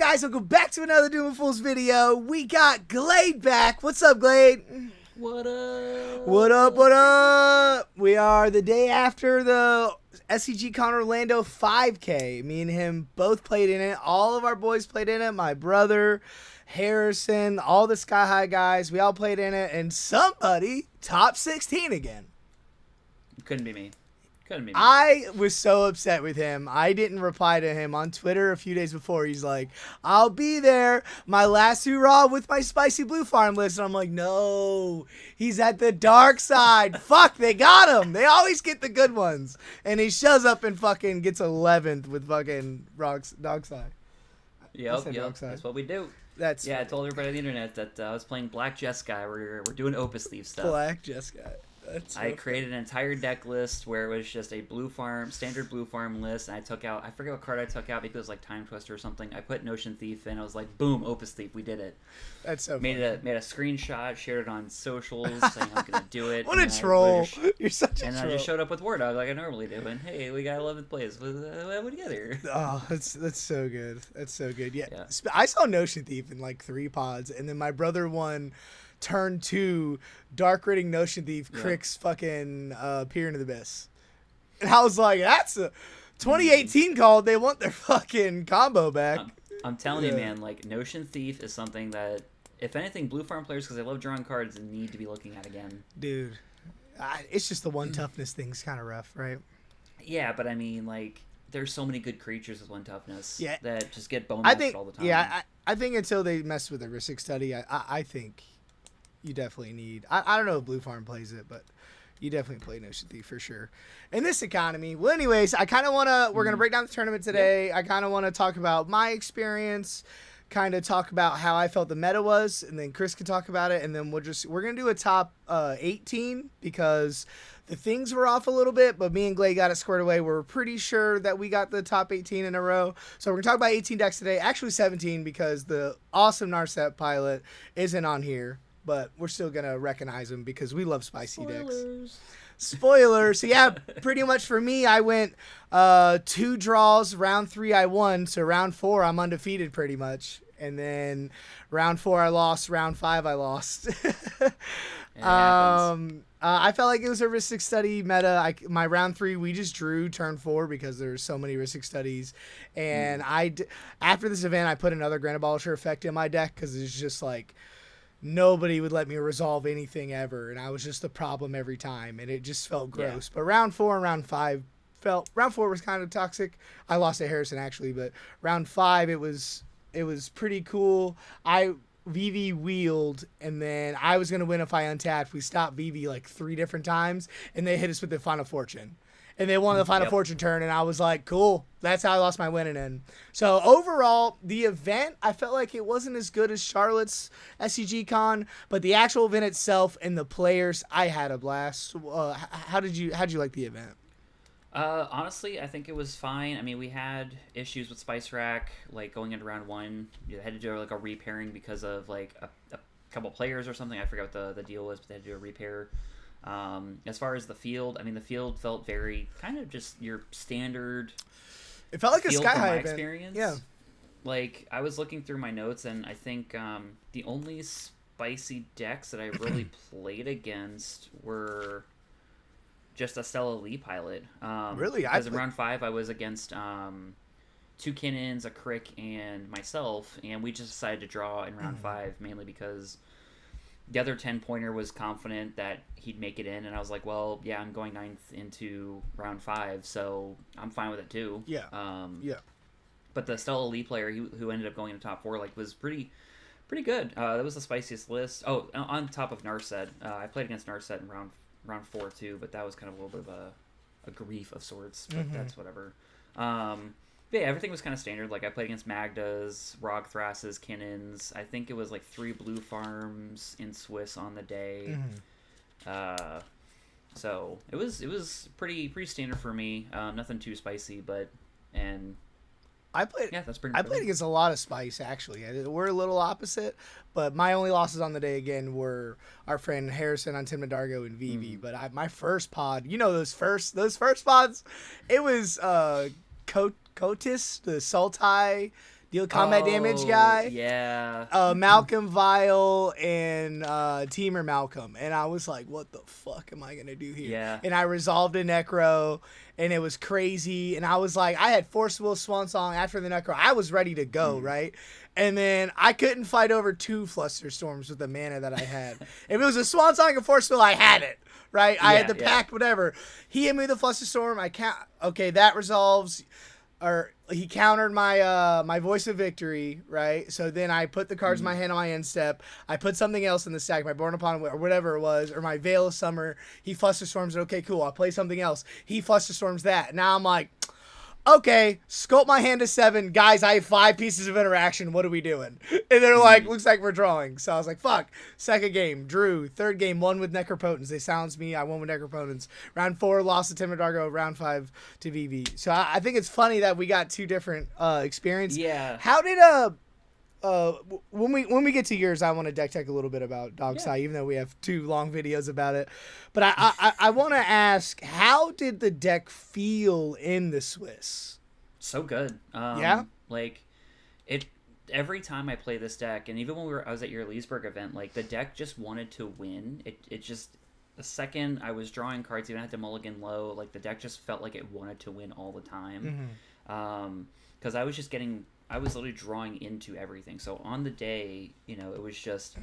guys? Welcome back to another Doom and Fools video. We got Glade back. What's up, Glade? What up? What up, what up? We are the day after the SCG Con Orlando 5K. Me and him both played in it. All of our boys played in it. My brother, Harrison, all the Sky High guys. We all played in it. And somebody top 16 again. Couldn't be me. Couldn't be me. I was so upset with him. I didn't reply to him on Twitter a few days before. He's like, I'll be there. My last hurrah with my spicy blue farm list. And I'm like, no, he's at the dark side. Fuck, they got him. They always get the good ones. And he shows up and fucking gets 11th with fucking dog side. Yep. That's what we do. I told everybody on the internet that I was playing Black Jeskai. We're doing Opus Thief stuff. Black Jeskai. I created an entire deck list where it was just a standard blue farm list, and I forget what card I took out, because it was like Time Twister or something. I put Notion Thief in, I was like, boom, Opus Thief, we did it. That's so made a screenshot, shared it on socials, saying I'm gonna do it. What a troll! You're such a troll. And I just showed up with War Dog like I normally do, and hey, we got 11th place. What together? Oh, that's so good. That's so good. Yeah. I saw Notion Thief in like 3 pods, and then my brother won turn 2 Dark Ridding Notion Thief Crick's fucking Peer into the Abyss. And I was like, that's a 2018 called. They want their fucking combo back. I'm telling you, man, like Notion Thief is something that, if anything, blue farm players, because they love drawing cards, need to be looking at again. Dude, it's just the one toughness thing's kind of rough, right? Yeah, but I mean, like, there's so many good creatures with 1 toughness that just get bone all the time. Yeah, I think until they mess with the Ristic study, I think you definitely need. I don't know if Blue Farm plays it, but you definitely play Notion Thief for sure. In this economy. Well, anyways, I kind of want to. We're gonna break down the tournament today. I kind of want to talk about my experience, kind of talk about how I felt the meta was, and then Chris can talk about it, and then we're gonna do a top 18 because the things were off a little bit, but me and Glade got it squared away. We're pretty sure that we got the top 18 in a row. So we're going to talk about 18 decks today. Actually 17, because the awesome Narset pilot isn't on here. But we're still going to recognize him because we love spicy decks. Spoilers. So yeah, pretty much for me, I went 2 draws. Round 3 I won. So round 4 I'm undefeated pretty much. And then round 4 I lost. Round 5 I lost. I felt like it was a Ristic Study meta. My round 3 we just drew turn 4 because there's so many Ristic Studies. And after this event I put another Grand Abolisher effect in my deck because it's just like nobody would let me resolve anything ever, and I was just the problem every time, and it just felt gross. But round 4 and round 5 round 4 was kind of toxic. I lost to Harrison actually, but round 5 it was pretty cool. I VV wheeled, and then I was gonna win if I untapped. We stopped VV like 3 different times, and they hit us with the Final Fortune. And they won the Final Fortune turn, and I was like, cool. That's how I lost my winning end. So, overall, the event, I felt like it wasn't as good as Charlotte's SCG Con, but the actual event itself and the players, I had a blast. How did you like the event? Honestly, I think it was fine. I mean, we had issues with Spice Rack, like going into round 1. You had to do like a repairing because of like a couple players or something. I forgot what the deal was, but they had to do a repair. As far as the field, I mean, the field felt very kind of just your standard. It felt like a Sky High event. Experience. Yeah. Like, I was looking through my notes, and I think the only spicy decks that I really played against were just a Stella Lee pilot. Really? Because in round 5, I was against 2 Cannons, a Crick, and myself, and we just decided to draw in round 5, mainly because the other 10-pointer was confident that he'd make it in, and I was like, well, yeah, I'm going 9th into round 5, so I'm fine with it too. Yeah. But the Stella Lee player who ended up going into top 4 was pretty good. That was the spiciest list. Oh, on top of Narset, I played against Narset in round 4 too, but that was kind of a little bit of a grief of sorts. But that's whatever. But yeah, everything was kind of standard. Like, I played against Magdas, Rog Thrasses, Kinnons. I think it was like 3 blue farms in Swiss on the day. So it was pretty standard for me. Nothing too spicy, I played against a lot of spice, actually. We're a little opposite, but my only losses on the day, again, were our friend Harrison on Tim Nadargo and Vivi. But my first pod, those first pods, it was Kotis, the Sultai, deal combat damage guy. Yeah. Malcolm Vile and Teamer Malcolm, and I was like, "What the fuck am I gonna do here?" Yeah. And I resolved a Necro, and it was crazy. And I was like, I had Force Will Swan Song after the Necro. I was ready to go, right? And then I couldn't fight over 2 Fluster Storms with the mana that I had. If it was a Swan Song and Force Will, I had it, right? I had the pack, whatever. He hit me with a Fluster Storm. Okay, that resolves. Or he countered my my Voice of Victory, right? So then I put the cards in my hand on my end step. I put something else in the stack, my Born Upon or whatever it was, or my Veil of Summer. He Fluster Storms it. Okay, cool. I'll play something else. He Fluster Storms that. Now I'm like, okay, sculpt my hand to 7. Guys, I have 5 pieces of interaction. What are we doing? And they're like, looks like we're drawing. So I was like, fuck. Second game, drew. Third game, won with Necropotence. They silenced me. I won with Necropotence. Round 4, lost to Timid Dargo. Round 5 to VV. So I think it's funny that we got 2 different experiences. Yeah. How did when we get to yours, I want to deck tech a little bit about Dogside, even though we have 2 long videos about it. But I want to ask, how did the deck feel in the Swiss? So good. Yeah. Like it. Every time I play this deck, and even when I was at your Leesburg event, like the deck just wanted to win. It just the second I was drawing cards, even at the mulligan low, like the deck just felt like it wanted to win all the time. Because I was literally drawing into everything. So on the day, it was just,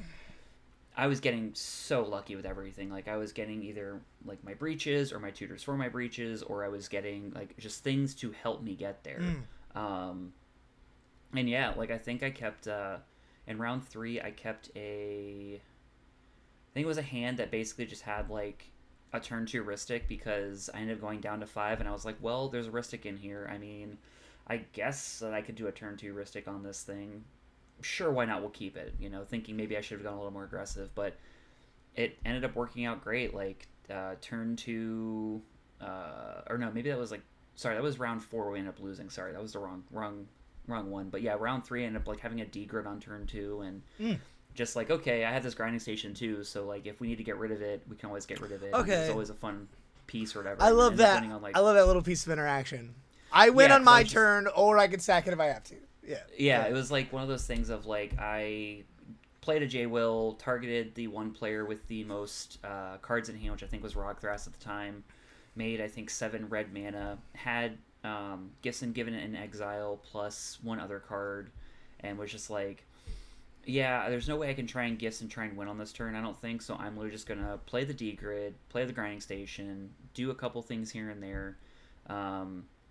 I was getting so lucky with everything. Like I was getting either like my breaches or my tutors for my breaches, or I was getting like just things to help me get there. And yeah, like I think I kept, in round 3, I kept I think it was a hand that basically just had like a turn 2 Ristic, because I ended up going down to 5, and I was like, well, there's a Ristic in here. I mean, I guess that I could do a turn 2 Ristic on this thing. Sure, why not? We'll keep it. Thinking maybe I should have gone a little more aggressive, but it ended up working out great. Like turn 2, or no, maybe that was that was round 4 we ended up losing. Sorry, that was the wrong one. But yeah, round 3 I ended up like having a D-grid on turn 2, and just like, okay, I have this grinding station too, so like if we need to get rid of it, we can always get rid of it. Okay, it's always a fun piece or whatever. I love that. I love that little piece of interaction. I win on my turn, or I can sack it if I have to. Yeah, it was like one of those things of like I played a J-Will, targeted the one player with the most cards in hand, which I think was Rogthras at the time, made I think 7 red mana, had Gifts and Given in Exile plus 1 other card, and was just like, yeah, there's no way I can try and Gifts and try and win on this turn, I don't think, so I'm literally just going to play the D-Grid, play the Grinding Station, do a couple things here and there,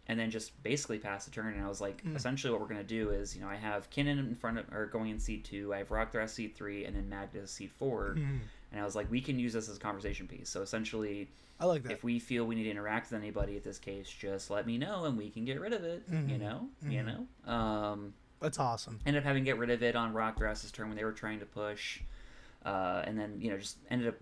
and then just basically pass the turn. And I was like, essentially what we're going to do is, I have Kinnan in front of, or going in seat 2, I have Rockthras seat 3, and then Magda seat 4, and I was like, we can use this as a conversation piece. So essentially, I like that. If we feel we need to interact with anybody at this case, just let me know and we can get rid of it, That's awesome. Ended up having to get rid of it on Rockthras' turn when they were trying to push, and then, just ended up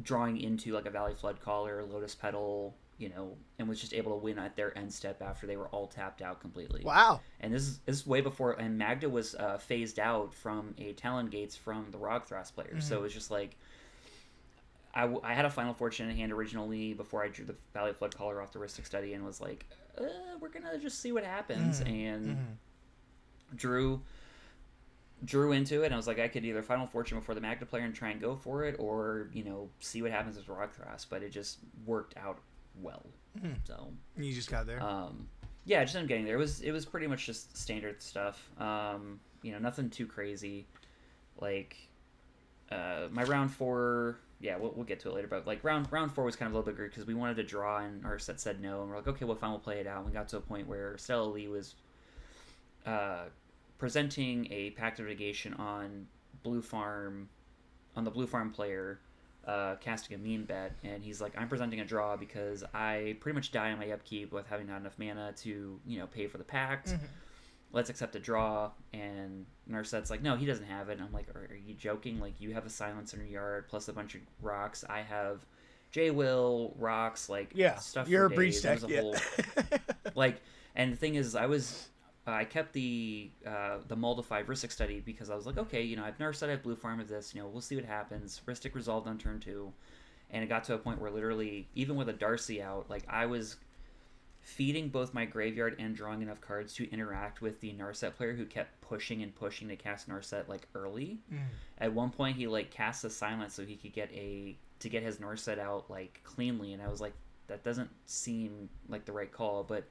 drawing into like a Valley Flood Caller, Lotus Petal, and was just able to win at their end step after they were all tapped out completely. Wow. And this is way before, and Magda was phased out from a Talon Gates from the Rogthras players. So it was just like, I had a Final Fortune in hand originally before I drew the Valley Flood Caller off the Ristic Study, and was like, we're going to just see what happens. And drew into it, and I was like, I could either Final Fortune before the Magda player and try and go for it, or, see what happens with Rogthras, but it just worked out well. So you just got there. Yeah, just ended up getting there. It was pretty much just standard stuff. Nothing too crazy. Like my round 4, we'll get to it later, but like round 4 was kind of a little bit weird because we wanted to draw, and our set said no, and we're like, okay, well, fine, we'll play it out. And we got to a point where Stella Lee was presenting a Pact of Negation on the Blue Farm player, casting a meme bet, and he's like, I'm presenting a draw because I pretty much die on my upkeep with having not enough mana to pay for the pact. Let's accept a draw. And Narset's like, no, he doesn't have it. And I'm like, are you joking? Like, you have a silence in your yard plus a bunch of rocks. I have J-Will, rocks, like stuff. You're for a breach days. deck. Whole, like, and the thing is, I kept the Moldified Ristic Study because I was like, okay, I have Narset, I have Blue Farm of this, we'll see what happens. Ristic resolved on turn 2, and it got to a point where literally, even with a Darcy out, like I was feeding both my graveyard and drawing enough cards to interact with the Narset player who kept pushing and pushing to cast Narset like early. At one point he like cast a silence so he could get his Narset out like cleanly, and I was like, that doesn't seem like the right call, but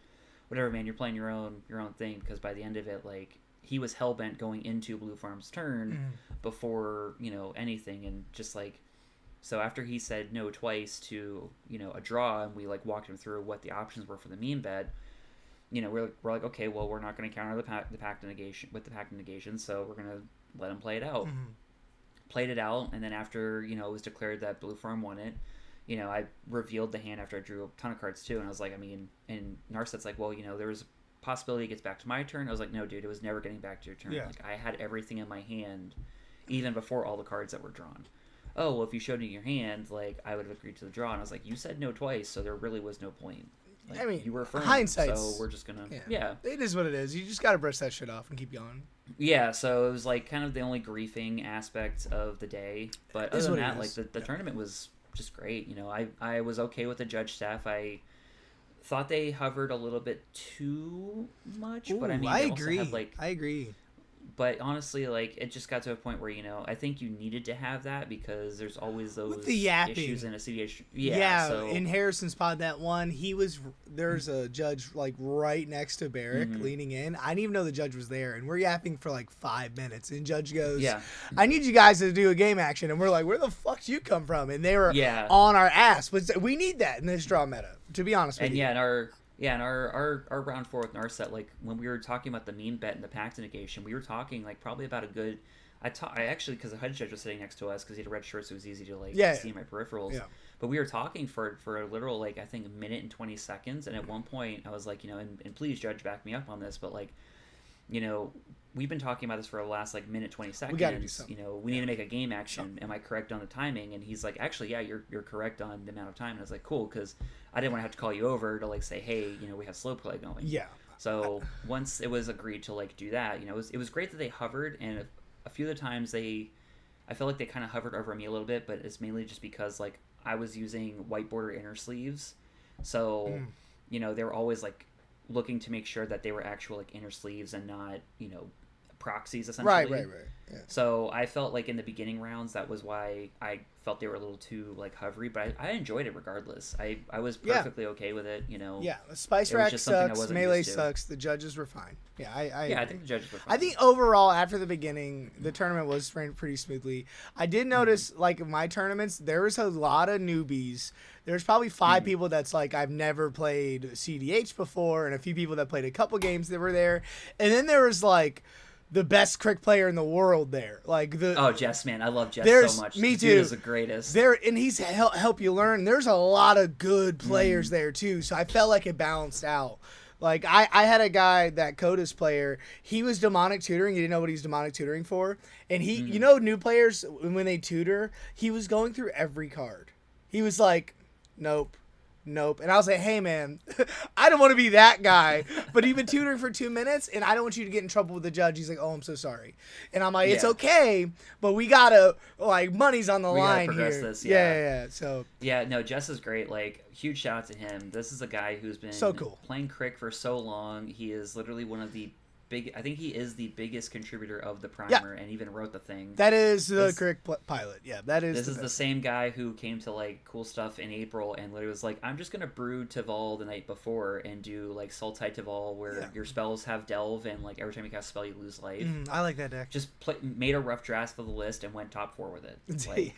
whatever, man, you're playing your own thing, because by the end of it, like, he was hellbent going into Blue Farm's turn before, anything, and just like, so after he said no twice to, a draw, and we like walked him through what the options were for the meme bed, we're like, okay, well, we're not going to counter the pact negation with the pact negation, so we're going to let him play it out. Played it out, and then after, it was declared that Blue Farm won it, I revealed the hand after I drew a ton of cards too, and I was like, and Narset's like, well, there was a possibility it gets back to my turn. I was like, no, dude, it was never getting back to your turn. Yeah. Like, I had everything in my hand, even before all the cards that were drawn. Oh, well, if you showed me your hand, like, I would have agreed to the draw. And I was like, you said no twice, so there really was no point. Like, you were firm, hindsight. so we're just gonna, yeah. It is what it is. You just gotta brush that shit off and keep going. Yeah, so it was like kind of the only griefing aspect of the day. But other than that, like, the tournament was just great. I was okay with the judge staff. I thought they hovered a little bit too much, but I mean, I they agree. Also had, like, I agree. But honestly, like, it just got to a point where, I think you needed to have that because there's always those with the yapping issues in a CDH. So in Harrison's pod, that one, there's a judge, like, right next to Barrick leaning in. I didn't even know the judge was there, and we're yapping for, like, 5 minutes, and judge goes, I need you guys to do a game action, and we're like, where the fuck do you come from? And they were on our ass. But we need that in this draw meta, to be honest with you. And our round 4 with Narset, like, when we were talking about the meme bet and the pact negation, we were talking, like, probably about a good... I actually, because the head judge was sitting next to us, because he had a red shirt, so it was easy to, like, see my peripherals. Yeah. But we were talking for a literal, like, I think, a minute and 20 seconds, and at one point, I was like, and please, judge, back me up on this, but, like, we've been talking about this for the last, like, minute 20 seconds. We gotta do something. We need to make a game action. Am I correct on the timing? And he's like, actually, yeah, you're correct on the amount of time. And I was like, cool, because I didn't want to have to call you over to, like, say, hey, we have slow play going. Yeah. So once it was agreed to, like, do that, it was great that they hovered, and a few of the times I feel like they kind of hovered over me a little bit, but it's mainly just because, like, I was using white border inner sleeves, so they were always, like, looking to make sure that they were actual, like, inner sleeves and not proxies, essentially. Right. Yeah. So I felt like in the beginning rounds, that was why I felt they were a little too, like, hovery, but I enjoyed it regardless. I was perfectly okay with it. Yeah, the spice rack sucks, melee sucks, the judges were fine. Yeah, I think the judges were fine. I think overall, after the beginning, the tournament was ran pretty smoothly. I did notice, like, in my tournaments, there was a lot of newbies. There's probably 5 people that's like, I've never played CDH before, and a few people that played a couple games that were there. And then there was, like, the best crick player in the world there. Like, Jess, man. I love Jess so much. Me too. Dude is the greatest. And he's help you learn. There's a lot of good players there, too. So I felt like it balanced out. Like, I had a guy, that Codas player, he was demonic tutoring. He didn't know what he was demonic tutoring for. And he, new players, when they tutor, he was going through every card. He was like, nope. And I was like, hey, man, I don't want to be that guy. But he'd been tutoring for 2 minutes, and I don't want you to get in trouble with the judge. He's like, oh, I'm so sorry. And I'm like, it's okay, but we got to, like, money's on the line here. This, yeah. So. Yeah, no, Jess is great. Like, huge shout out to him. This is a guy who's been so cool. Playing crick for so long. He is literally one of the I think he is the biggest contributor of the primer, and even wrote the thing. That is the correct pilot. Yeah, that is. This is the same guy who came to, like, cool stuff in April and literally was like, I'm just gonna brew Tival the night before and do, like, Sultai Tival where your spells have delve and, like, every time you cast a spell you lose life. I like that deck. Just made a rough draft of the list and went top 4 with it. Like,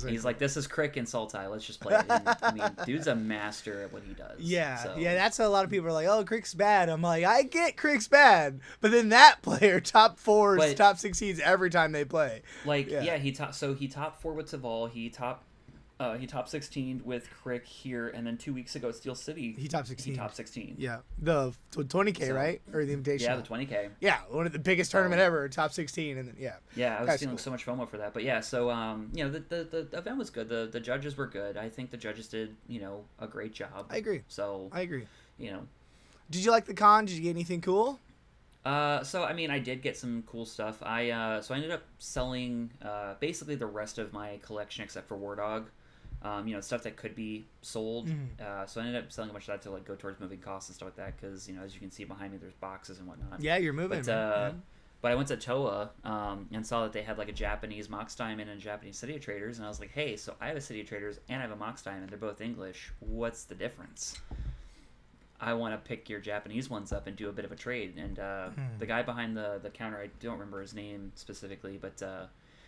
he's like, this is Crick and Sultai. Let's just play it. And, I mean, dude's a master at what he does. Yeah, so. Yeah. That's what a lot of people are like, oh, Crick's bad. I'm like, I get Crick's bad, but then that player top 4s, top 16s every time they play. Like, he top 4 with Tival. He top 16 with Crick here, and then 2 weeks ago at Steel City, he top 16. Yeah, the 20K, right, or the invitation. Yeah, the 20K. Yeah, one of the biggest tournament ever, top 16, and then Yeah, I was feeling so much FOMO for that, but yeah. So the event was good. The judges were good. I think the judges did a great job. I agree. So I agree. Did you like the con? Did you get anything cool? So I mean, I did get some cool stuff. I ended up selling basically the rest of my collection except for War Dog. Stuff that could be sold. Mm-hmm. So I ended up selling a bunch of that to like go towards moving costs and stuff like that because as you can see behind me, there's boxes and whatnot. Yeah, you're moving. But I went to Toa and saw that they had like a Japanese Mox Diamond and a Japanese City of Traders, and I was like, hey, so I have a City of Traders and I have a Mox Diamond. They're both English. What's the difference? I want to pick your Japanese ones up and do a bit of a trade. And the guy behind the counter, I don't remember his name specifically, but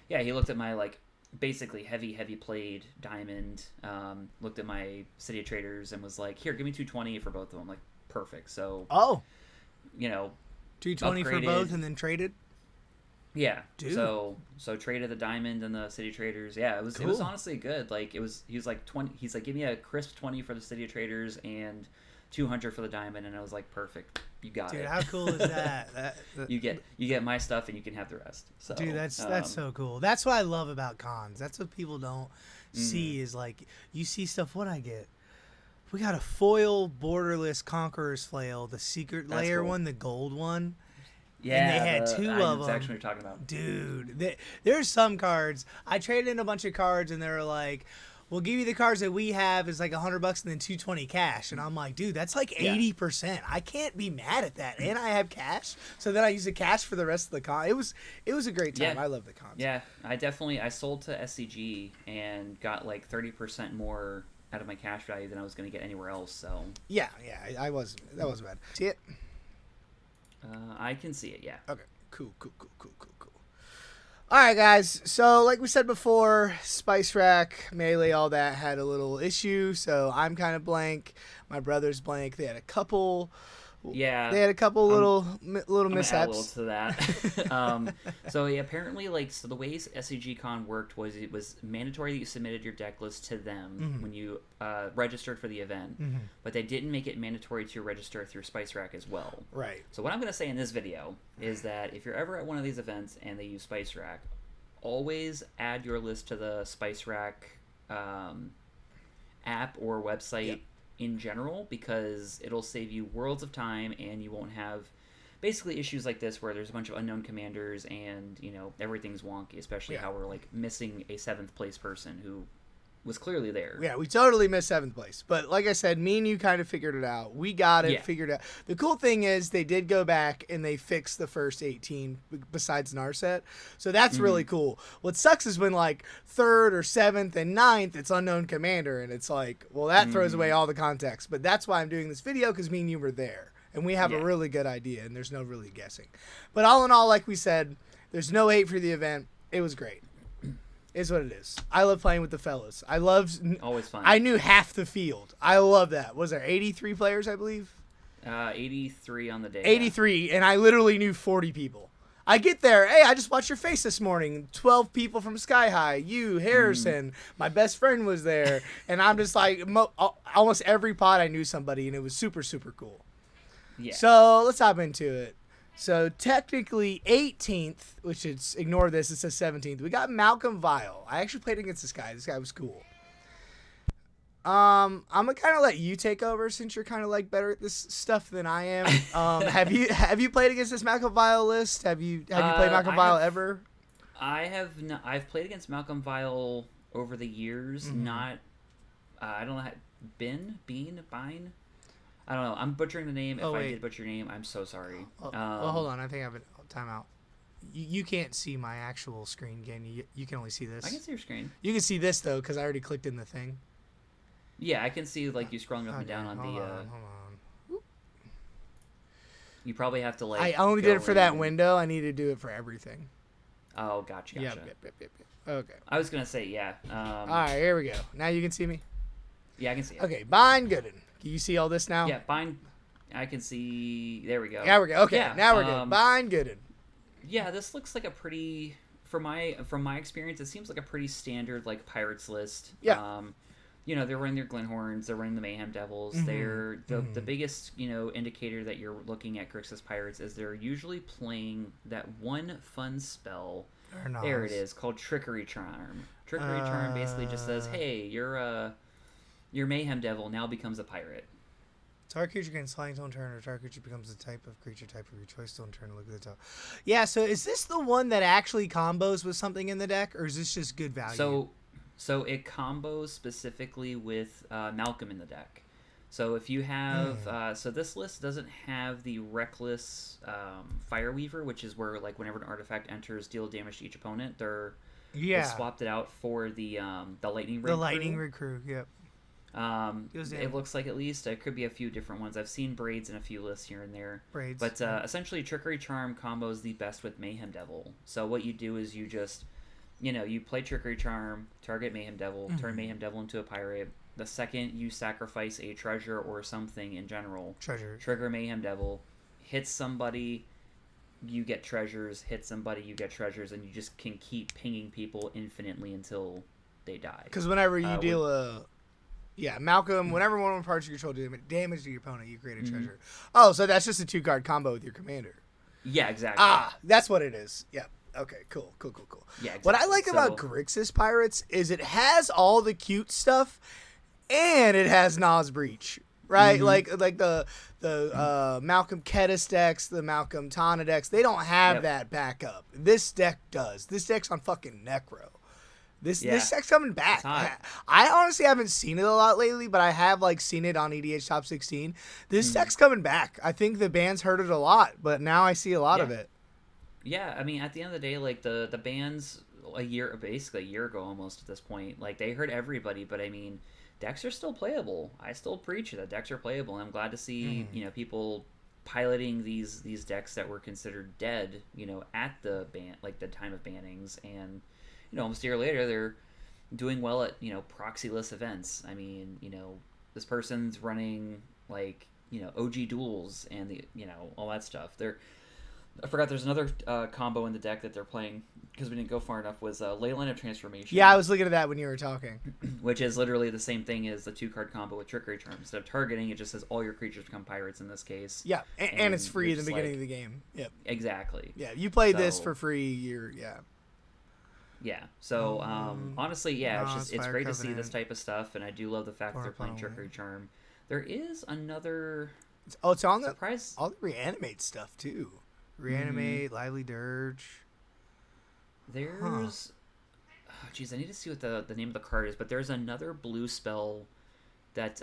he looked at my like basically heavy played diamond, looked at my City of Traders and was like, here, give me 220 for both of them. Like, perfect. So, 220 for both and then traded? Yeah. Dude. So traded the diamond and the City of Traders. Yeah, it was cool. It was honestly good. Like he was like 20. He's like, give me a crisp 20 for the City of Traders and 200 for the diamond, and I was like, perfect. You got it. Dude, how cool is that? You get my stuff and you can have the rest. So, dude, that's so cool. That's what I love about cons. That's what people don't see is like you see stuff. What I get. We got a foil borderless Conqueror's Flail, the secret layer cool. one, the gold one. Yeah, and they had two of them. That's actually what you're talking about. Dude, there's some cards. I traded in a bunch of cards, and they were like, we'll give you the cards that we have is like $100 and then 220 cash. And I'm like, dude, that's like 80%. I can't be mad at that. And I have cash. So then I use the cash for the rest of the con. It was a great time. I love the cons. Yeah, I sold to SCG and got like 30% more out of my cash value than I was going to get anywhere else. So that wasn't bad. See it? I can see it. Yeah. Okay. Cool. All right, guys. So like we said before, Spice Rack, Melee, all that had a little issue. So I'm kind of blank. My brother's blank. They had a couple. Yeah, they had a couple little mishaps. Add a little to that. Apparently, the way SCG Con worked was it was mandatory that you submitted your deck list to them when you registered for the event, but they didn't make it mandatory to register through Spice Rack as well. Right. So what I'm going to say in this video is that if you're ever at one of these events and they use Spice Rack, always add your list to the Spice Rack app or website. Yep. In general, because it'll save you worlds of time and you won't have basically issues like this where there's a bunch of unknown commanders and everything's wonky, especially how we're like missing a 7th place person who was clearly there. Yeah, we totally missed 7th place. But like I said, me and you kind of figured it out. We got it figured out. The cool thing is they did go back and they fixed the first 18 besides Narset. So that's really cool. What sucks is when like 3rd or 7th and 9th, it's unknown commander. And it's like, well, that throws away all the context. But that's why I'm doing this video, because me and you were there. And we have a really good idea and there's no really guessing. But all in all, like we said, there's no hate for the event. It was great. Is what it is. I love playing with the fellas. Always fun. I knew half the field. I love that. Was there 83 players, I believe? 83 on the day. 83, and I literally knew 40 people. I get there. Hey, I just watched your face this morning. 12 people from Sky High. You, Harrison. My best friend was there. And I'm just like, almost every pod I knew somebody, and it was super, super cool. Yeah. So let's hop into it. So technically 18th, which is, ignore this, it says 17th. We got Malcolm Vile. I actually played against this guy. This guy was cool. I'm gonna kind of let you take over since you're kind of like better at this stuff than I am. Have you played against this Malcolm Vile list? Have you played Malcolm Vile ever? I have not. I've played against Malcolm Vile over the years. Not. I don't know. Bean. I don't know. I'm butchering the name. If I did butcher your name, I'm so sorry. Well, hold on. I think I have a timeout. You can't see my actual screen, can you? You can only see this. I can see your screen. You can see this, though, because I already clicked in the thing. Yeah, I can see you scrolling up and down on hold the... on. You probably have to, I only did it for that window. I need to do it for everything. Oh, gotcha. Yep. Okay. I was going to say, yeah. All right, here we go. Now you can see me? Yeah, I can see it. Okay, Bind Gooden. Can you see all this now? Yeah, Bind. I can see. There we go. There we go. Okay, now we're good. Bind Gooden. Yeah, this looks like a pretty. From my experience, it seems like a pretty standard Pirates list. Yeah. They're running their Glenhorns. They're running the Mayhem Devils. They're the biggest indicator that you're looking at Grixis Pirates is they're usually playing that one fun spell. There it is, called Trickery Charm. Trickery Charm basically just says, hey, your Mayhem Devil now becomes a pirate. Target creature gains flying till turn, or target creature becomes the type of creature type of your choice till turn. Look at the top. Yeah, so is this the one that actually combos with something in the deck, or is this just good value? So So it combos specifically with Malcolm in the deck. So if you have, so this list doesn't have the Reckless Fireweaver, which is where like whenever an artifact enters, deal damage to each opponent. They swapped it out for the Lightning Rig. The Lightning Rig crew, yep. It looks like at least it could be a few different ones. I've seen Braids in a few lists here and there. Braids, but essentially Trickery Charm combos the best with Mayhem Devil. So what you do is you just, you play Trickery Charm, target Mayhem Devil, turn Mayhem Devil into a pirate. The second you sacrifice a treasure or something in general, trigger Mayhem Devil, hit somebody, you get treasures, hit somebody, you get treasures, and you just can keep pinging people infinitely until they die. Because whenever you deal Malcolm, whenever one of the parts you control do damage to your opponent, you create a treasure. Oh, so that's just a 2-card combo with your commander. Yeah, exactly. That's what it is. Yep. Okay, cool. Yeah, exactly. What I like about Grixis Pirates is it has all the cute stuff, and it has Nas Breach, right? Like the Malcolm Kedis decks, the Malcolm Tana decks, they don't have that backup. This deck does. This deck's on fucking Necro. This deck's coming back. I honestly haven't seen it a lot lately, but I have like seen it on EDH Top 16. This deck's coming back. I think the bands heard it a lot, but now I see a lot of it. Yeah, I mean, at the end of the day, like the bands basically a year ago almost at this point, like they heard everybody, but I mean, decks are still playable. I still preach that decks are playable, and I'm glad to see people piloting these decks that were considered dead, at the the time of bannings, and almost a year later they're doing well at proxyless events. I mean, this person's running like OG duels and the all that stuff. I forgot there's another combo in the deck that they're playing because we didn't go far enough, was Leyline of Transformation. Yeah, I was looking at that when you were talking. Which is literally the same thing as the 2-card combo with Trickery Charm. Instead of targeting, it just says all your creatures become pirates in this case. Yeah, and it's free in the beginning of the game. Yep. Exactly. Yeah, you play this for free, Yeah, so honestly, it's great to see this type of stuff, and I do love the fact that they're playing Trickery Charm. There is another... it's on surprise. All the Reanimate stuff, too. Reanimate, Lively Dirge. There's... I need to see what the name of the card is, but there's another blue spell that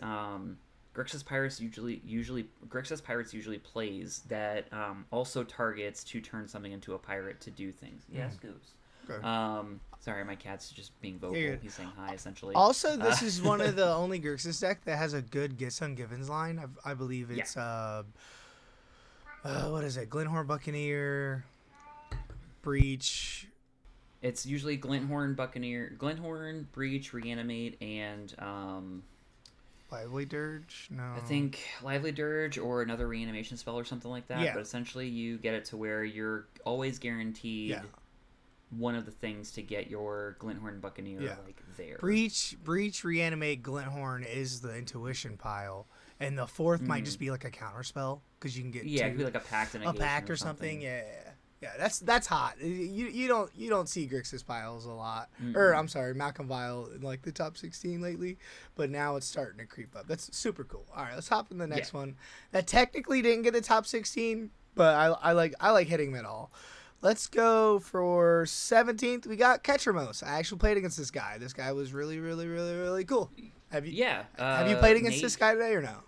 Grixis Pirates usually plays that also targets to turn something into a pirate to do things. Yes, Goose. Okay. Sorry, my cat's just being vocal. He's saying hi, essentially. Also, this is one of the only Grixis deck that has a good Gifts Givens line. I believe it's what is it? Glenhorn Buccaneer, Breach. It's usually Glenhorn Breach, Reanimate, and Lively Dirge? No. I think Lively Dirge or another reanimation spell or something like that. Yeah. But essentially, you get it to where you're always guaranteed one of the things to get your Glenhorn Buccaneer there. Breach, Reanimate, Glenhorn is the intuition pile, and the fourth might just be like a counter spell because you can get it could be like a pact or something. Yeah, that's hot. You don't see Grixis piles a lot, or I'm sorry, Malcolm Vile in like the top 16 lately, but now it's starting to creep up. That's super cool. All right, let's hop in the next one that technically didn't get the top 16, but I like hitting them at all. Let's go for 17th. We got Ketramos. I actually played against this guy. This guy was really, really, really, really cool. Have you played against this guy today or no?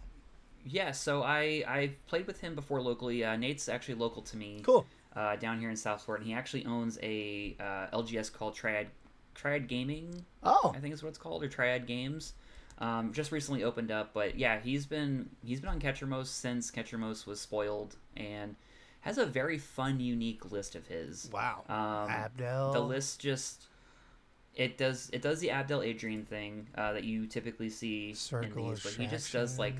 Yeah, so I played with him before locally. Nate's actually local to me. Cool. Down here in South Florida, and he actually owns a LGS called Triad Gaming. Oh, I think is what it's called, or Triad Games. Just recently opened up, but yeah, he's been on Ketramos since Ketramos was spoiled, and has a very fun, unique list of his. Wow. Abdel. The list just it does the Abdel Adrian thing that you typically see in these, but he just does like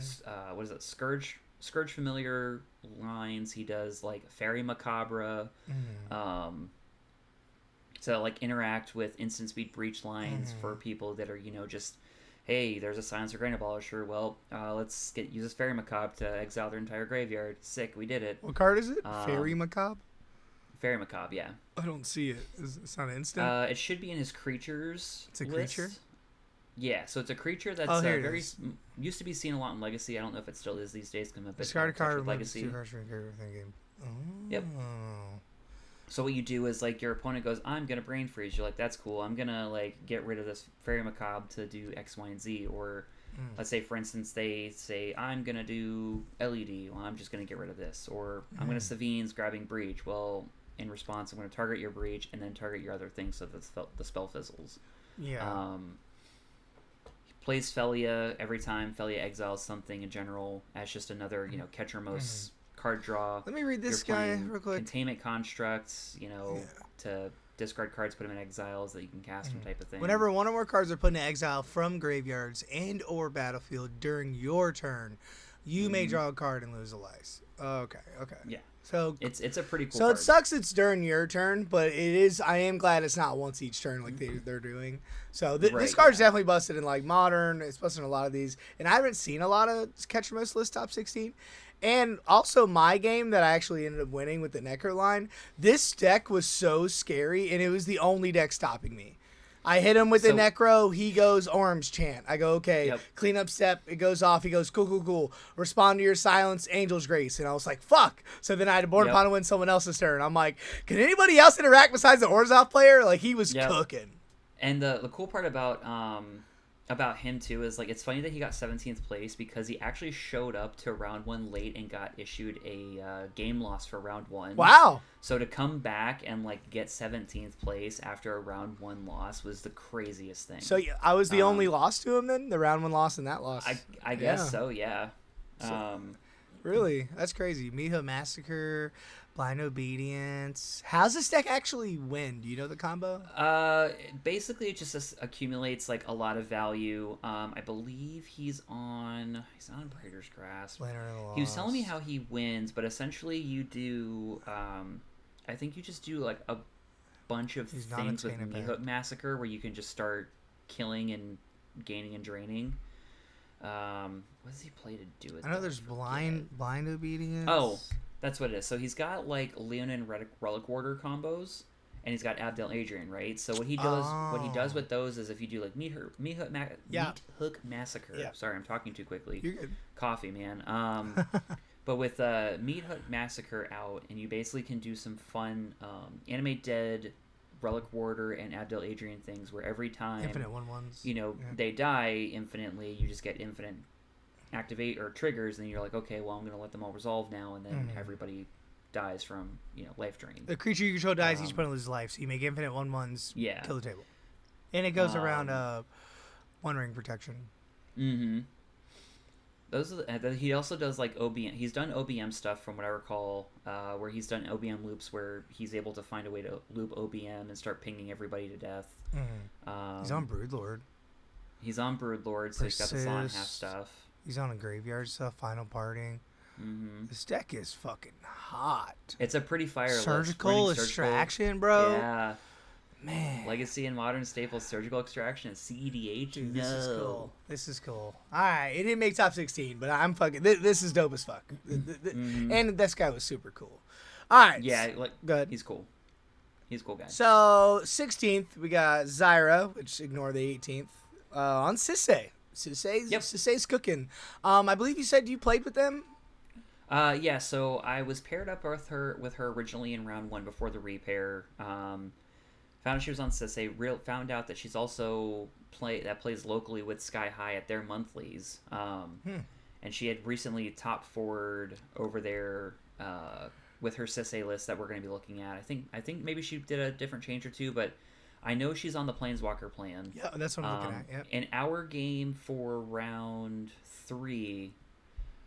what is it, Scourge Familiar lines. He does like Fairy Macabre, to like interact with instant speed breach lines for people that are just, hey, there's a Silencer Grain Abolisher. Well, let's use this Fairy Macabre to exile their entire graveyard. Sick, we did it. What card is it? Fairy Macabre? Fairy Macabre, yeah. I don't see it. It's not an instant? It should be in his creatures It's a list. creature? Yeah, so it's a creature that's very used to be seen a lot in Legacy. I don't know if it still is these days. Discard a card Legacy. Game. Oh. Yep. So what you do is like your opponent goes, I'm gonna brain freeze. You're like, that's cool. I'm gonna like get rid of this fairy macabre to do X, Y, and Z. Or let's say, for instance, they say I'm gonna do LED. Well, I'm just gonna get rid of this. Or I'm gonna Savines grabbing breach. Well, in response, I'm gonna target your breach and then target your other things so that the spell fizzles. Yeah. He plays Felia every time. Felia exiles something in general as just another catcher most. Card draw. Let me read this guy real quick. Containment constructs, to discard cards, put them in exiles that you can cast them type of thing. Whenever one or more cards are put in exile from graveyards and or battlefield during your turn, you may draw a card and lose a life. Okay. Yeah. So it's a pretty cool So card. it sucks it's during your turn, but it is. I am glad it's not once each turn like they're doing. So this card's definitely busted in like Modern. It's busted in a lot of these, and I haven't seen a lot of Catcher Most list top 16. And also my game that I actually ended up winning with the Necro line, this deck was so scary, and it was the only deck stopping me. I hit him with the Necro, he goes Orange Chant. I go, okay, cleanup step, it goes off, he goes, cool. Respond to your silence, Angel's Grace. And I was like, fuck. So then I had to board upon to win someone else's turn. I'm like, can anybody else interact besides the Orzhov player? Like, he was cooking. And the cool part about him too is like it's funny that he got 17th place because he actually showed up to round 1 late and got issued a game loss for round 1. Wow. So to come back and like get 17th place after a round 1 loss was the craziest thing. So I was the only loss to him then? The round 1 loss and that loss? I guess so, yeah. Really? That's crazy. Miha Massacre, Blind Obedience. How's this deck actually win? Do you know the combo? Basically it just accumulates like a lot of value. I believe he's on Praetor's Grasp. He was telling me how he wins, but essentially you do I think you just do like a bunch of things with Miha Massacre where you can just start killing and gaining and draining. What does he play to do it? I know there's blind Obedience. Oh, that's what it is. So he's got like Leonin Relic Warder combos, and he's got Abdel Adrian, right? So what he does with those is if you do like Meat Hook Massacre. Yeah. Sorry, I'm talking too quickly. You're good. Coffee, man. But with Meat Hook Massacre out, and you basically can do some fun Animate Dead, Relic Warder, and Abdel Adrian things where every time infinite 1/1s. They die infinitely, you just get infinite activate or triggers, and you're like, okay, well, I'm gonna let them all resolve now, and then everybody dies from life drain. The creature you control dies, each opponent loses life, so you make infinite 1/1s. Kill the table, and it goes around One Ring protection. He also does like OBM. He's done OBM stuff from what I recall, where he's done OBM loops where he's able to find a way to loop OBM and start pinging everybody to death. He's on Broodlord. So he's got the Salon half stuff. He's on a graveyard stuff, Final Parting. This deck is fucking hot. It's a pretty fire surgical list. Extraction, bro. Yeah. Man. Legacy and Modern Staples, Surgical Extraction, and CEDH. Dude, this is cool. All right, it didn't make top 16, but I'm fucking. This is dope as fuck. And this guy was super cool. All right. Yeah, good. He's cool. He's a cool guy. So 16th, we got Zyra, which ignore the 18th. On Sisei. Sisei's cooking. I believe you said you played with them. Yeah. So I was paired up with her originally in round 1 before the repair. Found out she was on Sisei. Found out that she's also plays locally with Sky High at their monthlies. And she had recently top forward over there with her Sisei list that we're going to be looking at. I think maybe she did a different change or two, but I know she's on the Planeswalker plan. Yeah, that's what I'm looking at. Yep. In our game for round 3,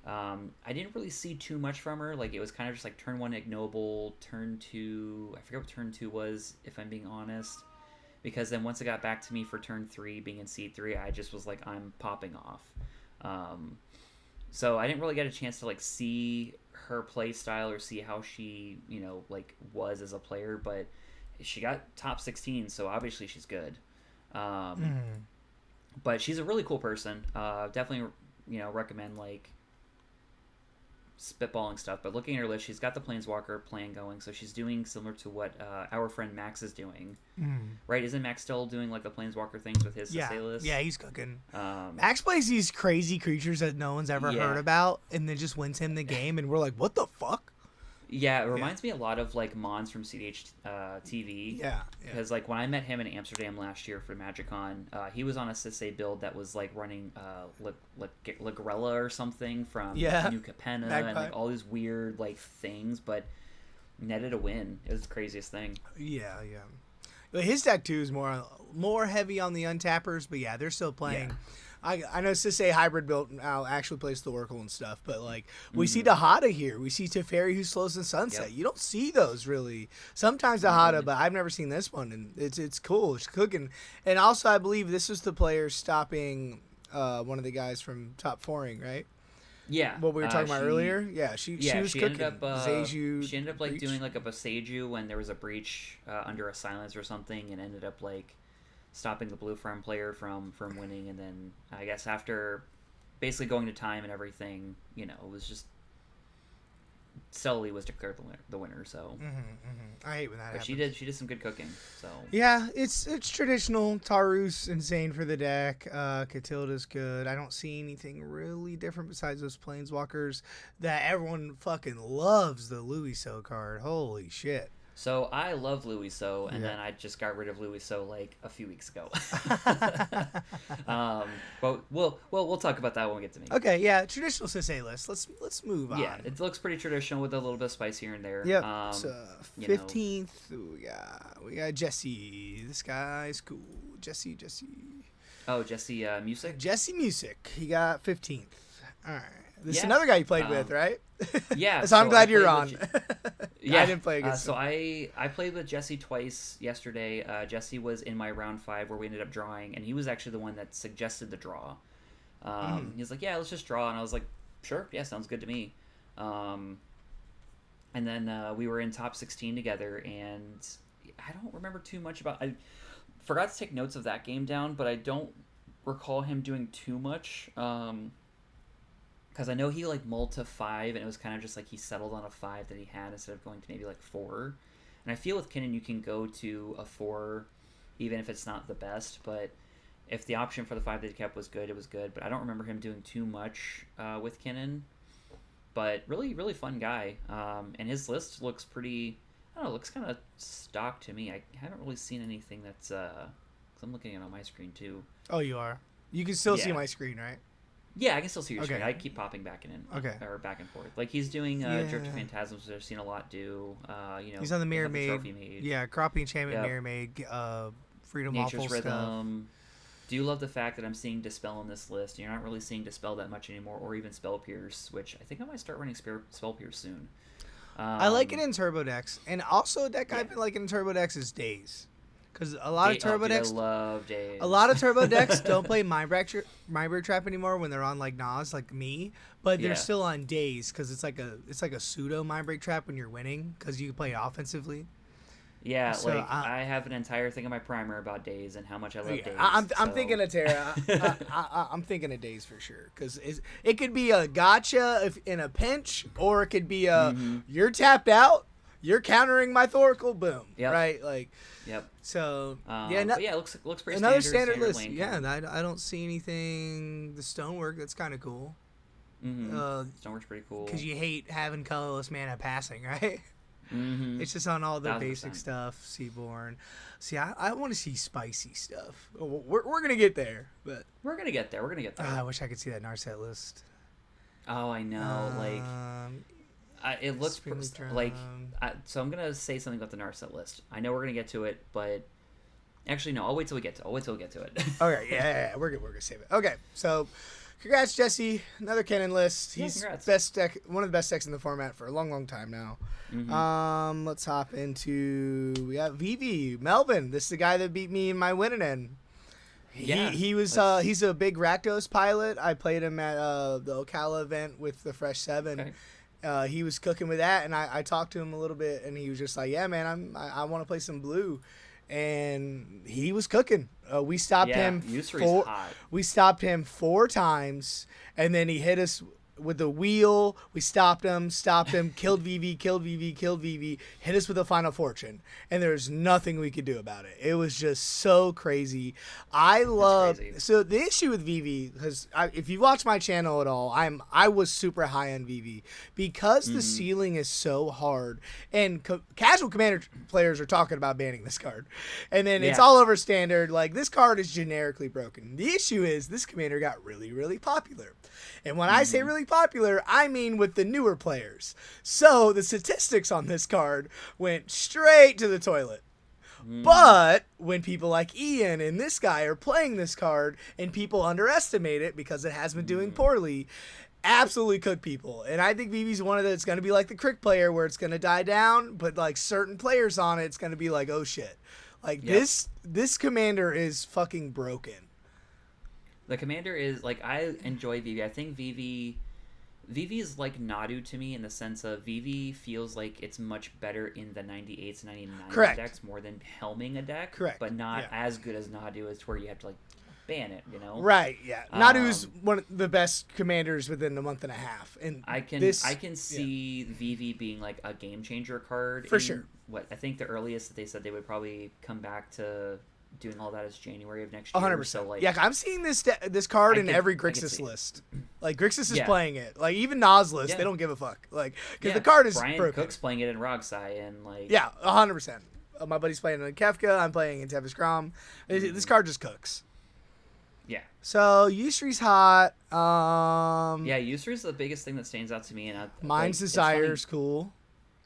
I didn't really see too much from her. Like, it was kind of just like turn 1 ignoble, turn 2... I forget what turn 2 was, if I'm being honest. Because then once it got back to me for turn 3, being in C3, I just was like, I'm popping off. So I didn't really get a chance to, like, see her play style or see how she, was as a player. But she got top 16, so obviously she's good. But she's a really cool person. Definitely, recommend, like, spitballing stuff, but looking at her list, she's got the Planeswalker plan going, so she's doing similar to what our friend Max is doing. Right? Isn't Max still doing like the Planeswalker things with his Sisei list? Yeah, he's cooking. Max plays these crazy creatures that no one's ever heard about, and then just wins him the game, and we're like, what the fuck? Yeah, it reminds me a lot of like Mons from CDH TV. Yeah. Because like when I met him in Amsterdam last year for MagicCon, he was on a Sisse build that was like running Lagrella or something from New Capenna and like all these weird like things, but netted a win. It was the craziest thing. Yeah. But his deck too is more heavy on the untappers, but yeah, they're still playing. Yeah. I know Sisse hybrid built now actually plays the Oracle and stuff, but like we see Dahada here, we see Teferi who slows in Sunset. You don't see those really. Sometimes Dahada, but I've never seen this one, and it's cool. It's cooking, and also I believe this was the player stopping one of the guys from top fouring, right? Yeah, what we were talking about earlier. Yeah, she was cooking. She ended up like doing like a Boseiju when there was a breach under a silence or something, and ended up like stopping the blue farm player from winning. And then I guess after basically going to time and everything, it was just Sully was declared the winner. So I hate when that happens. She did some good cooking. So yeah, it's traditional. Taru's insane for the deck. Catilda's good. I don't see anything really different besides those planeswalkers that everyone fucking loves. The Louiso card. Holy shit. So I love Louis So, and then I just got rid of Louis So like a few weeks ago. But we'll talk about that when we get to me. Okay, yeah, traditional Sisse list. Let's move on. Yeah, it looks pretty traditional with a little bit of spice here and there. Yep. 15th, we got Jesse. This guy's cool. Jesse. Oh, Jesse Music. Jesse Music. He got 15th. All right. This is another guy you played with, right? Yeah. So I'm glad you're on. Yeah, I didn't play against him. So I played with Jesse twice yesterday. Jesse was in my round 5 where we ended up drawing, and he was actually the one that suggested the draw. He's like, yeah, let's just draw, and I was like, sure, yeah, sounds good to me. And then we were in top 16 together, and I don't remember too much about. I forgot to take notes of that game down, but I don't recall him doing too much. Because I know he like mulled to 5, and it was kind of just like he settled on a 5 that he had instead of going to maybe like 4. And I feel with Kinnan you can go to a 4 even if it's not the best, but if the option for the 5 that he kept was good, it was good. But I don't remember him doing too much with Kinnan. But really, really fun guy. And his list looks pretty, I don't know, looks kind of stock to me. I haven't really seen anything that's, because I'm looking at it on my screen too. Oh, you are? You can still see my screen, right? Yeah, I can still see your screen. I keep popping back and in. Okay. Or back and forth. Like, he's doing Drift of Phantasms, which I've seen a lot do. He's on the Mirror Maid. Yeah, Crappie Enchantment, Mirror Maid, Freedom Nature's Waffle Rhythm. Stuff. Do love the fact that I'm seeing Dispel on this list. You're not really seeing Dispel that much anymore, or even Spell Pierce, which I think I might start running Spell Pierce soon. I like it in Turbo decks. And also a deck I've been liking in Turbo decks is Daze. Because a lot of Turbo decks, I love Daze. A lot of Turbo decks don't play Mindbreak Trap anymore when they're on like Nas, like me, but they're still on Daze because it's like a pseudo Mindbreak Trap when you're winning because you can play offensively. Yeah, so, like I have an entire thing in my primer about Daze and how much I love Daze. I'm thinking of Terra. I'm thinking of Daze for sure because it could be a gotcha in a pinch, or it could be a you're tapped out, you're countering my Thoracle, boom, right? Like. Yep. So but yeah, it looks pretty another standard list. lane. Yeah, I don't see anything. The stonework that's kind of cool. Stonework's pretty cool because you hate having colorless mana passing, right? It's just on all the 1000%. Basic stuff. Seaborn. See, I want to see spicy stuff. We're gonna get there, but we're gonna get there. I wish I could see that Narset list. Oh, I know. It looks like so I'm gonna say something about the Narset list. I know we're gonna get to it, but actually no, I'll wait till we get to it. Okay, yeah, we're gonna save it. Okay, so congrats, Jesse. Another Kinnan list. He's best deck, one of the best decks in the format for a long time now. Let's hop into we got VV Melvin. This is the guy that beat me in my winning end. He's a big Rakdos pilot. I played him at the Ocala event with the Fresh 7. Okay. He was cooking with that, and I talked to him a little bit, and he was just like, "Yeah, man, I want to play some blue," and he was cooking. We stopped him. We stopped him 4 times, and then he hit us with the wheel. We stopped him, killed VV, killed VV, hit us with a Final Fortune, and there's nothing we could do about it. It was just so crazy. So the issue with VV, because if you watch my channel at all, I was super high on VV because the ceiling is so hard, and casual Commander players are talking about banning this card, and then it's all over Standard. Like, this card is generically broken. The issue is this Commander got really, really popular. And when I say really popular, I mean with the newer players. So the statistics on this card went straight to the toilet. But when people like Ian and this guy are playing this card and people underestimate it because it has been doing poorly, absolutely cook people. And I think VV's one of the, it's going to be like the Crick player where it's going to die down, but like certain players on it, it's going to be like, oh shit. Like this Commander is fucking broken. The Commander is, like, I enjoy VV. I think VV is like Nadu to me in the sense of VV feels like it's much better in the 98s, 99s decks more than helming a deck. Correct. But not as good as Nadu is to where you have to, like, ban it, you know? Right, yeah. Nadu's one of the best commanders within a month and a half. And I can see VV being, like, a game changer card. For sure. What I think the earliest that they said they would probably come back to doing all that is January of next year. 100%. So, like, yeah, I'm seeing this card in every Grixis list. Like, Grixis is playing it. Like, even Nas list, they don't give a fuck. Like, because the card is Brian broken. Cook's playing it in Rogsai, and, like... Yeah, 100%. My buddy's playing it in Kefka. I'm playing in Tevis Grom. This card just cooks. Yeah. So, Yusri's hot. Yeah, Yusri's the biggest thing that stands out to me. And Mind's Desire's cool.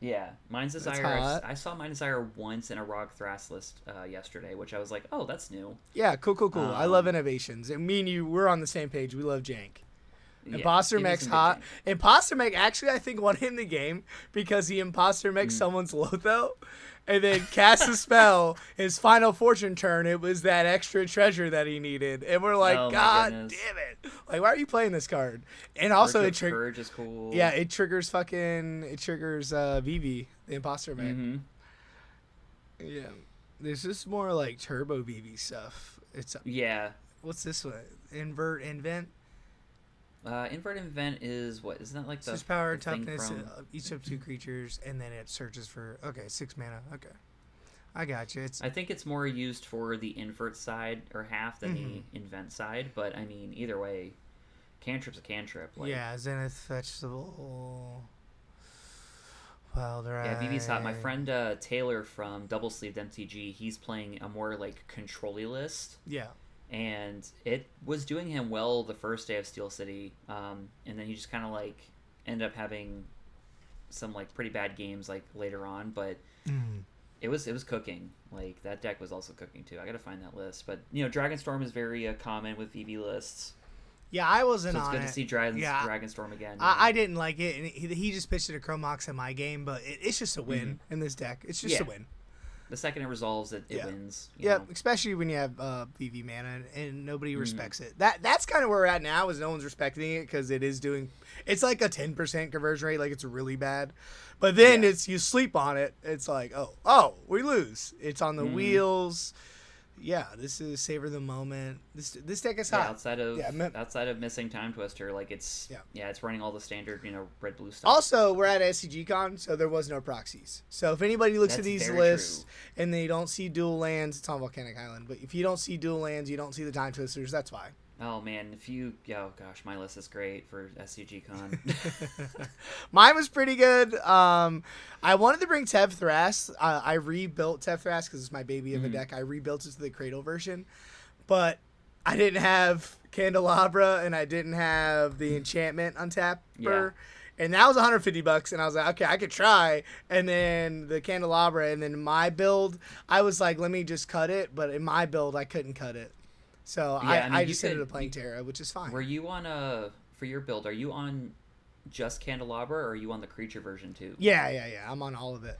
Yeah, Mind's Desire. I saw Mind's Desire once in a Rog Thras list yesterday, which I was like, oh, that's new. Yeah, cool. I love innovations. And me and you, we're on the same page. We love jank. Imposter Mech's hot. Imposter Mech actually, I think, won him the game because he Imposter Mech someone's Lotho and then cast a spell. His Final Fortune turn, it was that extra treasure that he needed. And we're like, God damn it. Like, why are you playing this card? And also, it triggers. Courage is cool. Yeah, it triggers VV, the Imposter Mech. Yeah. There's just more like turbo VV stuff. What's this one? Invent? Invert Invent is what? Isn't that like the power, the thing toughness, from... each of 2 creatures, and then it searches for 6 mana. Okay, I got you. I think it's more used for the invert side or half than the invent side, but I mean either way, cantrip's a cantrip. Like, yeah, Zenith Vegetable. Wild Ride. Yeah, VV's hot. My friend Taylor from Double Sleeved MTG, he's playing a more like control-y list. Yeah. And it was doing him well the first day of Steel City, and then he just kind of like ended up having some like pretty bad games like later on, but it was cooking. Like that deck was also cooking too. I gotta find that list, but you know, Dragonstorm is very common with VV lists. Yeah, I wasn't on it. So it's good to see Dragonstorm again. I didn't like it, and he just pitched it to Chromox in my game, but it's just a win in this deck. It's just a win. The second it resolves, it wins. Yeah, especially when you have VV mana and nobody respects it. That's kind of where we're at now, is no one's respecting it because it is doing. It's like a 10% conversion rate, like it's really bad. But then you sleep on it. It's like oh we lose. It's on the wheels. Yeah, this is savor the moment. This deck is hot. Outside of missing Time Twister, like it's it's running all the standard red blue stuff. Also, we're at SCGCon, so there was no proxies. So if anybody looks at these lists and they don't see dual lands, it's on Volcanic Island. But if you don't see dual lands, you don't see the Time Twisters. That's why. Oh man, my list is great for SCGCon. Mine was pretty good. I wanted to bring Tev Thras. I rebuilt Tev Thras because it's my baby of a deck. I rebuilt it to the Cradle version, but I didn't have Candelabra and I didn't have the enchantment on tapper. And that was $150, and I was like, okay, I could try. And then the Candelabra, and then my build, I was like, let me just cut it. But in my build, I couldn't cut it. So I just ended up playing Terra, which is fine. Were you on for your build? Are you on just Candelabra, or are you on the creature version too? Yeah. I'm on all of it.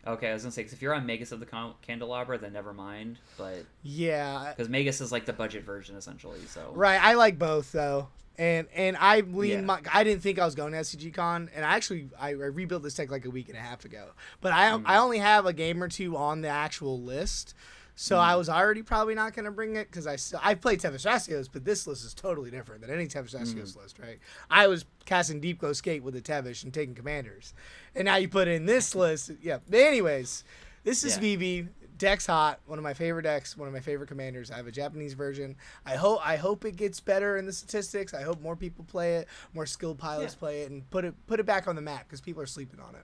Okay, I was gonna say, because if you're on Magus of the Candelabra, then never mind. But yeah, because Magus is like the budget version essentially. So right, I like both though, and I lean. I didn't think I was going to SCGCon, and I rebuilt this deck like a week and a half ago. But I only have a game or two on the actual list. So I was already probably not going to bring it because I played Tevas, but this list is totally different than any Tevas list, right? I was casting Deep Glow Skate with a Tevish and taking commanders. And now you put in this list. Yeah. But anyways, this is VV. Deck's hot. One of my favorite decks. One of my favorite commanders. I have a Japanese version. I hope it gets better in the statistics. I hope more people play it, more skilled pilots play it, and put it back on the map because people are sleeping on it.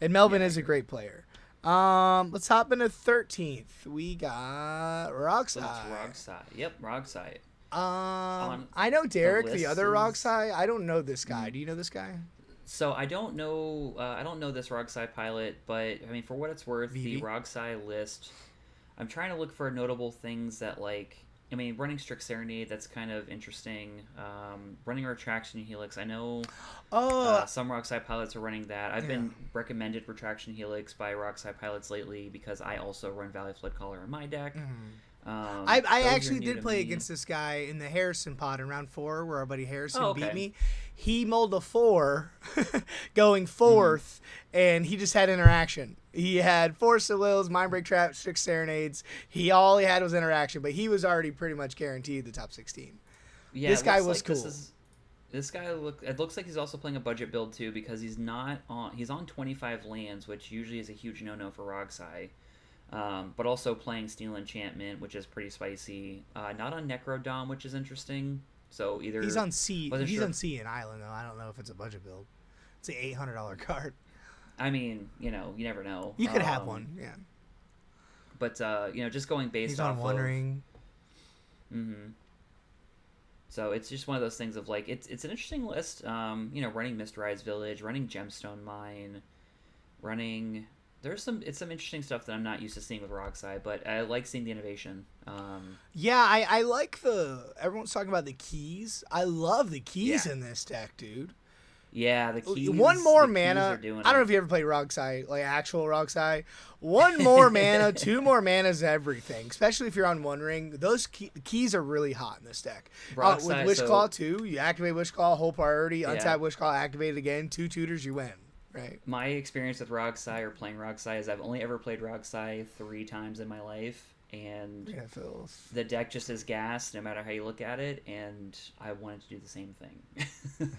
And Melvin is a great player. Let's hop into 13th. We got Rogsai. Rogsai. Yep, Rogsai. I know Derek, the other Rogsai. I don't know this guy. Do you know this guy? So I don't know this Rogsai pilot, but I mean, for what it's worth, the Rogsai list, I'm trying to look for notable things that running Strict Serenade, that's kind of interesting. Running Retraction Helix, I know some Rogsai pilots are running that. I've been recommended Retraction Helix by Rogsai pilots lately because I also run Valley Flood Caller in my deck. I actually did play against this guy in the Harrison pod in round 4 where our buddy Harrison beat me. He mulled a 4 going 4th, and he just had interaction. He had 4 Soils, Mind Break Traps, 6 Serenades. All he had was interaction, but he was already pretty much guaranteed the top 16. Yeah, this guy was cool. It looks like he's also playing a budget build too because he's on 25 lands, which usually is a huge no-no for Rogsai. But also playing Steel Enchantment, which is pretty spicy. Not on Necrodome, which is interesting. So either he's on C. He's on C in Island though. I don't know if it's a budget build. It's an $800 card. I mean, you never know. You could have one, yeah. But just going based off on Wondering. So it's just one of those things of it's an interesting list. Running Mistrise Village, running Gemstone Mine, running. There's some interesting stuff that I'm not used to seeing with Rogsai, but I like seeing the innovation. I like everyone's talking about the keys. I love the keys in this deck, dude. Yeah, the keys. One more mana. I don't know if you ever played Rogsai, like actual Rogsai. One more mana, 2 more mana is everything. Especially if you're on One Ring. Those keys are really hot in this deck. With Wishclaw too, you activate Wishclaw, whole priority, untap Wishclaw, activate it again, 2 tutors, you win. Right. My experience with Rogsai or playing Rogsai is I've only ever played Rogsai 3 times in my life, and the deck just is gas no matter how you look at it, and I wanted to do the same thing.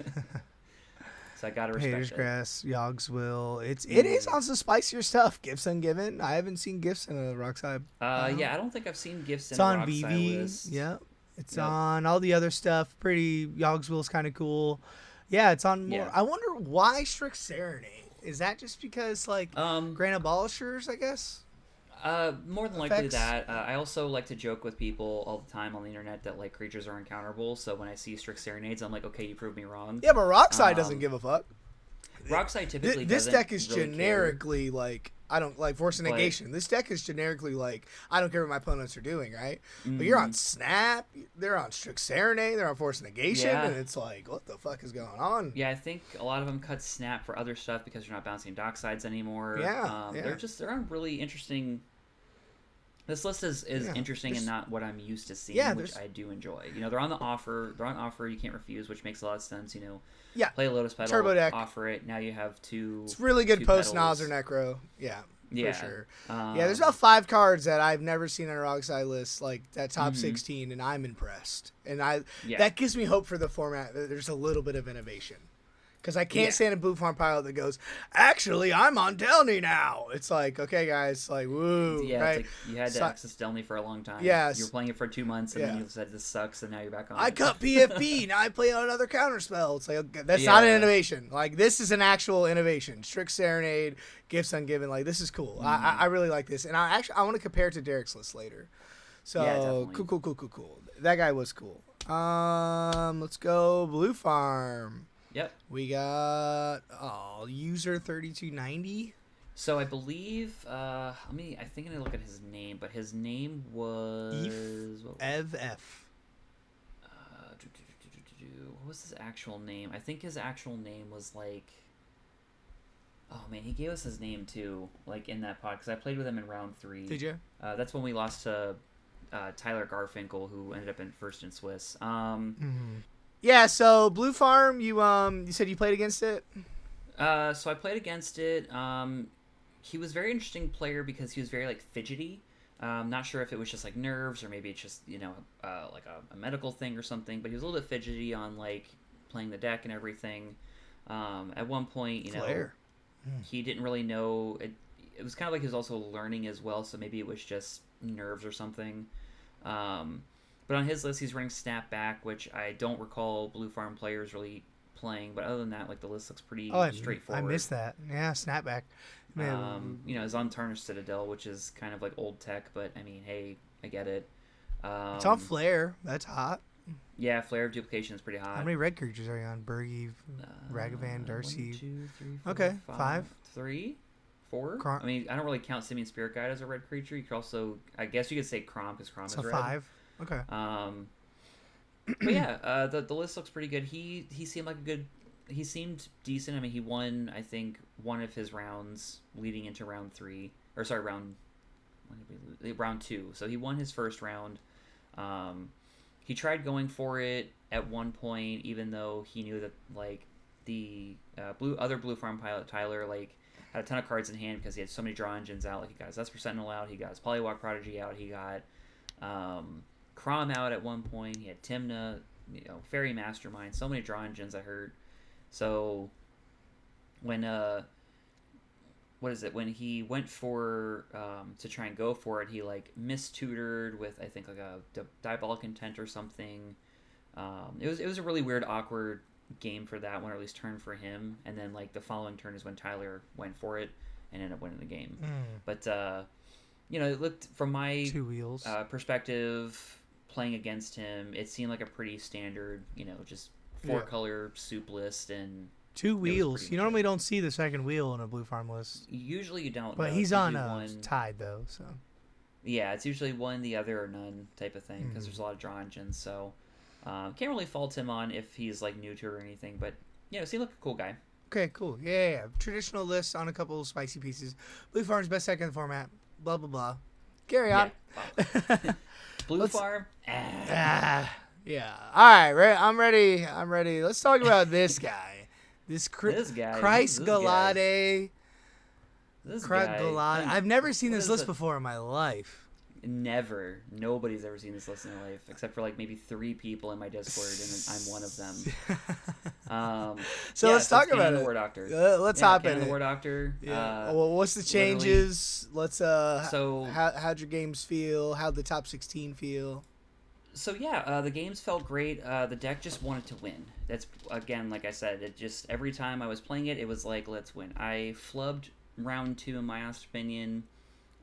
So I gotta respect Haters it. Grass, Yogswill. It is on some spicier stuff. Gifts Ungiven. I haven't seen Gifts in a Rogsai. I don't think I've seen Gifts in a Rogsai VV. list. Yeah. It's on all the other stuff. Pretty Yogswill's kind of cool. Yeah, it's on more. I wonder why Strict Serenade. Is that just because Grand Abolishers, I guess? More than likely that. I also like to joke with people all the time on the internet that creatures are uncounterable. So when I see Strict Serenades, I'm like, okay, you proved me wrong. Yeah, but Rogsai doesn't give a fuck. Rogsai typically this doesn't deck is really generically I don't like Force of Negation. This deck is generically I don't care what my opponents are doing, right? But you're on Snap, they're on Strict Serenade, they're on Force of Negation, and it's what the fuck is going on? Yeah, I think a lot of them cut Snap for other stuff because you're not bouncing Docksides anymore. They're on really interesting. This list is interesting and not what I'm used to seeing, which I do enjoy. They're on the offer. They're on offer. You can't refuse, which makes a lot of sense. Play Lotus Petal, Turbo deck. Offer it. Now you have 2. It's really good post Nas or Necro. Yeah, for sure. There's about 5 cards that I've never seen on a Rogsai list, that top 16, and I'm impressed. And that gives me hope for the format. There's a little bit of innovation. Because I can't stand a Blue Farm pilot that goes, actually, I'm on Delny now. It's okay, guys, woo. Yeah, right? You had to access Delny for a long time. Yes. You were playing it for 2 months, and then you said, this sucks, and now you're back on I it. cut PFP, now I play on another counterspell. It's okay, that's not an innovation. This is an actual innovation. Strict Serenade, Gifts Ungiven, this is cool. I really like this. And I want to compare it to Derek's list later. So, cool. That guy was cool. Let's go Blue Farm. Yep. We got user 3290. So I believe I think I need to look at his name, but his name was Ev. What was his actual name? I think his actual name was oh man, he gave us his name too, in that pod, because I played with him in round 3. Did you? That's when we lost to Tyler Garfinkel, who ended up in first in Swiss. Yeah, so Blue Farm, you said you played against it? So I played against it. He was a very interesting player because he was very fidgety. Not sure if it was just like nerves or maybe it's just like a medical thing or something. But he was a little bit fidgety on like playing the deck and everything. At one point, he didn't really know it. It was kind of like he was also learning as well, so maybe it was just nerves or something. But on his list, he's running Snapback, which I don't recall Blue Farm players really playing. But other than that, like the list looks pretty straightforward. I missed that. Yeah, Snapback. His Untarnished Citadel, which is kind of like old tech, but I mean, hey, I get it. It's on Flare. That's hot. Yeah, Flare of Duplication is pretty hot. How many red creatures are you on? Bergie, Ragavan, Darcy. 1, 2, 3, 4, okay, 5. 3? 4? I mean, I don't really count Simian Spirit Guide as a red creature. You could also, I guess you could say Crom, because Crom is red. 5. Okay. But yeah, the list looks pretty good. He seemed like he seemed decent. I mean, he won, I think, one of his rounds leading into round 3. Or sorry, round 2. So he won his first round. He tried going for it at one point, even though he knew that like the other Blue Farm pilot Tyler like had a ton of cards in hand because he had so many draw engines out. Like he got his Esper Sentinel out, he got his Polywalk Prodigy out, he got Crom out at one point. He had Timna, Fairy Mastermind, so many draw engines. I heard. So when when he went for to try and go for it, he like mistutored with I think like a Diabolic Intent or something. It was a really weird, awkward game for that one, or at least turn for him. And then like the following turn is when Tyler went for it and ended up winning the game. But it looked from my 2 wheels perspective playing against him, it seemed like a pretty standard, just 4-color soup list and. 2 wheels. You normally don't see the second wheel in a Blue Farm list. Usually you don't. But he's on Tide, though, so. Yeah, it's usually one, the other, or none type of thing, because there's a lot of draw engines, so. Can't really fault him on if he's, like, new to it or anything, but, seemed like a cool guy. Okay, cool. Yeah. Traditional list on a couple of spicy pieces. Blue Farm's best deck in the format. Blah, blah, blah. Carry on. Yeah. Blue Farm? Yeah. All right, I'm ready. Let's talk about this guy. This guy, Chris Glade. This guy. I've never seen this list before in my life. Never. Nobody's ever seen this list in their life, except for like maybe 3 people in my Discord, and I'm one of them. Let's talk about it. The War Doctor. Let's hop in. The War Doctor. Yeah. What's the changes? Let's. How'd your games feel? How'd the top 16 feel? So the games felt great. The deck just wanted to win. That's again, like I said, it just every time I was playing it, it was like let's win. I flubbed round 2 in my honest opinion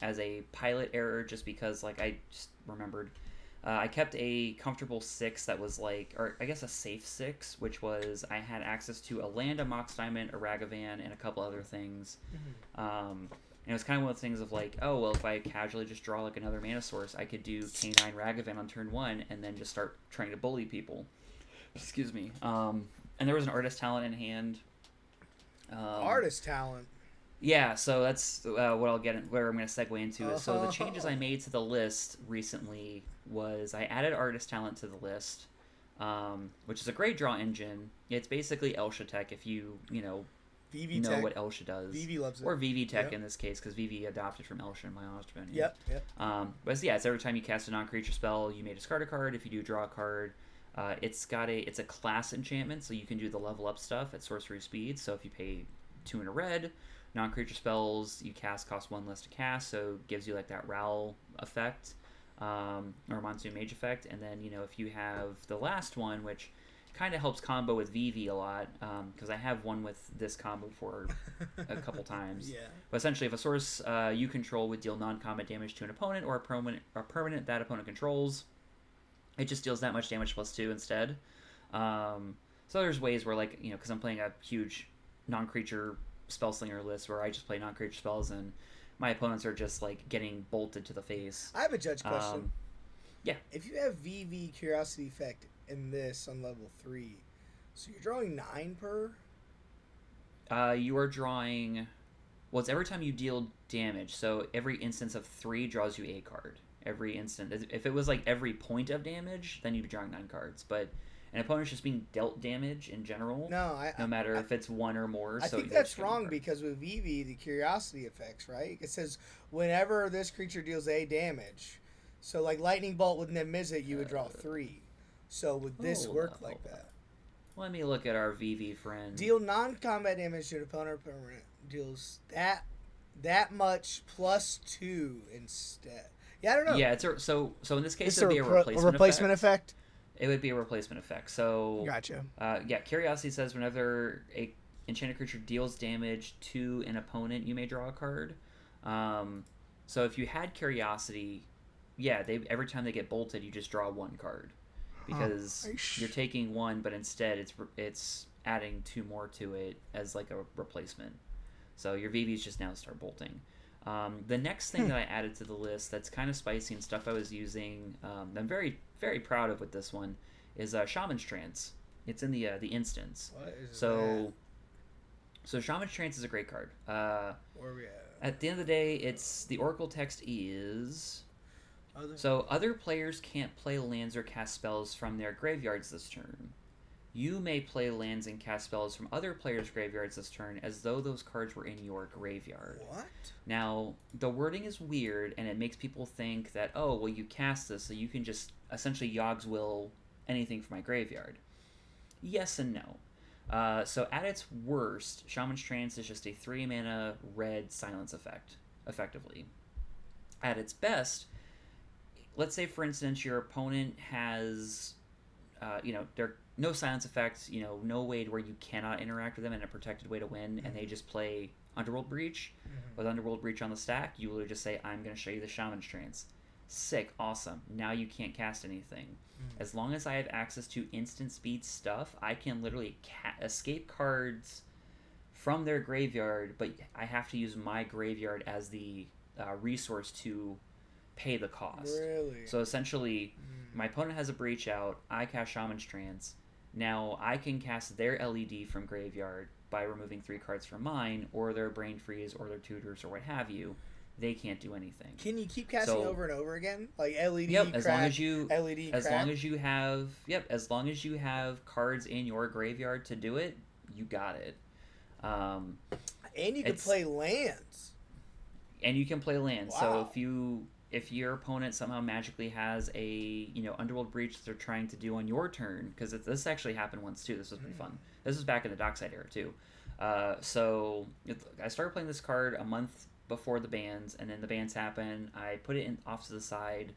as a pilot error, just because like I just remembered I kept a comfortable 6 that was like, or I guess a safe 6, which was I had access to a land, a Mox Diamond, a Ragavan, and a couple other things. And it was kind of one of those things of like, oh, well, if I casually just draw like another mana source, I could do K9 Ragavan on turn 1 and then just start trying to bully people. Excuse me. And there was an Artist Talent in hand. Artist Talent? Yeah, so that's what I'll get in, where I'm going to segue into. So the changes I made to the list recently was I added Artist Talent to the list, which is a great draw engine. It's basically Elsha Tech if you know what Elsha does. Vivi loves it. Or Vivi Tech in this case, because Vivi adopted from Elsha in my honest opinion. Yep. But yeah, it's every time you cast a non-creature spell, you may discard a card. If you do draw a card, it's a class enchantment, so you can do the level up stuff at sorcery speed. So if you pay 2 in a red, non-creature spells you cast cost 1 less to cast, so it gives you like that Ral effect, or Monsoon Mage effect. And then if you have the last one, which kind of helps combo with Vivi a lot, because I have one with this combo for a couple times. Yeah. But essentially, if a source you control would deal non-combat damage to an opponent or a permanent that opponent controls, it just deals that much damage plus 2 instead. So there's ways where because I'm playing a huge non-creature spellslinger list where I just play non-creature spells and my opponents are just like getting bolted to the face. I have a judge question. Yeah. If you have VV Curiosity Effect in this on level 3, so you're drawing 9 per? You are drawing... Well, it's every time you deal damage, so every instance of 3 draws you a card. Every instant. If it was like every point of damage, then you'd be drawing 9 cards. But An opponent's just being dealt damage in general. No matter if it's one or more. I So think they're that's just getting wrong hurt. because with VV, the curiosity effects, right? It says whenever this creature deals A damage. So, like Lightning Bolt with Nemizit, you would draw 3. So, would this work like that? Let me look at our VV friend. Deal non-combat damage to an opponent or permanent. Deals that much plus 2 instead. Yeah, I don't know. Yeah, so in this case It's it would be a replacement effect. It would be a replacement effect. So Gotcha. Curiosity says whenever a enchanted creature deals damage to an opponent, you may draw a card. So if you had Curiosity, every time they get bolted, you just draw 1 card because you're taking 1, but instead it's adding 2 more to it as like a replacement. So your VVs just now start bolting. The next thing that I added to the list that's kind of spicy and stuff I was using, I'm very, very proud of with this one, is Shaman's Trance. It's in the instance. What is so Shaman's Trance is a great card. Where are we at the end of the day, it's the Oracle text is... Other players can't play lands or cast spells from their graveyards this turn. You may play lands and cast spells from other players' graveyards this turn as though those cards were in your graveyard. What? Now, the wording is weird, and it makes people think that, oh, well, you cast this, so you can just essentially Yogg's Will anything from my graveyard. Yes and no. So at its worst, Shaman's Trance is just a 3-mana red silence effect, effectively. At its best, let's say, for instance, your opponent has, they're no silence effects, no way where you cannot interact with them in a protected way to win, and they just play Underworld Breach. With Underworld Breach on the stack, you will just say, I'm going to show you the Shaman's Trance. Sick, awesome. Now you can't cast anything. As long as I have access to instant speed stuff, I can literally escape cards from their graveyard, but I have to use my graveyard as the resource to pay the cost. Really? So essentially, my opponent has a Breach out, I cast Shaman's Trance. Now I can cast their LED from graveyard by removing 3 cards from mine, or their Brain Freeze, or their Tutors, or what have you. They can't do anything. Can you keep casting over and over again, like LED? Yep, crack, as long as you have cards in your graveyard to do it, you got it. And you can play lands. And you can play lands. Wow. So if your opponent somehow magically has a Underworld Breach that they're trying to do on your turn, because this actually happened once too. This was pretty fun. This was back in the Dockside era too. So I started playing this card a month before the bans, and then the bans happened. I put it off to the side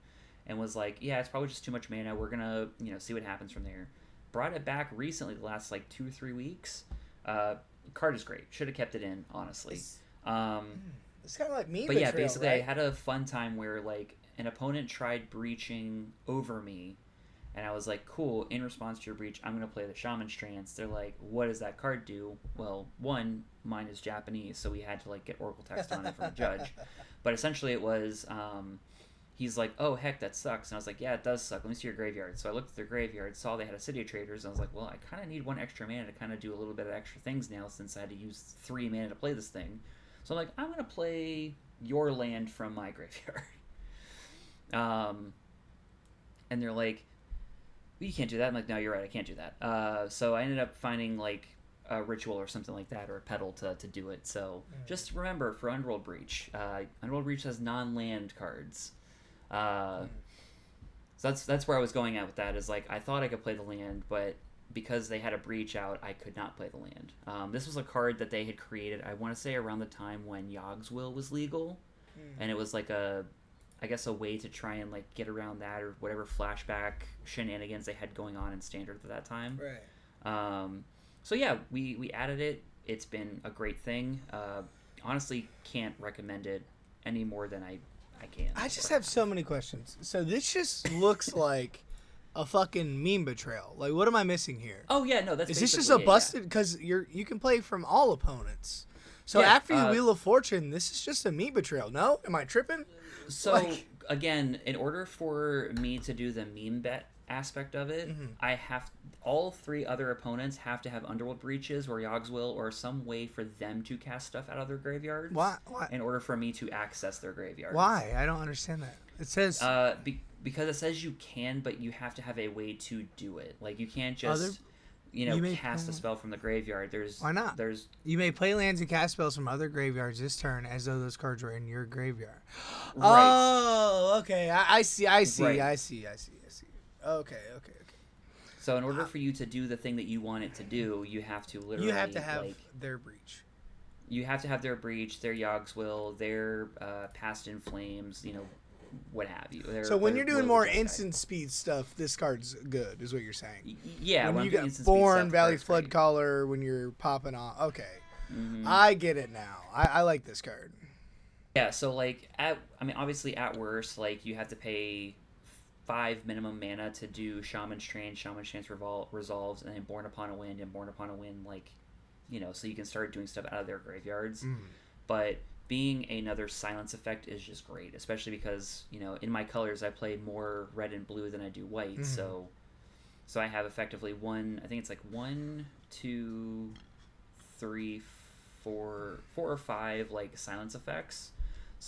and was like, yeah, it's probably just too much mana. We're gonna see what happens from there. Brought it back recently, the last like 2-3 weeks. Card is great. Should have kept it in, honestly. It's kind of like me. But yeah, basically, right? I had a fun time where like an opponent tried breaching over me, and I was like, cool. In response to your breach, I'm gonna play the Shaman's Trance. They're like, what does that card do? Well, one, mine is Japanese, so we had to like get Oracle text on it from the judge. But essentially, it was he's like, oh heck, that sucks. And I was like, yeah, it does suck. Let me see your graveyard. So I looked at their graveyard, saw they had a City of Traders, and I was like, well, I kind of need 1 extra mana to kind of do a little bit of extra things now, since I had to use 3 mana to play this thing. So I'm like, I'm going to play your land from my graveyard. And they're like, well, you can't do that. I'm like, no, you're right, I can't do that. So I ended up finding like a Ritual or something like that, or a Petal to do it. So just remember, for Underworld Breach, Underworld Breach has non-land cards. So that's where I was going at with that, is like, I thought I could play the land, but because they had a Breach out, I could not play the land. This was a card that they had created, I want to say around the time when Yogg's Will was legal, and it was like a way to try and like get around that, or whatever flashback shenanigans they had going on in Standard at that time. Right. So yeah, we added it. It's been a great thing. Honestly, can't recommend it any more than I can. I just have so many questions. So this just looks like a fucking meme betrayal. Like, what am I missing here? Oh yeah, no, that's is this just a busted? Because you can play from all opponents. So after you Wheel of Fortune, this is just a meme betrayal. No, am I tripping? So again, in order for me to do the meme bet aspect of it, I have all 3 other opponents have to have Underworld Breaches or Yogg's Will or some way for them to cast stuff out of their graveyards. Why? In order for me to access their graveyards. Why? I don't understand that. It says because it says you can, but you have to have a way to do it. Like you can't Other just cast a spell from the graveyard. Why not? You may play lands and cast spells from other graveyards this turn as though those cards were in your graveyard. Right. Oh, okay. I see. Right. I see. Okay. So in order for you to do the thing that you want it to do, you have to literally... You have to have their breach. You have to have their breach, their Yogg's Will, their Past in Flames, what have you. So when you're doing more instant speed stuff, this card's good, is what you're saying. Yeah. When you get Born, Valley Flood Caller, when you're popping off. Okay. Mm-hmm. I get it now. I like this card. Yeah, so obviously at worst, you have to pay 5 minimum mana to do Shaman's Trance resolves, and then Born Upon a Wind, so you can start doing stuff out of their graveyards. Mm. But being another silence effect is just great, especially because, in my colors I play more red and blue than I do white, so I have effectively I think it's 1, 2, 3, 4 or 5 silence effects,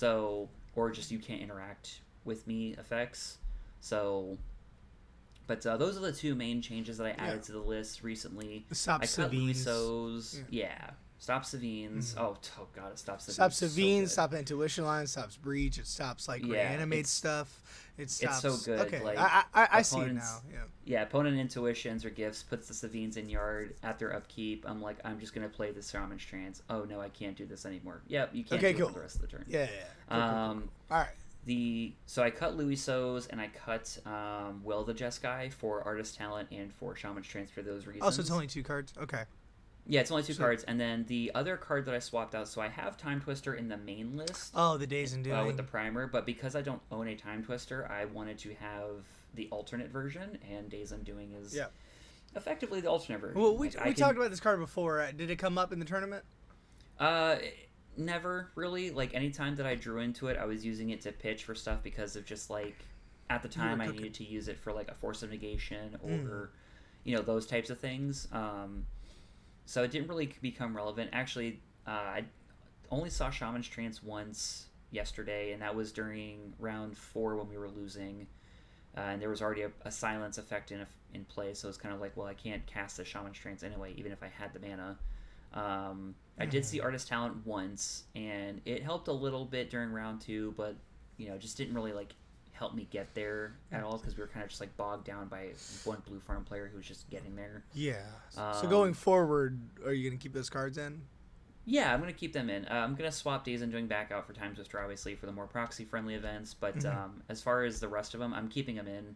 or just you can't interact with me effects. So, but those are the 2 main changes that I added to the list recently. Stop I cut Savines. Luisos. Yeah. Stop Savines. Oh god, it stops Savines. Stops Savines, stops Intuition Line, stops Breach, it stops reanimate stuff. It stops. It's so good. Okay, I see it now. Yeah, opponent intuitions or gifts puts the Savines in yard at their upkeep. I'm just gonna play the Shaman's Trance. Oh no, I can't do this anymore. Yep, you can't do it for the rest of the turn. Yeah. Cool. All right. So I cut Luisos and I cut Will the Jeskai for Artist Talent and for Shaman's Trance for those reasons. Oh, so it's only 2 cards? Okay. Yeah, it's only 2 cards. And then the other card that I swapped out, so I have Time Twister in the main list. Oh, the Days Undoing. With the primer, but because I don't own a Time Twister, I wanted to have the alternate version, and Days Undoing is effectively the alternate version. Well, we talked about this card before. Did it come up in the tournament? Never really. Anytime that I drew into it, I was using it to pitch for stuff because of just at the time I needed to use it for a Force of Negation or those types of things. So it didn't really become relevant. Actually, I only saw Shaman's Trance once yesterday, and that was during round 4 when we were losing, and there was already a silence effect in play. So it's kind of I can't cast the Shaman's Trance anyway, even if I had the mana. I did see Artist Talent once, and it helped a little bit during round 2, but just didn't really help me get there at all because we were kind of just bogged down by one blue farm player who was just getting there. Yeah. So going forward, are you going to keep those cards in? Yeah, I'm going to keep them in. I'm going to swap Days Undoing back out for Time Twister, obviously, for the more proxy-friendly events. But as far as the rest of them, I'm keeping them in.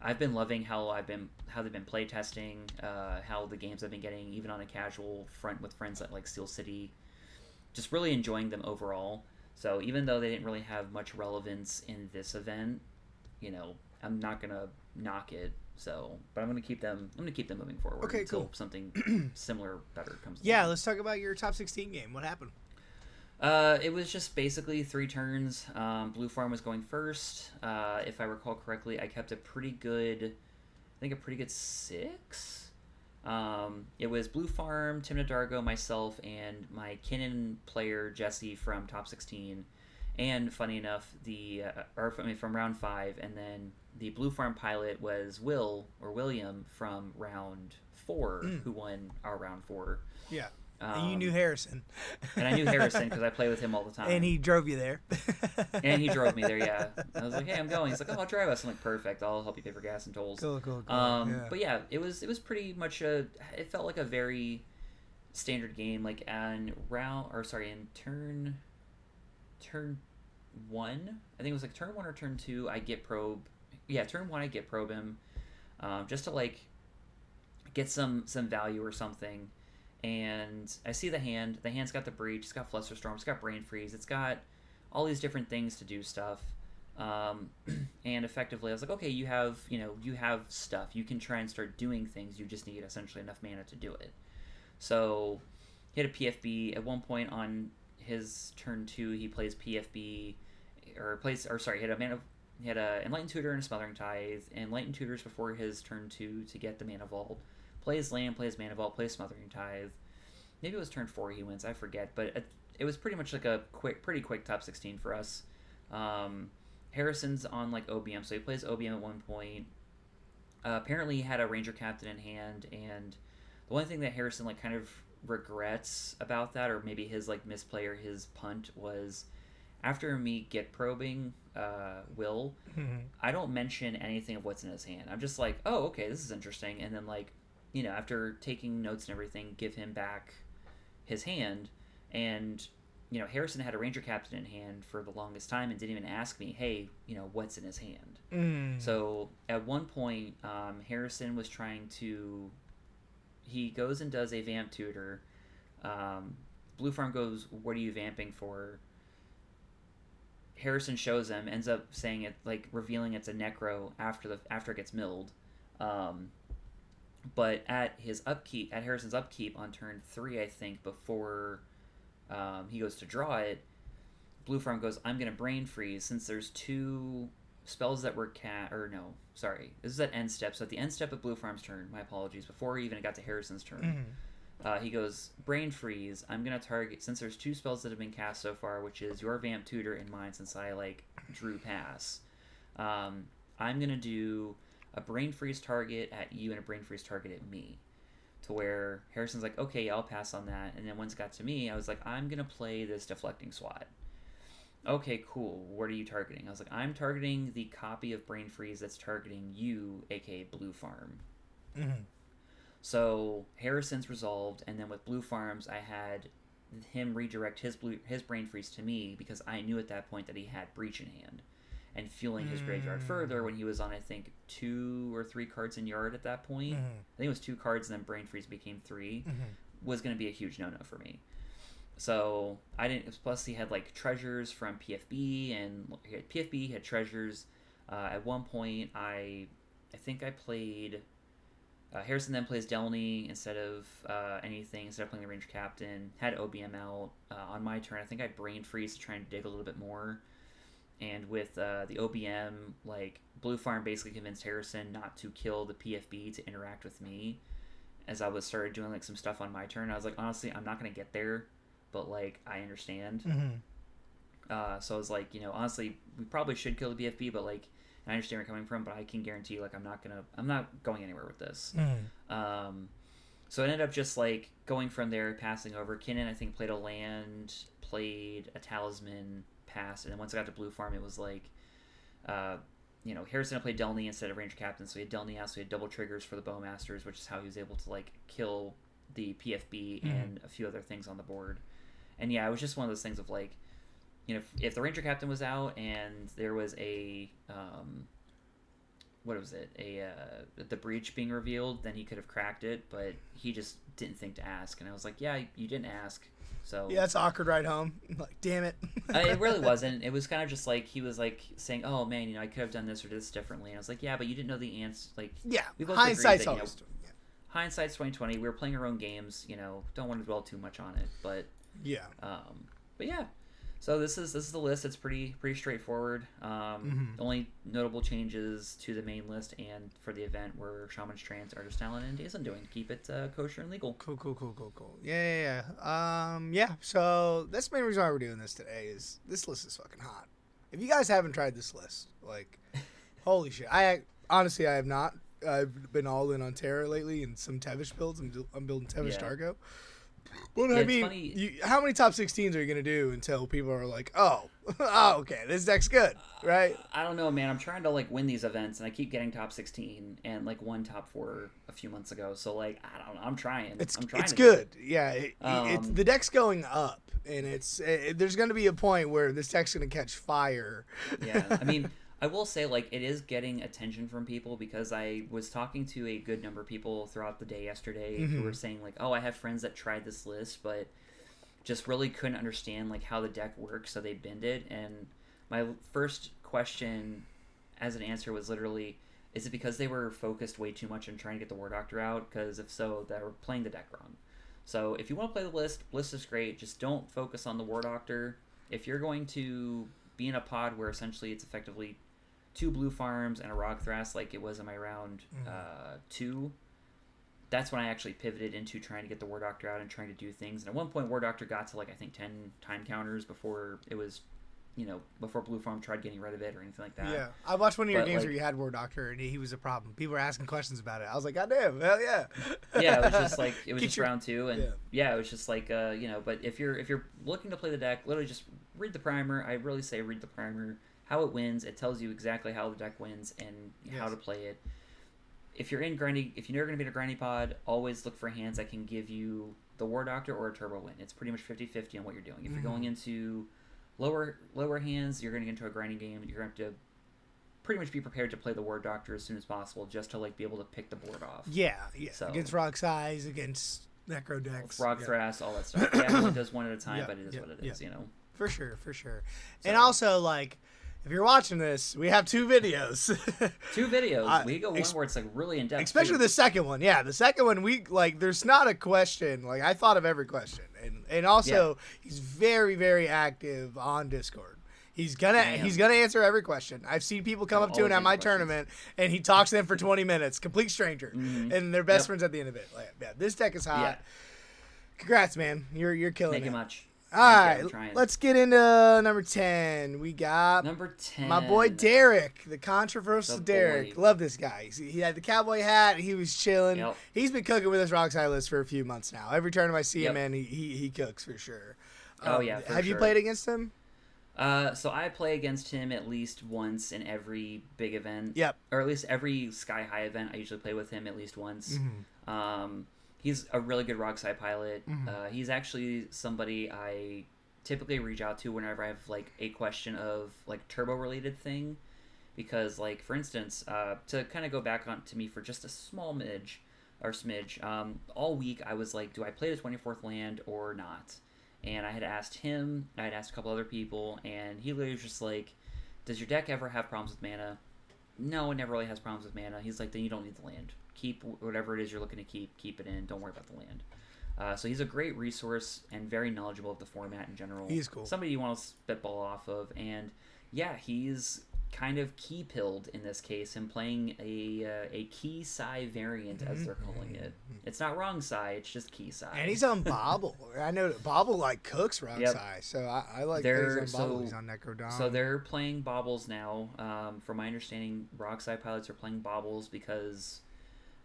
I've been loving how they've been play testing, how the games I've been getting, even on a casual front with friends at Steel City. Just really enjoying them overall. So even though they didn't really have much relevance in this event, I'm not gonna knock it. So, but I'm gonna keep them moving forward until something similar, better comes along. Yeah, let's talk about your top 16 game. What happened? It was just basically 3 turns. Blue Farm was going first. If I recall correctly, I kept a pretty good 6. It was Blue Farm, Tim Nadargo, myself, and my Kinnan player Jesse from top 16, and funny enough, from round 5, and then the Blue Farm pilot was William from round 4, who won our round 4. Yeah. And you knew Harrison. And I knew Harrison because I play with him all the time. And he drove you there. And he drove me there, yeah. I was like, hey, I'm going. He's like, oh, I'll drive us. I'm like, perfect. I'll help you pay for gas and tolls. Cool. Yeah. But yeah, it was pretty much it felt like a very standard game. In turn 1, I think it was turn 1 or turn 2, I get probe. Yeah, turn 1 I get probe him, just to get some value or something. And I see the hand. The hand's got the breach. It's got Flusterstorm. It's got Brain Freeze. It's got all these different things to do stuff. And effectively, I was like, okay, you have stuff. You can try and start doing things. You just need essentially enough mana to do it. So, hit a PFB at one point on his turn 2. He plays PFB, he had a Enlightened Tutor and a Smothering Tithe. Enlightened Tutors before his turn 2 to get the Mana Vault. Plays land, plays Mana Vault, plays Smothering Tithe. Maybe it was turn 4 he wins, I forget. But it was pretty much a pretty quick top 16 for us. Harrison's on like OBM, so he plays OBM at one point. Apparently, he had a Ranger Captain in hand, and the only thing that Harrison like kind of regrets about that, or maybe his like misplay or his punt, was after me get probing Will, I don't mention anything of what's in his hand. I'm just like, oh, okay, this is interesting, and then like, after taking notes and everything, give him back his hand, and Harrison had a Ranger Captain in hand for the longest time and didn't even ask me, hey, what's in his hand. So at one point, Harrison was trying to. He goes and does a vamp tutor. Blue Farm goes, what are you vamping for? Harrison shows him, ends up saying it, like revealing it's a necro after it gets milled. But at Harrison's upkeep on turn 3, I think, before he goes to draw it, Blue Farm goes, I'm going to Brain Freeze, since there's 2 spells that were this is at end step. So at the end step of Blue Farm's turn, my apologies, before he even got to Harrison's turn, he goes, Brain Freeze, I'm going to target, since there's 2 spells that have been cast so far, which is your Vamp Tutor and mine, since I, like, drew pass. I'm going to do a Brain Freeze target at you and a Brain Freeze target at me. To where Harrison's like, okay, I'll pass on that. And then once it got to me, I was like, I'm going to play this Deflecting Swat. Okay, cool. What are you targeting? I was like, I'm targeting the copy of Brain Freeze that's targeting you, aka Blue Farm. So Harrison's resolved, and then with Blue Farms, I had him redirect his Brain Freeze to me because I knew at that point that he had Breach in hand. And fueling his graveyard further when he was on, I think, 2 or 3 cards in yard at that point. I think it was 2 cards, and then Brain Freeze became 3. Was going to be a huge no-no for me. So I didn't. Plus, he had like treasures from PFB, and he had PFB. He had treasures. At one point, I think I played. Harrison then plays Delny instead of anything. Instead of playing the Ranger Captain, had OBM out on my turn. I think I Brain Freeze to try and dig a little bit more. And with the OBM, like, Blue Farm basically convinced Harrison not to kill the PFB to interact with me. As I started doing like some stuff on my turn, I was like, honestly, I'm not gonna get there, but like I understand. So I was like, honestly, we probably should kill the PFB, but like I understand where you're coming from, but I can guarantee like I'm not going anywhere with this. So it ended up just like going from there, passing over. Kinnan, I think, played a land, played a talisman, passed, and then once I got to Blue Farm, it was like, Harrison had played Delny instead of Ranger Captain, so he had Delny out, so he had double triggers for the Bowmasters, which is how he was able to like kill the PFB and a few other things on the board. And yeah, it was just one of those things of like, if the Ranger Captain was out and there was a the breach being revealed, then he could have cracked it, but he just didn't think to ask, and I was like, yeah, you didn't ask. So yeah, it's awkward ride home. Like, damn it. It really wasn't. It was kind of just like he was like saying, "Oh man, I could have done this or this differently." And I was like, "Yeah, but you didn't know the answer." Like, yeah, we both hindsight's agreed that, always. Hindsight's 2020. We were playing our own games. Don't want to dwell too much on it, but yeah. But yeah. So this is the list. It's pretty straightforward. Only notable changes to the main list and for the event were Shaman's Trance, Artist Talent, and Days Undoing to keep it kosher and legal. Cool. Yeah. So that's the main reason why we're doing this today. Is this list is fucking hot. If you guys haven't tried this list, like, holy shit! I have not. I've been all in on Terra lately and some Tevish builds. I'm building Tevish Targo. Well, yeah, I mean, how many top 16s are you going to do until people are like, oh, okay, this deck's good, right? I don't know, man. I'm trying to, like, win these events, and I keep getting top 16 and, like, one top 4 a few months ago. So, like, I don't know. I'm trying. It's good. Yeah, the deck's going up, and there's going to be a point where this deck's going to catch fire. Yeah, I mean, I will say, like, it is getting attention from people because I was talking to a good number of people throughout the day yesterday who were saying, like, oh, I have friends that tried this list, but just really couldn't understand, like, how the deck works, so they binned it. And my first question as an answer was literally, is it because they were focused way too much on trying to get the War Doctor out? Because if so, they were playing the deck wrong. So if you want to play the list is great. Just don't focus on the War Doctor. If you're going to be in a pod where essentially it's effectively 2 blue farms and a Rogthras like it was in my round 2, that's when I actually pivoted into trying to get the War Doctor out and trying to do things. And at one point, War Doctor got to, like, I think 10 time counters before it was before Blue Farm tried getting rid of it or anything like that. Yeah, I watched one of your But, games like, where you had War Doctor, and he was a problem. People were asking questions about it. I was like, God damn, hell yeah. Yeah, it was just like it was Get just your- round 2, and yeah, it was just like But if you're looking to play the deck, literally just read the primer. I really say read the primer. How it wins, it tells you exactly how the deck wins and how to play it. If you're in grindy, if you're going to be in a grindy pod, always look for hands that can give you the War Doctor or a Turbo Win. It's pretty much 50-50 on what you're doing. If you're going into lower hands, you're going to get into a grinding game. You're going to have to pretty much be prepared to play the War Doctor as soon as possible, just to like be able to pick the board off. Yeah. So, against Rock Size, against Necro decks, Rock Thrass, all that stuff. Yeah, everyone does one at a time, but it is what it is. For sure. And also, like, if you're watching this, we have 2 videos. 2 videos. We go one where it's like really in depth. Especially the second one. Yeah, the second one, we like. There's not a question. Like, I thought of every question, and also he's very, very active on Discord. He's gonna answer every question. I've seen people come up to him at my tournament, and he talks to them for 20 minutes. Complete stranger, and they're best friends at the end of it. Like, yeah, this deck is hot. Yeah. Congrats, man. You're killing it. Thank you much. All right, let's get into number 10. We got number 10. My boy Derek, the controversial Derek. Love this guy. He had the cowboy hat. He was chilling. Yep. He's been cooking with his Rockside list for a few months now. Every tournament I see him in, he cooks for sure. Have you played against him? So I play against him at least once in every big event. Yep. Or at least every Sky High event. I usually play with him at least once. He's a really good Rockside pilot. He's actually somebody I typically reach out to whenever I have like a question of like turbo related thing, because like for instance, to kind of go back on to me for just a small smidge, all week I was like, do I play the 24th land or not? And I had asked him, I had asked a couple other people, and he literally was just like, does your deck ever have problems with mana? No, it never really has problems with mana. He's like, then you don't need the land. Keep whatever it is you're looking to keep it in. Don't worry about the land. So he's a great resource and very knowledgeable of the format in general. He's cool. Somebody you want to spitball off of. And yeah, he's kind of key pilled in this case and playing a key Psy variant, as they're calling it. It's not wrong Psy, it's just key Psy. And he's on Bobble. I know that Bobble like cooks wrong Psy, so I like that he's on Bobble. He's on Necrodome. So they're playing Bobbles now. From my understanding, Rock Psy pilots are playing Bobbles because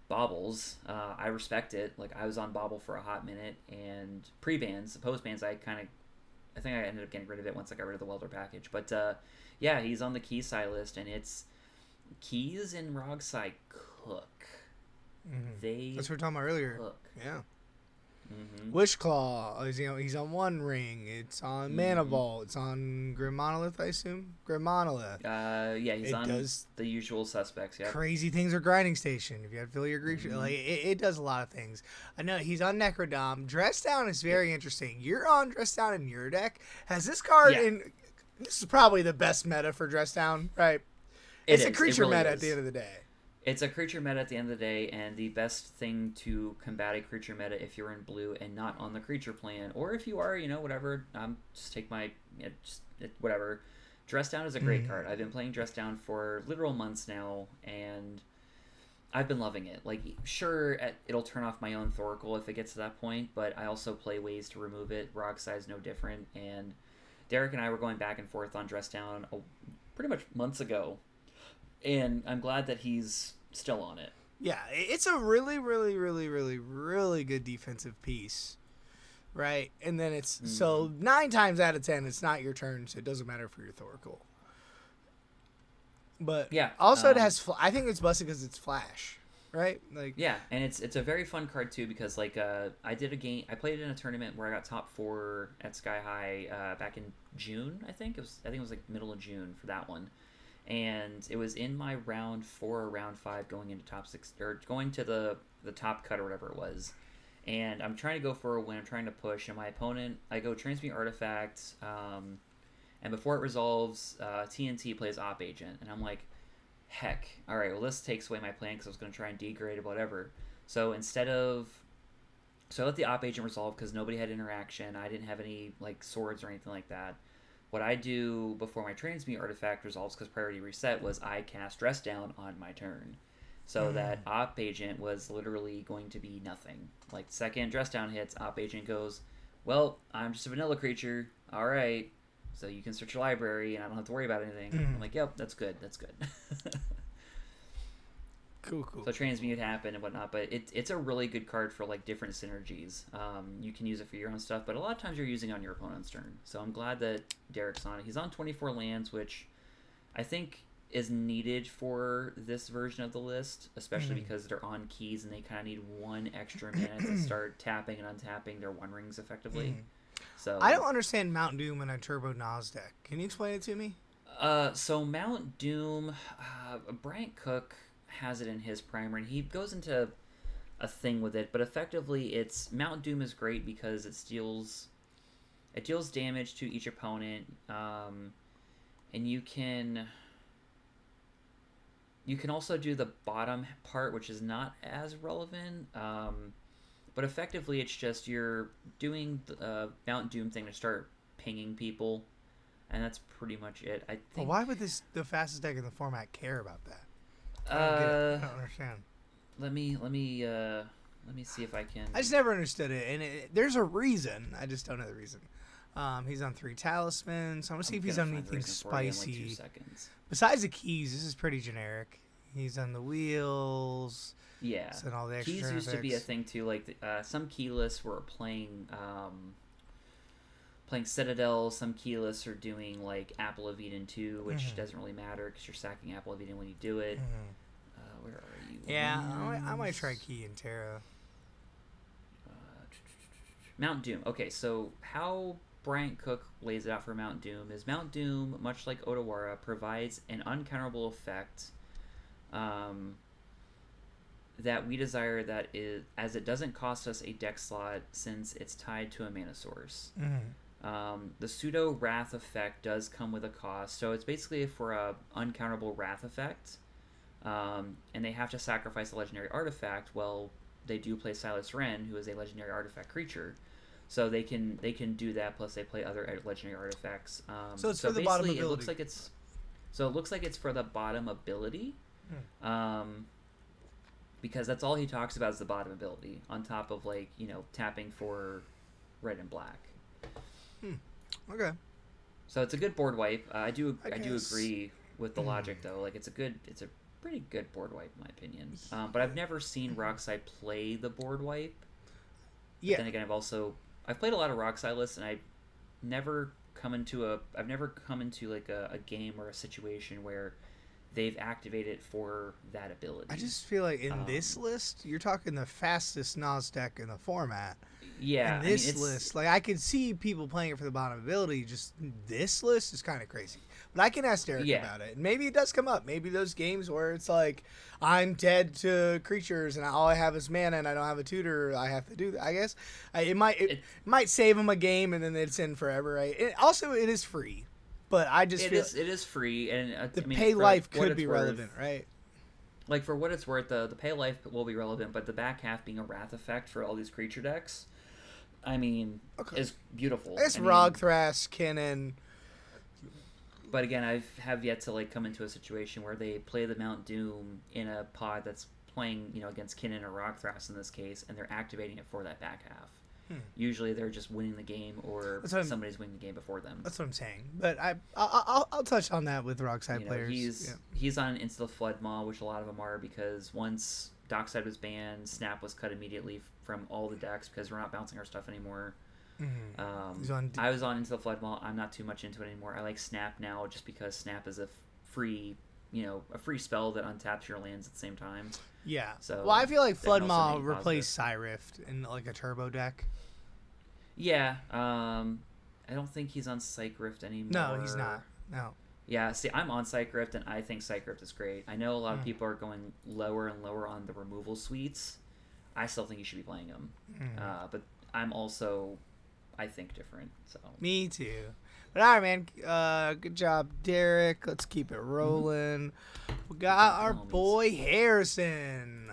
Bobbles, I respect it. Like, I was on Bobble for a hot minute, and pre-bans, post-bans, I think I ended up getting rid of it once I got rid of the welder package. But yeah, he's on the key Psy list, and it's keys and Rog Psy cook. That's what we were talking about earlier. Cook. Yeah. Wishclaw, he's on One Ring. It's on Mana Vault. It's on Grim Monolith, I assume. Grim Monolith. Yeah, he's on the usual suspects. Yeah. Crazy things are Grinding Station. If you have to fill your Greek, like it does a lot of things. I know he's on Necrodome. Dress Down is very interesting. You're on Dress Down in your deck. Has this card in? This is probably the best meta for Dress Down, right? It's a creature meta at the end of the day. It's a creature meta at the end of the day, and the best thing to combat a creature meta if you're in blue and not on the creature plan, or if you are, whatever, just take my, whatever. Dress Down is a great card. I've been playing Dress Down for literal months now, and I've been loving it. Like, sure, it'll turn off my own Thoracle if it gets to that point, but I also play ways to remove it. Rock Size no different, and Derek and I were going back and forth on Dress Down pretty much months ago, and I'm glad that he's still on it. Yeah, it's a really, really, really, really, really good defensive piece, right? And then it's so 9 times out of 10, it's not your turn, so it doesn't matter for your Thoracle. But yeah, also it has. I think it's busted because it's flash, right? Like yeah, and it's a very fun card too because like I did a game. I played in a tournament where I got top 4 at Sky High back in June. I think it was like middle of June for that one. And it was in my round 4 or round 5 going into top 6 or going to the top cut or whatever it was. And I'm trying to go for a win. I'm trying to push. And my opponent, I go Transmute Artifact. And before it resolves, TNT plays Op Agent. And I'm like, heck. All right, well, this takes away my plan because I was going to try and degrade or whatever. So I let the Op Agent resolve because nobody had interaction. I didn't have any like swords or anything like that. What I do before my Transmute Artifact resolves, because priority reset, was I cast Dress Down on my turn. So that Op Agent was literally going to be nothing. Like, second Dress Down hits, Op Agent goes, well, I'm just a vanilla creature. All right. so you can search your library, and I don't have to worry about anything. I'm like, yep, that's good. That's good. Cool. So transmute happen and whatnot, but it's a really good card for like different synergies. You can use it for your own stuff, but a lot of times you're using it on your opponent's turn. So I'm glad that Derek's on it. He's on 24 lands, which I think is needed for this version of the list, especially because they're on keys and they kind of need one extra mana to start tapping and untapping their One Rings effectively. So I don't understand Mount Doom in a Turbo Nas deck. Can you explain it to me? So Mount Doom, Bryant Cook has it in his primer, and he goes into a thing with it, but effectively it's Mount Doom is great because it deals damage to each opponent, and you can also do the bottom part, which is not as relevant, but effectively it's just you're doing the Mount Doom thing to start pinging people, and that's pretty much it. I think. Well, why would the fastest deck in the format care about that? I don't understand. Let me see if I can. I just never understood it, and there's a reason. I just don't know the reason. He's on 3 talismans. I want to see if he's on anything spicy. In like 2 seconds. Besides the keys, this is pretty generic. He's on the wheels. Yeah. And all the extra keys used to be a thing too. Like some keyless were playing Citadel. Some keyless are doing like Apple of Eden 2, which doesn't really matter because you're sacking Apple of Eden when you do it. Where are you? Yeah, I might try Key and Terra. Mount Doom. Okay, so how Bryant Cook lays it out for Mount Doom is Mount Doom, much like Otawara, provides an uncounterable effect that we desire that is, as it doesn't cost us a deck slot since it's tied to a mana source. The pseudo Wrath effect does come with a cost, so it's basically for a uncounterable Wrath effect, and they have to sacrifice a legendary artifact. Well, they do play Silas Wren, who is a legendary artifact creature, so they can do that. Plus, they play other legendary artifacts. So it's for the bottom ability. It looks like it's for the bottom ability, because that's all he talks about is the bottom ability, on top of like tapping for red and black. Okay. So it's a good board wipe. I do agree with the logic though. Like it's a pretty good board wipe in my opinion. But I've never seen Rockside play the board wipe. Yeah. But then again, I've played a lot of Rockside lists, and I've never come into like a game or a situation where they've activated for that ability. I just feel like in this list, you're talking the fastest Nas deck in the format. Yeah, in this list, like I could see people playing it for the bottom ability. Just this list is kind of crazy. But I can ask Derek about it. And maybe it does come up. Maybe those games where it's like I'm dead to creatures and all I have is mana and I don't have a tutor. I have to do that. I guess it might save them a game and then it's in forever. Right. It is free, but I just feel it is free, and pay life could be relevant, right? Like for what it's worth, the pay life will be relevant, but the back half being a wrath effect for all these creature decks, is beautiful. It's Rogthras, Kinnan. But again, I have yet to come into a situation where they play the Mount Doom in a pod that's playing against Kinnan or Rogthras in this case, and they're activating it for that back half. Usually they're just winning the game, or somebody's winning the game before them. That's what I'm saying. But I'll touch on that with Rockside players. He's on Into the Flood Maw, which a lot of them are, because once Dockside was banned, Snap was cut immediately from all the decks because we're not bouncing our stuff anymore. I was on Into the Flood Maw. I'm not too much into it anymore. I like Snap now just because Snap is a free spell that untaps your lands at the same time. Yeah. So I feel like Flood Maw replaced Cyrift in like a turbo deck. Yeah. I don't think he's on Psych Rift anymore. No, he's not. No. Yeah, see, I'm on Psych Rift, and I think Psych Rift is great. I know a lot of people are going lower and lower on the removal suites. I still think you should be playing them. But I'm also, I think, different. So me too. But all right, man. Good job, Derek. Let's keep it rolling. We got our boy Harrison.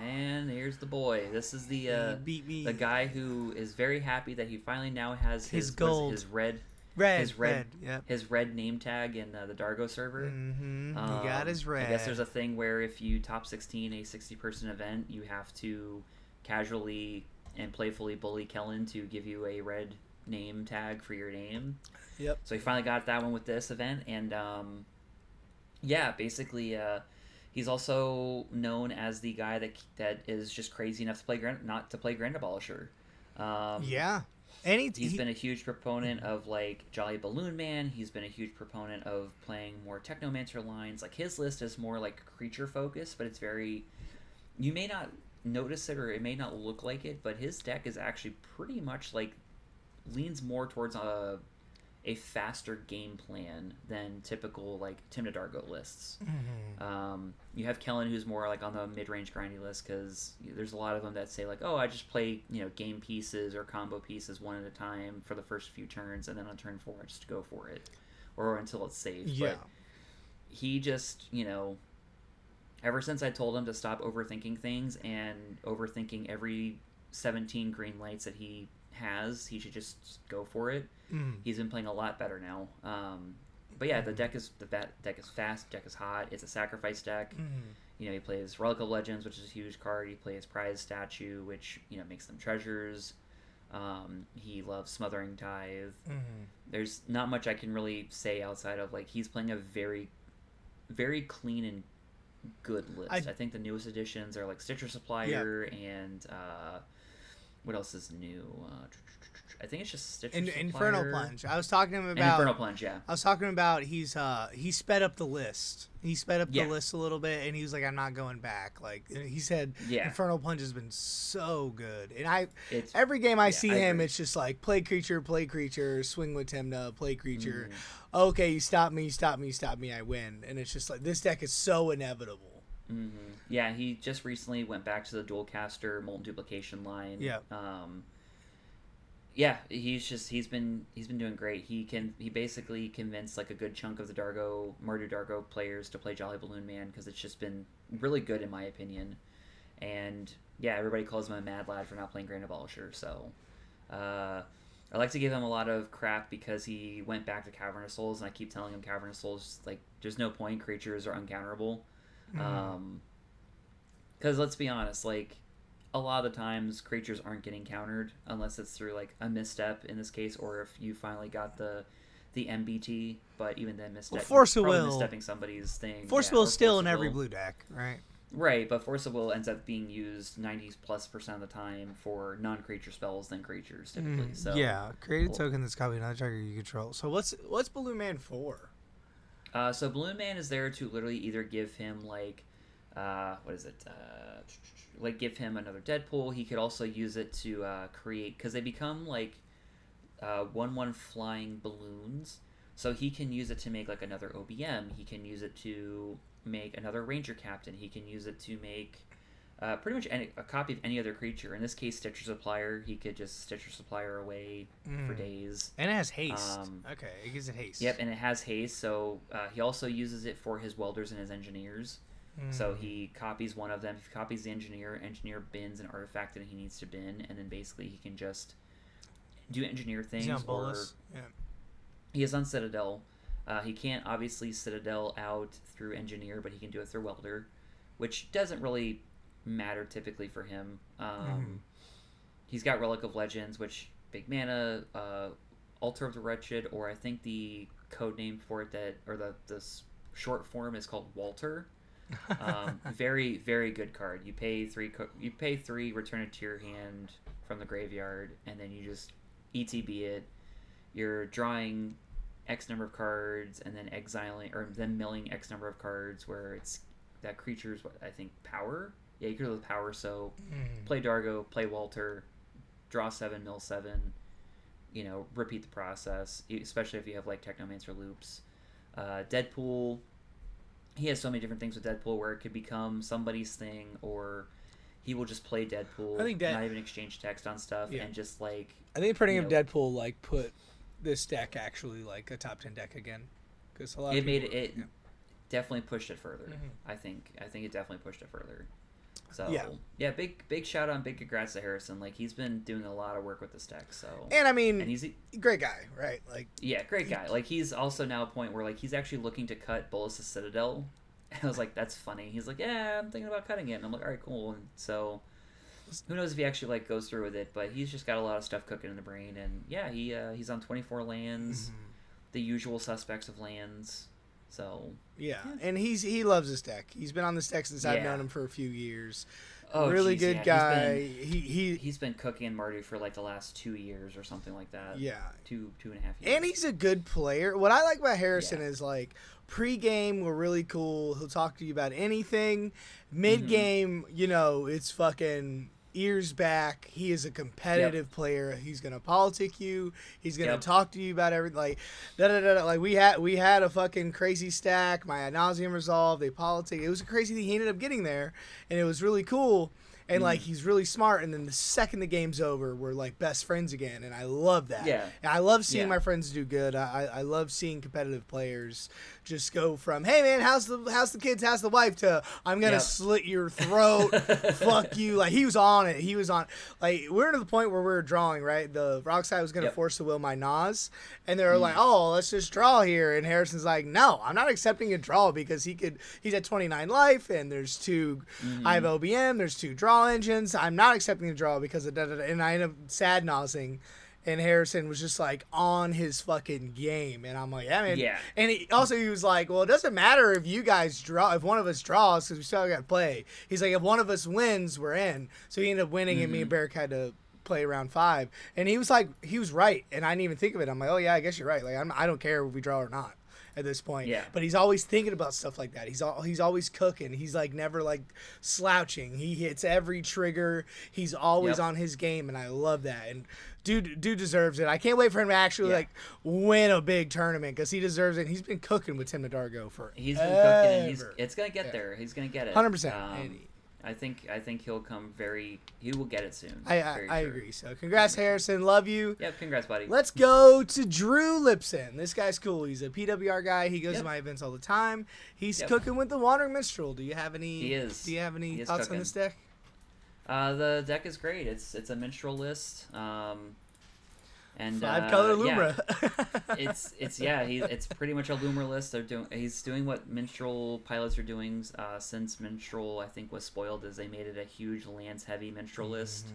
And here's the boy. This is the beat me. The guy who is very happy that he finally now has his gold. His red name tag in the Dargo server. He got his red. I guess there's a thing where if you top 16 a 60-person event, you have to casually and playfully bully Kellen to give you a red name tag for your name. Yep. So he finally got that one with this event, and yeah, basically, he's also known as the guy that is just crazy enough to play not to play Grand Abolisher. Yeah. And he's been a huge proponent of like Jolly Balloon Man. He's been a huge proponent of playing more Technomancer lines. Like his list is more like creature focused, but it's very. You may not notice it or it may not look like it, but his deck is actually pretty much like leans more towards a faster game plan than typical like Tim Dargo lists. You have Kellen, who's more like on the mid-range grindy list, because there's a lot of them that say like, oh, I just play game pieces or combo pieces one at a time for the first few turns, and then on turn 4 I just go for it, or until it's safe. Yeah. But he just ever since I told him to stop overthinking things and overthinking every 17 green lights that he has, he should just go for it. He's been playing a lot better now. But yeah, the deck is fast, deck is hot. It's a sacrifice deck. He plays Relic of Legends, which is a huge card. He plays Prize Statue, which makes them treasures. He loves Smothering Tithe. There's not much I can really say outside of like he's playing a very, very clean and good list. I think the newest additions are like Stitcher Supplier and what else is new? I think it's just Stitcher Supplier. Infernal Plunge. I was talking to him about Infernal Plunge. Yeah. I was talking about he sped up the list. He sped up the list a little bit, and he was like, "I'm not going back." Like he said, Infernal Plunge has been so good, and every game I see him, it's just like play creature, swing with Temna, play creature. Okay, you stop me, I win, and it's just like this deck is so inevitable. Yeah, he just recently went back to the dual caster Molten Duplication line. Yeah, he's been doing great. He basically convinced like a good chunk of the Mardu Dargo players to play Jolly Balloon Man, because it's just been really good in my opinion. And yeah, everybody calls him a mad lad for not playing Grand Abolisher. So I like to give him a lot of crap because he went back to Cavernous Souls, and I keep telling him Cavernous Souls, like, there's no point. Creatures are uncounterable. Because let's be honest, like, a lot of the times creatures aren't getting countered unless it's through like a misstep in this case, or if you finally got the MBT. But even then, misstep, Force of Will, misstepping somebody's thing. Force of Will is still in every blue deck, right? Right, but Force of Will ends up being used 90+% of the time for non-creature spells than creatures typically. So yeah, create a token that's copied another target you control. So what's Balloon Man for? So Balloon Man is there to literally either give him like what is it? Like give him another Deadpool. He could also use it to create, because they become like 1/1 flying balloons. So he can use it to make like another OBM. He can use it to make another Ranger Captain. He can use it to make pretty much a copy of any other creature. In this case, Stitcher Supplier. He could just Stitcher Supplier away for days. And it has haste. Okay, it gives it haste. Yep, and it has haste. So he also uses it for his welders and his engineers. So he copies one of them. If he copies the engineer bins an artifact that he needs to bin, and then basically he can just do engineer things. He is on Citadel. He can't obviously Citadel out through engineer, but he can do it through welder, which doesn't really matter typically for him. He's got Relic of Legends, which big mana, Altar of the Wretched, or I think the code name for it the short form is called Walter. Very, very good card. You pay 3, return it to your hand from the graveyard, and then you just ETB it. You're drawing X number of cards, and then exiling, or then milling X number of cards, where it's that creature's, I think, power. Yeah, you could do the power, so play Dargo, play Walter, draw 7, mill 7, repeat the process, especially if you have, like, Technomancer loops. Deadpool, he has so many different things with Deadpool where it could become somebody's thing, or he will just play Deadpool, not even exchange text on stuff, and just, like... I think putting up Deadpool, like, put this deck actually, like, a top 10 deck again. Because a lot of people, definitely pushed it further. I think it definitely pushed it further. So yeah, big shout out and big congrats to Harrison. Like, he's been doing a lot of work with this deck. So, and I mean, he's a great guy, right? Like, yeah, great guy. Like, he's also now a point where like he's actually looking to cut Bolas' Citadel. And I was like, that's funny. He's like, yeah, I'm thinking about cutting it. And I'm like, all right, cool. And so who knows if he actually like goes through with it, but he's just got a lot of stuff cooking in the brain, and yeah, he's on 24 lands, the usual suspects of lands. So yeah, and he loves this deck. He's been on this deck since I've known him for a few years. Oh, really geez, good guy. He's been cooking in Mardu for like the last 2 years or something like that. Yeah, 2.5 years. And he's a good player. What I like about Harrison is like pre-game we're really cool. He'll talk to you about anything. Mid-game, you know, it's fucking ears back. He is a competitive player. He's gonna politic you. He's gonna talk to you about everything. Like, like we had a fucking crazy stack. My ad nauseum resolved. They politic. It was a crazy thing. He ended up getting there, and it was really cool. And like he's really smart. And then the second the game's over, we're like best friends again. And I love that. Yeah. And I love seeing my friends do good. I love seeing competitive players just go from, hey man, how's the kids, how's the wife, to I'm gonna slit your throat, fuck you. Like he was on it. He was on. Like we're to the point where we were drawing, right? The rock side was gonna force the will my Nas, and they were like, oh, let's just draw here. And Harrison's like, no, I'm not accepting a draw because he's at 29 life, and there's 2. I have OBM. There's 2 draw engines. I'm not accepting a draw because of and I end up sad nosing. And Harrison was just like on his fucking game, and I'm like, yeah, man. Yeah. And he was like, well, it doesn't matter if you guys draw, if one of us draws, because we still got to play. He's like, if one of us wins, we're in. So he ended up winning, and me and Barrick had to play round 5. And he was like, he was right, and I didn't even think of it. I'm like, oh yeah, I guess you're right. Like I don't care if we draw or not at this point. Yeah. But he's always thinking about stuff like that. He's always cooking. He's like never like slouching. He hits every trigger. He's always on his game, and I love that. And dude deserves it. I can't wait for him to actually like win a big tournament because he deserves it. He's been cooking with Tim Nadargo for He's been cooking, and it's gonna get there. He's gonna get it 100%. I think he'll come he will get it soon. I agree. So congrats, Harrison. Love you. Yep, congrats, buddy. Let's go to Drew Lipson. This guy's cool. He's a PWR guy. He goes to my events all the time. He's cooking with the Wandering Minstrel. Do you have any? He is. Do you have any thoughts on this deck? The deck is great. It's a minstrel list. And 5-color Lumra. It's pretty much a Lumra list. He's doing what minstrel pilots are doing since minstrel I think was spoiled, is they made it a huge lands heavy minstrel list,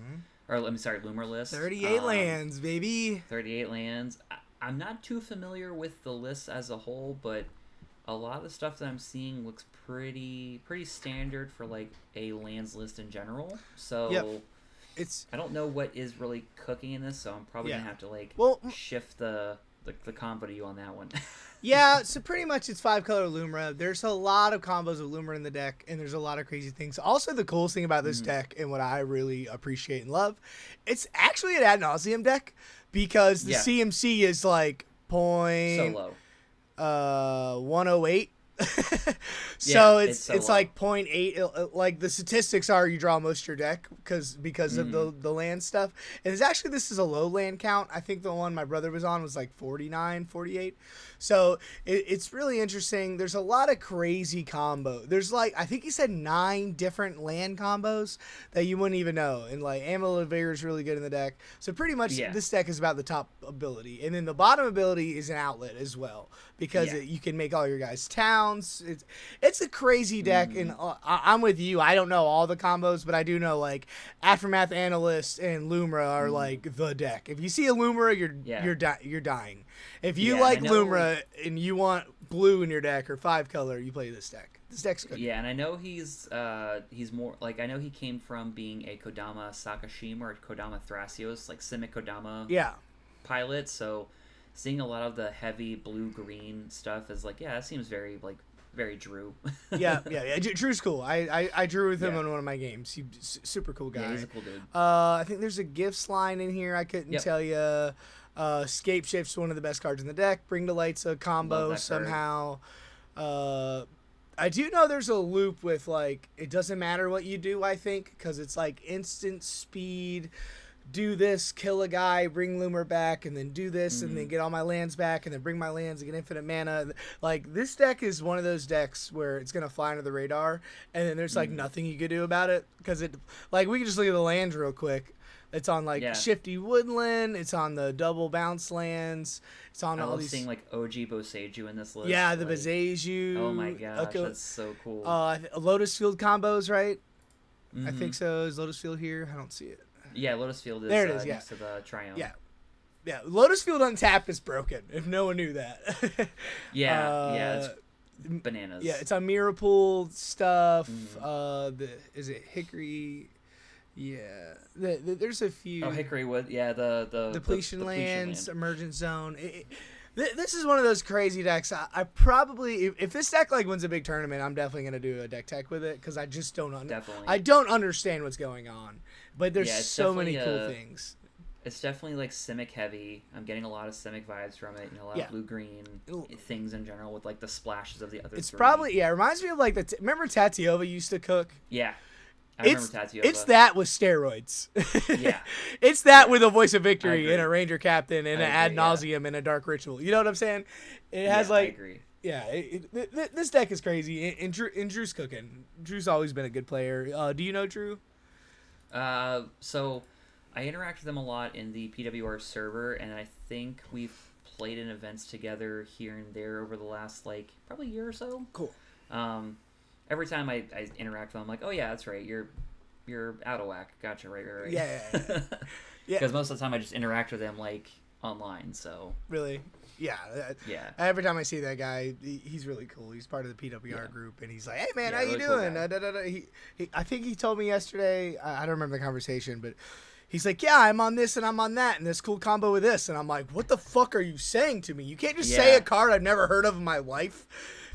or let me sorry Lumra list. 38 lands, baby. 38 lands. I'm not too familiar with the list as a whole, but a lot of the stuff that I'm seeing looks pretty standard for like a lands list in general. So. I don't know what is really cooking in this, so I'm probably gonna have to shift the combo to you on that one. Yeah, so pretty much it's 5-color Lumra. There's a lot of combos of Lumra in the deck, and there's a lot of crazy things. Also, the coolest thing about this deck, and what I really appreciate and love, it's actually an ad nauseum deck because the CMC is like so low, 108. So it's like 0.8. Like the statistics are you draw most of your deck because of the land stuff. And this is a low land count. I think the one my brother was on was like 49, 48. So it's really interesting. There's a lot of crazy combo. There's like, I think he said 9 different land combos that you wouldn't even know. And like Amulet of Vigor is really good in the deck. So pretty much this deck is about the top ability. And then the bottom ability is an outlet as well because you can make all your guys towns. It's a crazy deck. And I'm with you. I don't know all the combos, but I do know like Aftermath Analyst and Lumra are like the deck. If you see a Lumra, you're dying. If you like Lumra and you want blue in your deck or 5-color, you play this deck. This deck's good. Yeah, and I know he's more like, I know he came from being a Kodama Sakashima or Kodama Thrasios, like Simic Kodama pilot. So seeing a lot of the heavy blue-green stuff is like, that seems very Drew. yeah. Drew's cool. I drew with him on one of my games. He's super cool guy. Yeah, he's a cool dude. I think there's a gifts line in here. I couldn't tell you. Scape Shift's one of the best cards in the deck. Bring to Light's a combo somehow. I do know there's a loop with like it doesn't matter what you do. I think because it's like instant speed. Do this, kill a guy, bring Loomer back, and then do this, and then get all my lands back, and then bring my lands and get infinite mana. Like, this deck is one of those decks where it's going to fly under the radar, and then there's, like, nothing you could do about it. Because it, like, we can just look at the lands real quick. It's on, like, Shifty Woodland. It's on the double bounce lands. It's on all these. Seeing, like, OG Boseiju in this list. Yeah, the Boseiju. Oh, my gosh, that's so cool. Lotus Field combos, right? I think so. Is Lotus Field here? I don't see it. Yeah, Lotus Field is, there it is, next to the Triumph. Yeah, Lotus Field Untapped is broken, if no one knew that. It's bananas. Yeah, it's on Mirapool stuff. Is it Hickory? Yeah, there's a few. Oh, Hickory Wood. Yeah, the Depletion Lands, Emergent Zone. This is one of those crazy decks. I probably, if this deck like wins a big tournament, I'm definitely gonna do a deck tech with it because I just don't I don't understand what's going on. But there's so many cool things. It's definitely like Simic heavy. I'm getting a lot of Simic vibes from it. A lot of blue-green things in general with like the splashes of the other. It's probably it reminds me of like remember Tatiova used to cook? Yeah. I remember Tatiova. It's that with steroids. Yeah. It's that with a Voice of Victory and a Ranger Captain and an Ad Nauseum and a Dark Ritual. You know what I'm saying? It has like. I agree. Yeah, this deck is crazy. And Drew's cooking. Drew's always been a good player. Do you know Drew? So I interact with them a lot in the PWR server, and I think we've played in events together here and there over the last like probably year or so. Cool. Every time I interact with them, I'm like, oh yeah, that's right. You're out of whack. Gotcha. Right. Yeah. Because most of the time I just interact with them like online. So really. Yeah. Every time I see that guy, he's really cool. He's part of the PWR group, and he's like, "Hey man, how you doing?" Cool I think he told me yesterday. I don't remember the conversation, but he's like, "Yeah, I'm on this and I'm on that, and this cool combo with this." And I'm like, "What the fuck are you saying to me? You can't just say a card I've never heard of in my life."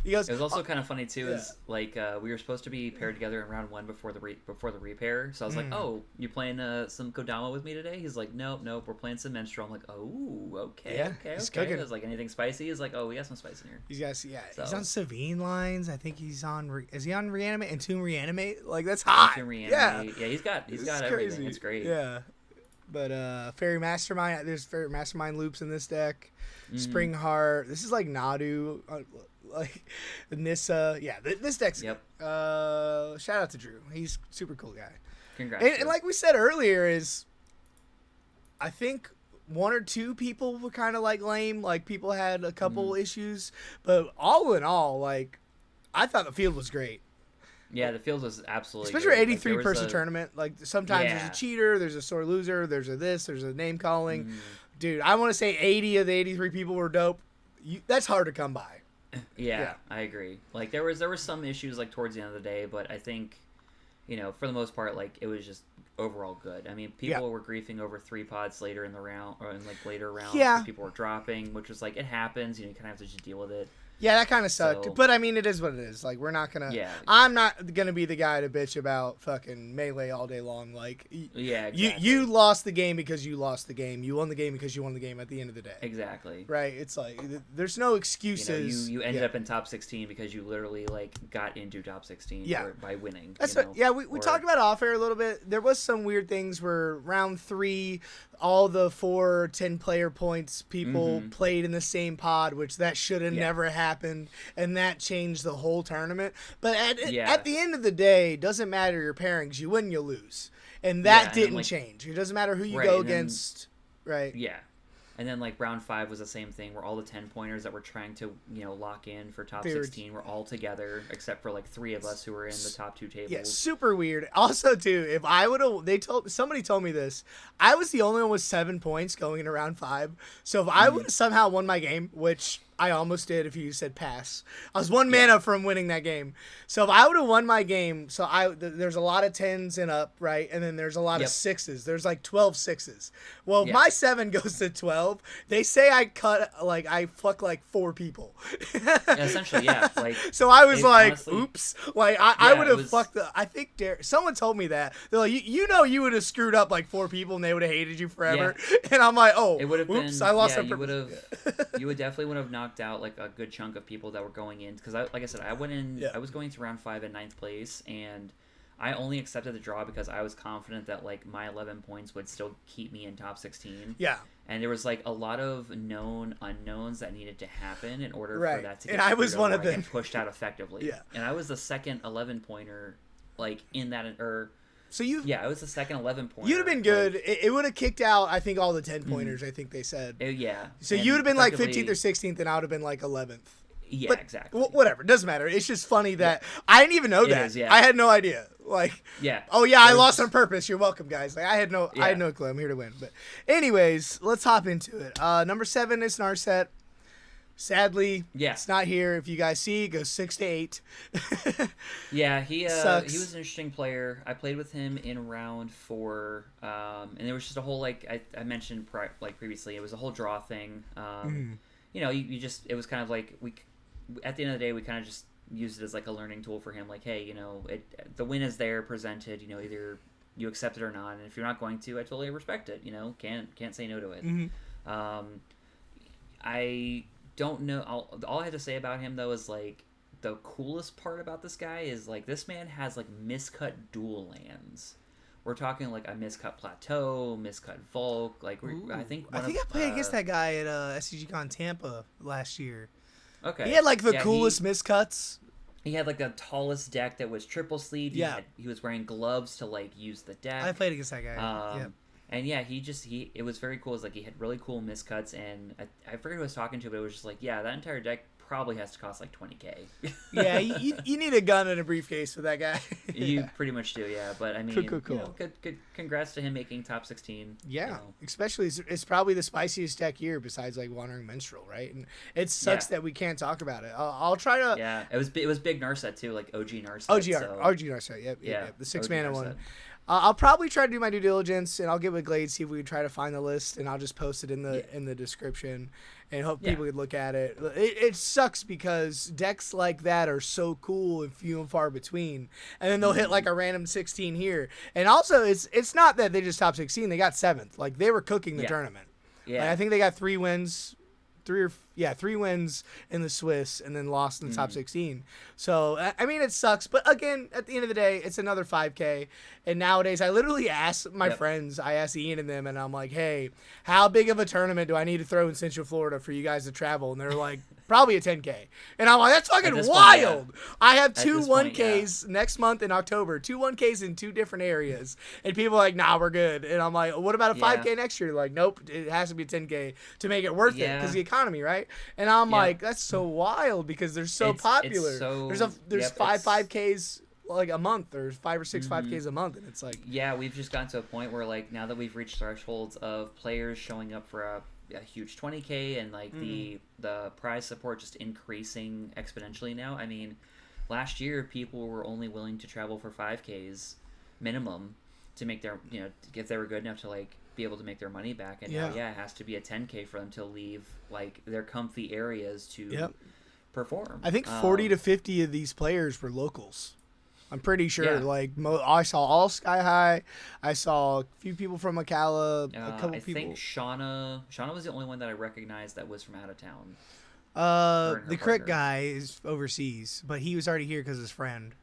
He goes, it was also kind of funny too. Is like we were supposed to be paired together in round 1 before the repair. So I was like, "Oh, you playing some Kodama with me today?" He's like, "Nope, we're playing some Menstrual." I'm like, "Oh, okay." He's cooking. I was like, "Anything spicy?" He's like, "Oh, we got some spice in here." He's on Savine lines. I think he's on. Is he on Reanimate and Tomb Reanimate? Like that's hot. Tomb Reanimate. Yeah, he's got everything. It's great. Yeah. But Fairy Mastermind, there's Fairy Mastermind loops in this deck. Spring Heart. This is like Nadu. Like Nissa, this deck's shout out to Drew. He's a super cool guy. Congrats. And like we said earlier, is I think 1 or 2 people were kind of like lame. Like people had a couple issues, but all in all, like I thought the field was great. Yeah, the field was absolutely especially 83 person tournament. Like sometimes there's a cheater, there's a sore loser, there's a name calling. Dude, I want to say 80 of the 83 people were dope. That's hard to come by. Yeah, I agree. Like there was some issues like towards the end of the day, but I think, for the most part, like it was just overall good. I mean, people were griefing over 3 pods later in the round or in like later rounds. Yeah, people were dropping, which was like it happens. You kind of have to just deal with it. Yeah, that kind of sucked. So, but I mean, it is what it is. Like we're not gonna. Yeah. I'm not gonna be the guy to bitch about fucking Melee all day long. Like. Yeah. Exactly. You lost the game because you lost the game. You won the game because you won the game. At the end of the day. Exactly. Right. It's like there's no excuses. You ended up in top 16 because you literally like got into top 16. By winning. That's we talked about off air a little bit. There was some weird things where round 3, all the 4 10-player points people played in the same pod, which that should have never happened, and that changed the whole tournament. But at the end of the day, doesn't matter your pairings. You win, you lose, and that didn't change. It doesn't matter who you go against, right? Yeah. And then like round 5 was the same thing, where all the 10-pointers that were trying to lock in for top 16 were all together, except for like 3 of us who were in the top 2 tables. Yeah, super weird. Also, too, if I would have, somebody told me this, I was the only one with 7 points going into round 5. So if I would have somehow won my game, which I almost did if you said pass. I was 1 mana from winning that game. So if I would have won my game, there's a lot of 10s and up, right? And then there's a lot of 6s. There's like 12 6s. Well, if my 7 goes to 12, they say I fuck like 4 people. Essentially, yeah. Like, so I was like, honestly, oops. Like I would have fucked I think someone told me that. They're like, you would have screwed up like 4 people and they would have hated you forever. Yeah. And I'm like, oh, it would have oops, been, I lost you would definitely would have knocked out like a good chunk of people that were going in, because like I said, I went in I was going to round 5 in 9th place, and I only accepted the draw because I was confident that like my 11 points would still keep me in top 16. Yeah. And there was like a lot of known unknowns that needed to happen in order for that to get, and I was one of them, pushed out effectively. Yeah. And I was the second 11 pointer like in that So I was the second 11 pointer. You'd have been good. Like, it would have kicked out, I think, all the 10 pointers. I think they said. Yeah. So you would have been like 15th or 16th, and I would have been like 11th. Yeah, but exactly. Whatever, doesn't matter. It's just funny that I didn't even know that. Is, yeah. I had no idea. Like, Yeah. oh yeah, I There's lost just- on purpose. You're welcome, guys. Like, I had no clue. I'm here to win. But anyways, let's hop into it. Number 7 is Narset. Sadly, Yeah. it's not here. If you guys see, it goes 6 to 8. Yeah, he Sucks. was an interesting player. I played with him in round 4, and there was just a whole I mentioned previously. It was a whole draw thing. You know, you just it was kind of like we at the end of the day we kind of just used it as like a learning tool for him. Like, hey, you know, the win is there presented. You know, either you accept it or not. And if you're not going to, I totally respect it. You know, can't say no to it. I don't know. All I have to say about him though is like the coolest part about this guy is like this man has like miscut dual lands. We're talking like a miscut plateau, miscut Volk. Like I think I played against that guy at SCGCon Tampa last year. Okay, he had like the coolest miscuts. He had like the tallest deck that was triple sleeve. He was wearing gloves to like use the deck. I played against that guy. And yeah, it was very cool. It's like he had really cool miscuts, and I forget who I was talking to, but it was just like, yeah, that entire deck probably has to cost like $20,000. Yeah, you need a gun and a briefcase for that guy. You pretty much do, yeah. But I mean, cool. You know, good. Congrats to him making top 16. Yeah, you know. especially it's probably the spiciest deck here besides like Wandering Minstrel, right? And it sucks that we can't talk about it. I'll try to. Yeah, it was big Narset too, like OG Narset. OG Narset, yep. The 6-mana one. Narset. I'll probably try to do my due diligence, and I'll get with Glade, see if we can try to find the list, and I'll just post it in the description, and hope people could look at it. It sucks because decks like that are so cool and few and far between, and then they'll hit like a random 16 here. And also, it's not that they just top 16; they got 7th. Like they were cooking the tournament. Yeah, like, I think they got 3 wins. 3 wins in the Swiss and then lost in the top 16. So, I mean, it sucks. But again, at the end of the day, it's another 5K. And nowadays, I literally ask my friends, I ask Ian and them, and I'm like, hey, how big of a tournament do I need to throw in Central Florida for you guys to travel? And they're like, probably a 10K. And I'm like, that's fucking wild. Point, I have 2 1Ks next month in October, 2 1Ks in 2 different areas. And people are like, nah, we're good. And I'm like, what about a 5K next year? They're like, nope, it has to be a 10K to make it worth it because the economy, right? And I'm like, that's so wild because they're so popular. There's 5 5Ks like a month, or 5 or 6 5Ks a month, and it's like we've just gotten to a point where like now that we've reached thresholds of players showing up for a huge 20K and like the prize support just increasing exponentially now. I mean, last year people were only willing to travel for 5Ks minimum to make their, you know, if they were good enough to like be able to make their money back, and now it has to be a 10K for them to leave like their comfy areas to perform. I think 40 to 50 of these players were locals. I'm pretty sure. Like I saw all Sky High. I saw a few people from Ocala. A couple people. I think Shauna was the only one that I recognized that was from out of town. The Crick guy is overseas, but he was already here because his friend.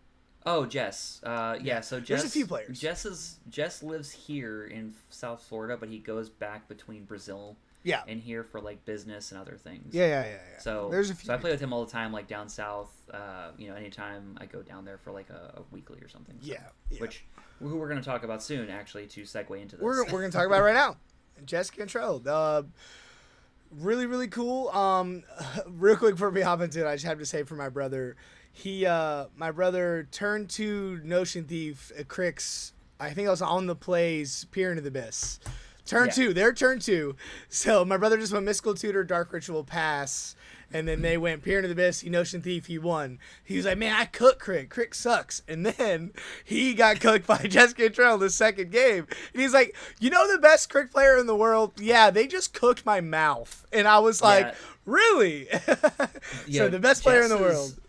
Oh, Jess. So Jess. There's a few players. Jess lives here in South Florida, but he goes back between Brazil. And here for like business and other things. Yeah. So there's a few. So I play with him all the time, like down south. You know, anytime I go down there for like a weekly or something. So, which who we're going to talk about soon, actually, to segue into this. We're going to talk about it right now. Jess Cantrell. Really, really cool. Real quick before we hop into it, I just have to say for my brother, my brother turned to Notion Thief at Crick's. I think I was on the plays Peer into the Abyss. Turn 2. They're turn 2. So my brother just went Mystical Tutor, Dark Ritual, Pass. And then they went Peer into the Abyss, he Notion Thief, he won. He was like, man, I cooked Crick. Crick sucks. And then he got cooked by Jessica Cantrell in the second game. And he's like, you know the best Crick player in the world? Yeah, they just cooked my mouth. And I was like, really? So the best player in the world.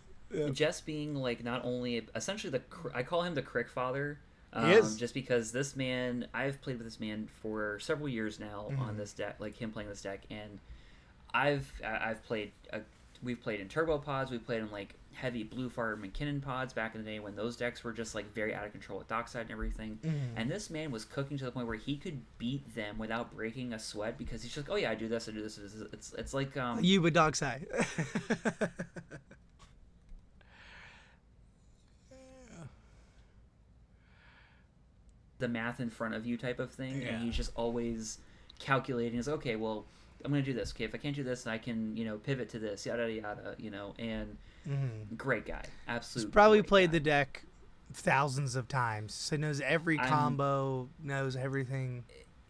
Jess being like not only essentially I call him the Crick father. He is. Just because this man, I've played with this man for several years now on this deck, like him playing this deck, and I've played. We've played in turbo pods. We played in like heavy blue fire McKinnon pods back in the day when those decks were just like very out of control with Dockside and everything. And this man was cooking to the point where he could beat them without breaking a sweat because he's just like, oh yeah, I do this. It's like you with Dockside. the math in front of you type of thing, and he's just always calculating. Is okay, well, I'm gonna do this. Okay, if I can't do this, then I can pivot to this. Yada yada. And great guy, He's absolute. probably great played guy. the deck thousands of times. So he knows every I'm. combo, knows everything.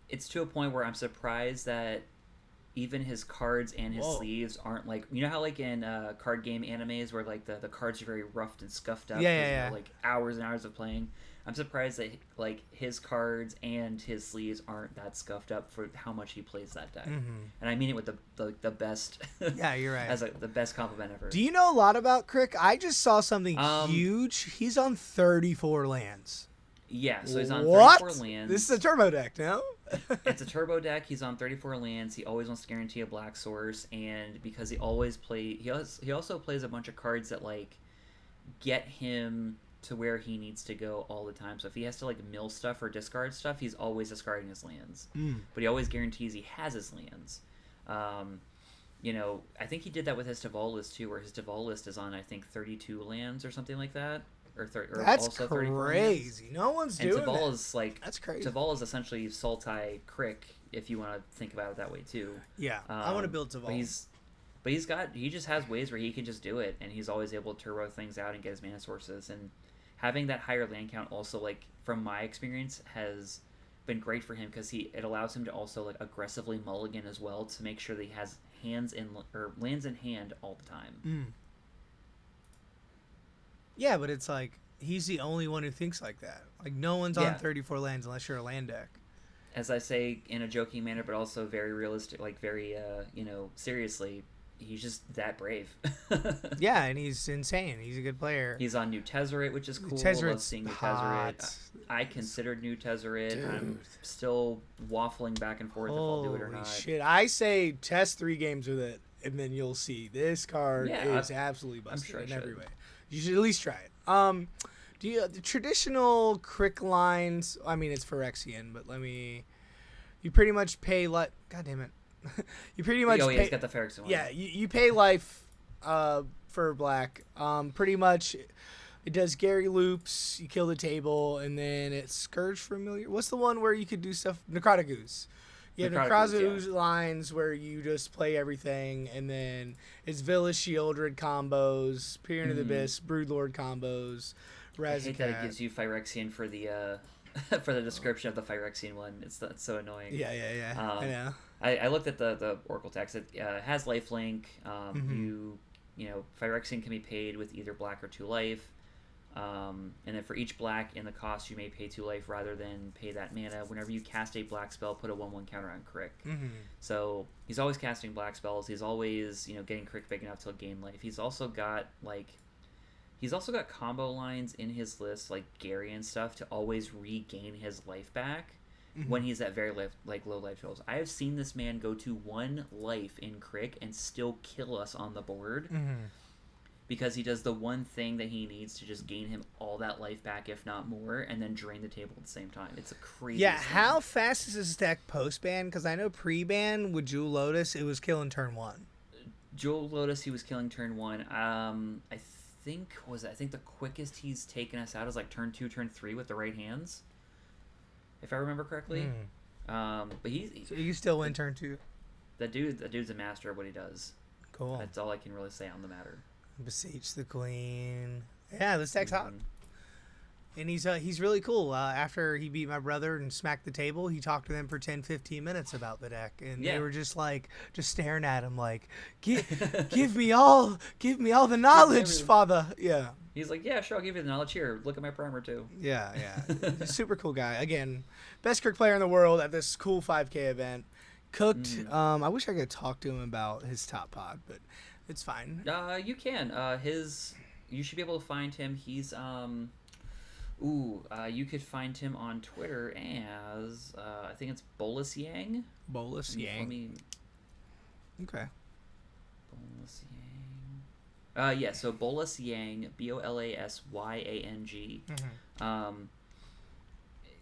It's to a point where I'm surprised that even his cards and his Whoa. sleeves aren't like how like in card game animes where like the cards are very roughed and scuffed up Yeah, because yeah, yeah. like hours and hours of playing. I'm surprised that like his cards and his sleeves aren't that scuffed up for how much he plays that deck. And I mean it with the best. Yeah, you're right. As the best compliment ever. Do you know a lot about Crick? I just saw something Um, huge. He's on 34 lands. Yeah, so he's on What? 34 lands. This is a turbo deck, no? It's a turbo deck. He's on 34 lands. He always wants to guarantee a black source, and because he always he also plays a bunch of cards that like get him to where he needs to go all the time. So if he has to like mill stuff or discard stuff, he's always discarding his lands. But he always guarantees he has his lands. I think he did that with his Deval list too, where his Deval list is on I think 32 lands or something like that. Or That's also 34 crazy. lands. No one's And doing Deval that. is like That's crazy. Deval is essentially Sultai Crick, if you want to think about it that way too. Yeah, I want to build Deval. But he just has ways where he can just do it, and he's always able to turbo things out and get his mana sources. And having that higher land count also, like from my experience, has been great for him because it allows him to also like aggressively mulligan as well to make sure that he has lands in hand all the time. Yeah, but it's like he's the only one who thinks like that. Like no one's on 34 lands unless you're a land deck. As I say in a joking manner, but also very realistic, like very seriously, he's just that brave. Yeah, and he's insane. He's a good player. He's on New Tezzeret, which is cool. Tezzeret's I love seeing New hot. Tezzeret. I considered New Tezzeret. Dude. I'm still waffling back and forth if I'll do it or not. Shit, I say test 3 games with it, and then you'll see this card is absolutely busted in every way. You should at least try it. Do you the traditional Crick lines? I mean, it's Phyrexian, but you pretty much pay God damn it. You pretty much he's got the Phyrexian one. Yeah, you pay life for black. Pretty much it does Gary loops, you kill the table, and then it's Scourge Familiar. What's the one where you could do stuff? Necrotic Ooze. You have Necrotic Ooze lines where you just play everything, and then it's Villa Shieldred combos, Peer into the Abyss, Broodlord combos, Razikat. I hate that it gives you Phyrexian for the for the description of the Phyrexian one. It's so annoying. Yeah. I know. I looked at the Oracle text. It has lifelink. Phyrexian can be paid with either black or 2 life. And then for each black in the cost, you may pay 2 life rather than pay that mana. Whenever you cast a black spell, put a 1/1 counter on Crick. So he's always casting black spells. He's always getting Crick big enough to gain life. He's also got combo lines in his list like Gary and stuff to always regain his life back when he's at very low life totals. I have seen this man go to 1 life in Crick and still kill us on the board. Because he does the one thing that he needs to just gain him all that life back, if not more, and then drain the table at the same time. It's a crazy thing. How fast is this deck post-ban? Because I know pre-ban with Jewel Lotus, it was killing turn 1. Jewel Lotus, he was killing turn 1. I think the quickest he's taken us out is like turn 2, turn 3 with the right hands, if I remember correctly. But so you still win turn 2. The dude's a master of what he does. Cool. That's all I can really say on the matter. Beseech the Queen. Yeah, this deck's hot. And he's really cool. After he beat my brother and smacked the table, he talked to them for 10-15 minutes about the deck, and they were just staring at him like, give me all the knowledge, father. Yeah. He's like, yeah, sure, I'll give you the knowledge. Here, look at my primer too. Yeah. Super cool guy. Again, best Crick player in the world at this cool 5K event. Cooked. I wish I could talk to him about his top pod, but it's fine. You can. You should be able to find him. He's you could find him on Twitter as I think it's Bolus Yang. Bolus Yang. Okay. Bolus Yang. So Bolus Yang, BOLASYANG.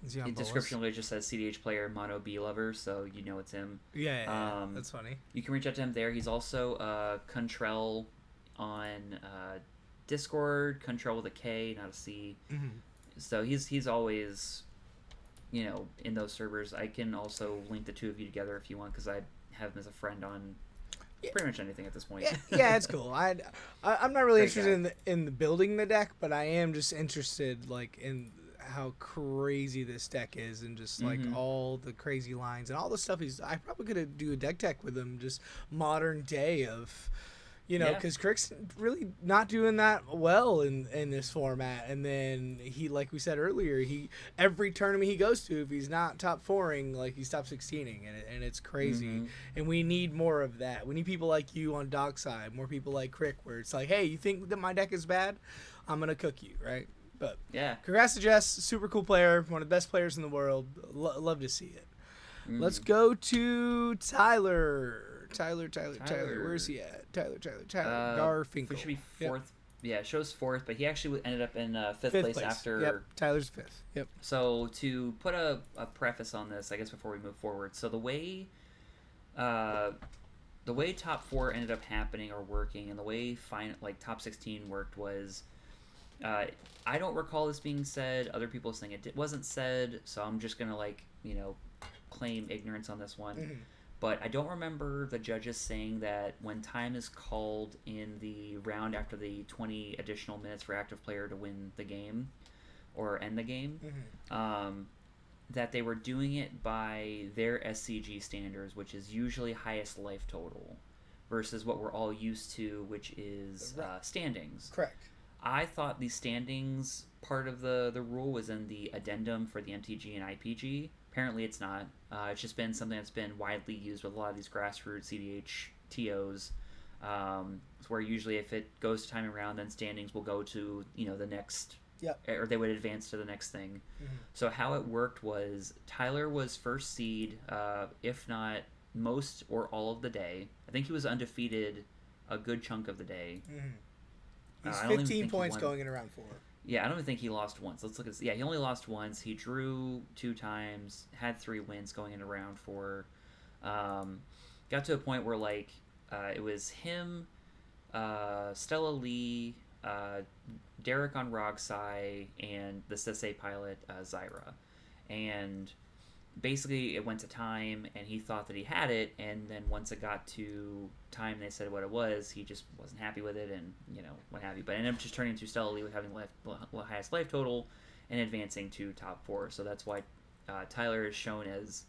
The description literally just says CDH player, mono B lover, so you know it's him. Yeah, that's funny. You can reach out to him there. He's also Contrell on Discord. Contrell with a K, not a C. So he's always in those servers. I can also link the two of you together if you want, because I have him as a friend on pretty much anything at this point. Yeah, it's cool. I'm not really Great interested in the building the deck, but I am just interested like in how crazy this deck is, and just like all the crazy lines and all the stuff I probably could do a deck tech with him, just modern day of. Because Crick's really not doing that well in this format. And then he, like we said earlier, every tournament he goes to, if he's not top 4ing, like he's top 16ing, and it's crazy. And we need more of that. We need people like you on Dockside, more people like Crick, where it's like, hey, you think that my deck is bad? I'm gonna cook you, right? But yeah, congrats to Jess, super cool player, one of the best players in the world. Love to see it. Let's go to Tyler. Tyler. Where's he at? Tyler. Garfinkel. It should be 4th. Yeah, it shows 4th, but he actually ended up in 5th place after. Yep, Tyler's 5th. Yep. So to put a preface on this, I guess before we move forward, so the way top 4 ended up happening or working, and the way top 16 worked was, I don't recall this being said. Other people saying it wasn't said, so I'm just gonna claim ignorance on this one. But I don't remember the judges saying that when time is called in the round after the 20 additional minutes for active player to win the game or end the game, that they were doing it by their SCG standards, which is usually highest life total, versus what we're all used to, which is standings. Correct. I thought the standings part of the rule was in the addendum for the MTG and IPG. Apparently it's not. It's just been something that's been widely used with a lot of these grassroots CDH TOs. It's where usually if it goes to time and round, then standings will go to the next, or they would advance to the next thing. So how it worked was Tyler was first seed, if not most or all of the day. I think he was undefeated a good chunk of the day. He's 15 points going in around 4. Yeah, I don't even think he lost once. Let's look at this. Yeah, he only lost once. He drew 2 times, had 3 wins going into round 4. Got to a point where it was him, Stella Lee, Derek on Rogsai, and the Sensei pilot Zyra. And basically it went to time, and he thought that he had it, and then once it got to time and they said what it was, he just wasn't happy with it, and what have you. But it ended up just turning to Stella Lee with having the highest life total and advancing to top 4. So that's why Tyler is shown as,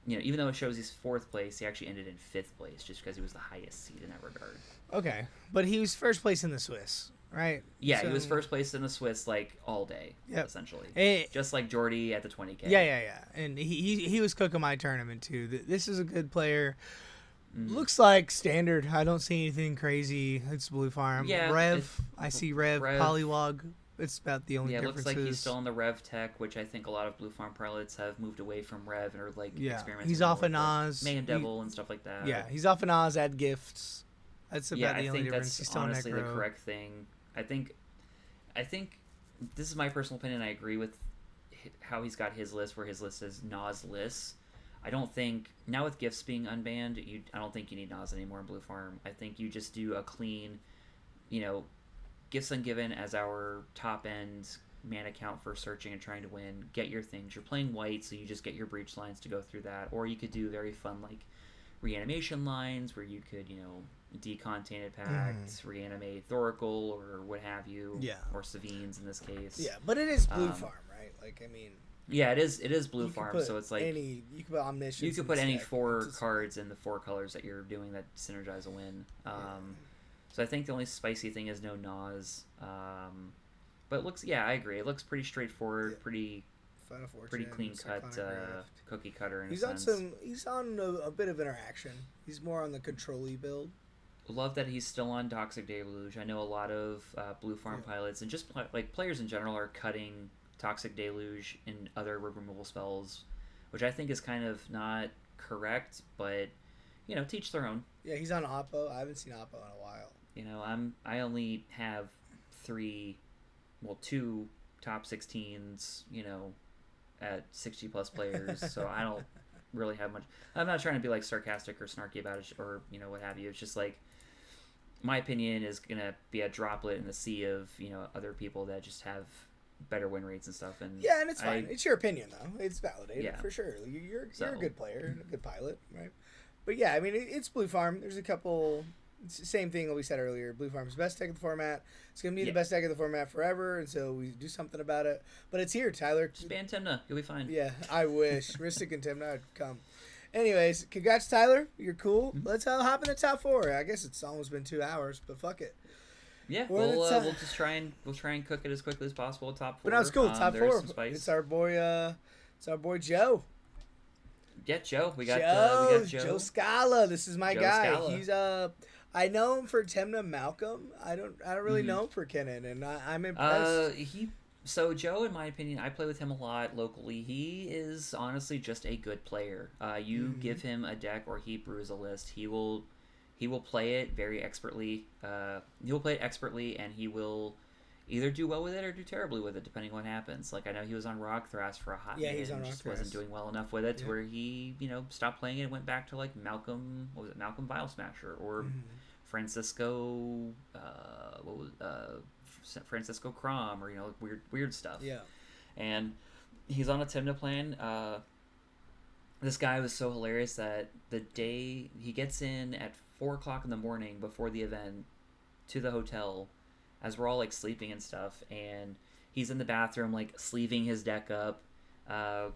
even though it shows he's 4th place, he actually ended in 5th place just because he was the highest seed in that regard. Okay, but he was first place in the Swiss, right? Yeah, so he was first place in the Swiss all day, essentially. Just like Jordy at the 20K. Yeah. And he was cooking my tournament too. This is a good player. Looks like standard. I don't see anything crazy. It's Blue Farm. Yeah, Rev. I see Rev. Polywog. It's about the only differences. Yeah, it looks like he's still on the Rev tech, which I think a lot of Blue Farm pilots have moved away from Rev and are experimenting. He's off of Nas. Mayhem Devil and stuff like that. Yeah, he's off of Nas. Add gifts. That's about the only difference. That's he's still honestly the Necro. correct thing. I think this is my personal opinion. I agree with how he's got his list, where his list is Nas lists. I don't think, now with gifts being unbanned, I don't think you need Nas anymore in Blue Farm. I think you just do a clean, gifts ungiven as our top end mana count for searching and trying to win. Get your things. You're playing white, so you just get your breach lines to go through that. Or you could do very fun reanimation lines where you could, decon Tainted Pact, reanimate Thoracle or what have you. Yeah. Or Savines in this case. Yeah, but it is Blue Farm, right? Yeah, it is Blue Farm, so it's you could put Omniscience. You could put any 4 cards in the 4 colors that you're doing that synergize a win. So I think the only spicy thing is no Nas. But it looks, I agree. It looks pretty straightforward, pretty clean cut, cookie cutter in a sense. He's on a bit of interaction. He's more on the control-y build. Love that he's still on Toxic Deluge. I know a lot of Blue Farm pilots and just players in general are cutting Toxic Deluge and other removal spells, which I think is kind of not correct, but teach their own. Yeah, he's on Oppo. I haven't seen Oppo in a while. I only have 2 top 16s, at 60 plus players, so I don't really have much. I'm not trying to be sarcastic or snarky about it or what have you. It's just my opinion is gonna be a droplet in the sea of other people that just have better win rates and stuff. And yeah, and it's fine. It's your opinion though. It's validated for sure. You're a good player, and a good pilot, right? But yeah, I mean, it's Blue Farm. There's a couple. Same thing that we said earlier. Blue Farm's the best deck of the format. It's gonna be the best deck of the format forever, and so we do something about it. But it's here, Tyler. Just ban Timna. You'll be fine. Yeah, I wish Mystic and Timna would come. Anyways, congrats, Tyler. You're cool. Mm-hmm. Let's hop in the top 4. I guess it's almost been 2 hours, but fuck it. Yeah, we'll just try and cook it as quickly as possible. Top 4. But no, it's cool. Top 4. It's our boy. Joe. Yeah, Joe. We got Joe. Joe Scala. This is my guy. Scala. He's I know him for Timna Malcolm. I don't really know him for Kennen, and I'm impressed. So Joe, in my opinion, I play with him a lot locally. He is honestly just a good player. You give him a deck or he brews a list, he will play it very expertly. He will play it expertly, and he will either do well with it or do terribly with it, depending on what happens. Like, I know he was on Rock Thras for a hot minute. He's on and just wasn't doing well enough with it to where he, stopped playing it and went back to like Malcolm Vile Smasher or Francisco. Francisco Crom, or weird stuff. Yeah. And he's on a Timna plan. This guy was so hilarious that the day he gets in at 4:00 in the morning before the event to the hotel, as we're all like sleeping and stuff, and he's in the bathroom like sleeving his deck up,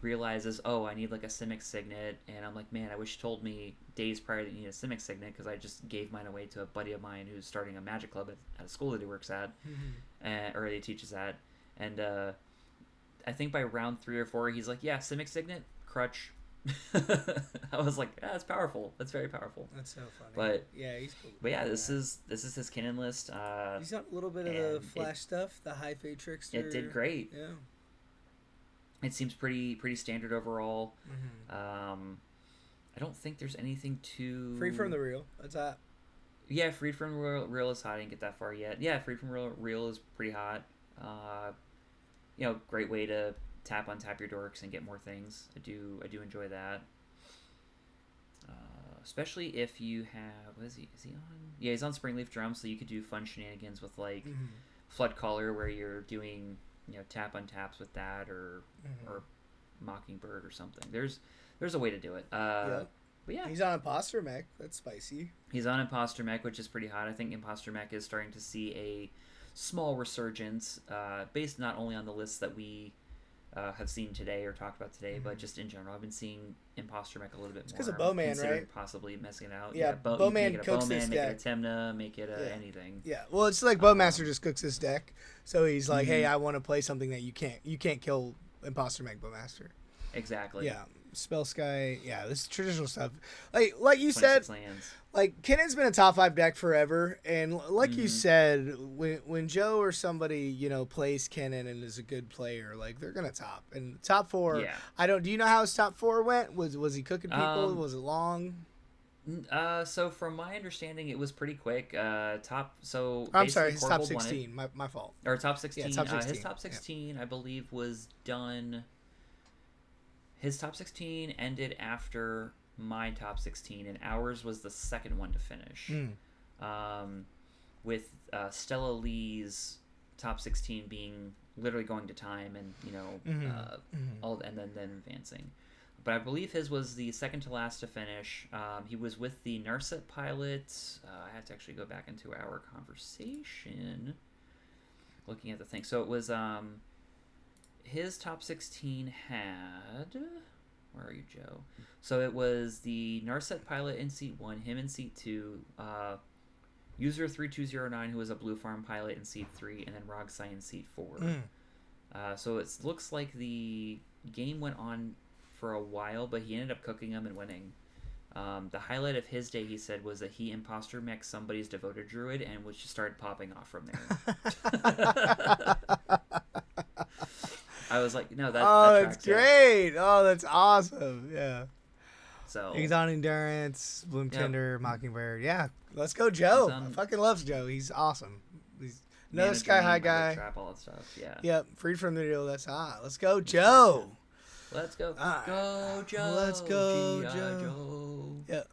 realizes, oh, I need like a Simic Signet, and I'm like, man, I wish you told me days prior that you need a Simic Signet, because I just gave mine away to a buddy of mine who's starting a Magic Club at a school that he works at, or that he teaches at, and I think by round 3 or 4, he's like, yeah, Simic Signet, crutch. I was like, that's powerful. That's very powerful. That's so funny. But yeah, he's cool. But yeah, this is his Kennen list. He's got a little bit of the flash stuff, the High Fate Trickster. It did great. Yeah. It seems pretty standard overall. I don't think there's anything too free from the real. That's hot. Yeah, Freed from real is hot. I didn't get that far yet. Yeah, Freed from real is pretty hot. Great way to untap your dorks and get more things. I do enjoy that. Especially if you have, what is he on? Yeah, he's on Springleaf Drum, so you could do fun shenanigans with like Flood Caller, where you're doing tap untaps with that, or Mockingbird or something. There's a way to do it. But yeah, he's on Imposter Mech. That's spicy. He's on Imposter Mech, which is pretty hot. I think Imposter Mech is starting to see a small resurgence, based not only on the lists that we have seen today or talked about today, but just in general. I've been seeing Imposter Mech a little bit more. Because of Bowman, right? Possibly messing it out. Yeah, Bowman cooks this deck. Make it a Timna, make it anything. Yeah, well, it's like Bowmaster just cooks this deck, so he's like, hey, I want to play something that you can't kill Imposter Mech Bowmaster. Exactly. Yeah. Spell Sky, yeah, this is traditional stuff. Like you said, lands. Like Kennen's been a top 5 deck forever, and like you said, when Joe or somebody plays Kennen and is a good player, like they're gonna top. And top 4, yeah. Do you know how his top 4 went? Was he cooking people? Was it long? So from my understanding, it was pretty quick. I'm sorry, his top 16. My fault. Or top 16. Yeah, top 16. His top 16, I believe, was done. His top 16 ended after my top 16, and ours was the second one to finish. With Stella Lee's top 16 being literally going to time, and and then advancing. But I believe his was the second to last to finish. He was with the Narset pilot. I have to actually go back into our conversation, looking at the thing. So it was his top 16 had, where are you, Joe? So it was the Narset pilot in seat 1, him in seat 2, user 3209, who was a Blue Farm pilot in seat 3, and then Rogsai in seat 4. So it looks like the game went on for a while, but he ended up cooking them and winning. The highlight of his day, he said, was that he imposter mech somebody's devoted druid and was just started popping off from there. I was like, no, that's great. Oh, that's awesome. Yeah. So he's on Endurance, Bloom Tinder, Mockingbird. Yeah, let's go, Joe. I fucking loves Joe. He's awesome. He's another Sky High guy. Trap, all that stuff. Yeah. Yep. Freed from the deal. That's hot. Let's go, Joe. Let's go. Right. Go, Joe. Let's go, G.I. Joe. Yep.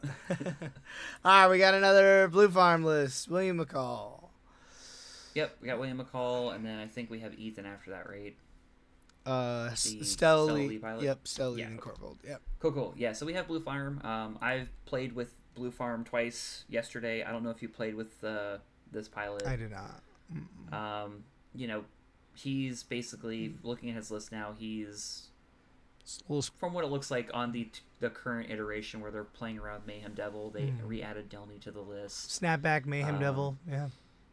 All right, we got another Blue Farm list. William McCall. Yep, we got William McCall, and then I think we have Ethan after that, right? Stella Lee pilot. Yep, Stella Lee Yeah. and Corvold. Yep. Cool. Yeah, so we have Blue Farm. I've played with Blue Farm twice yesterday. I don't know if you played with this pilot. I did not. You know, he's basically looking at his list now. He's from what it looks like on the current iteration where they're playing around Mayhem Devil. They re-added Delny to the list. Snapback Mayhem Devil. Yeah.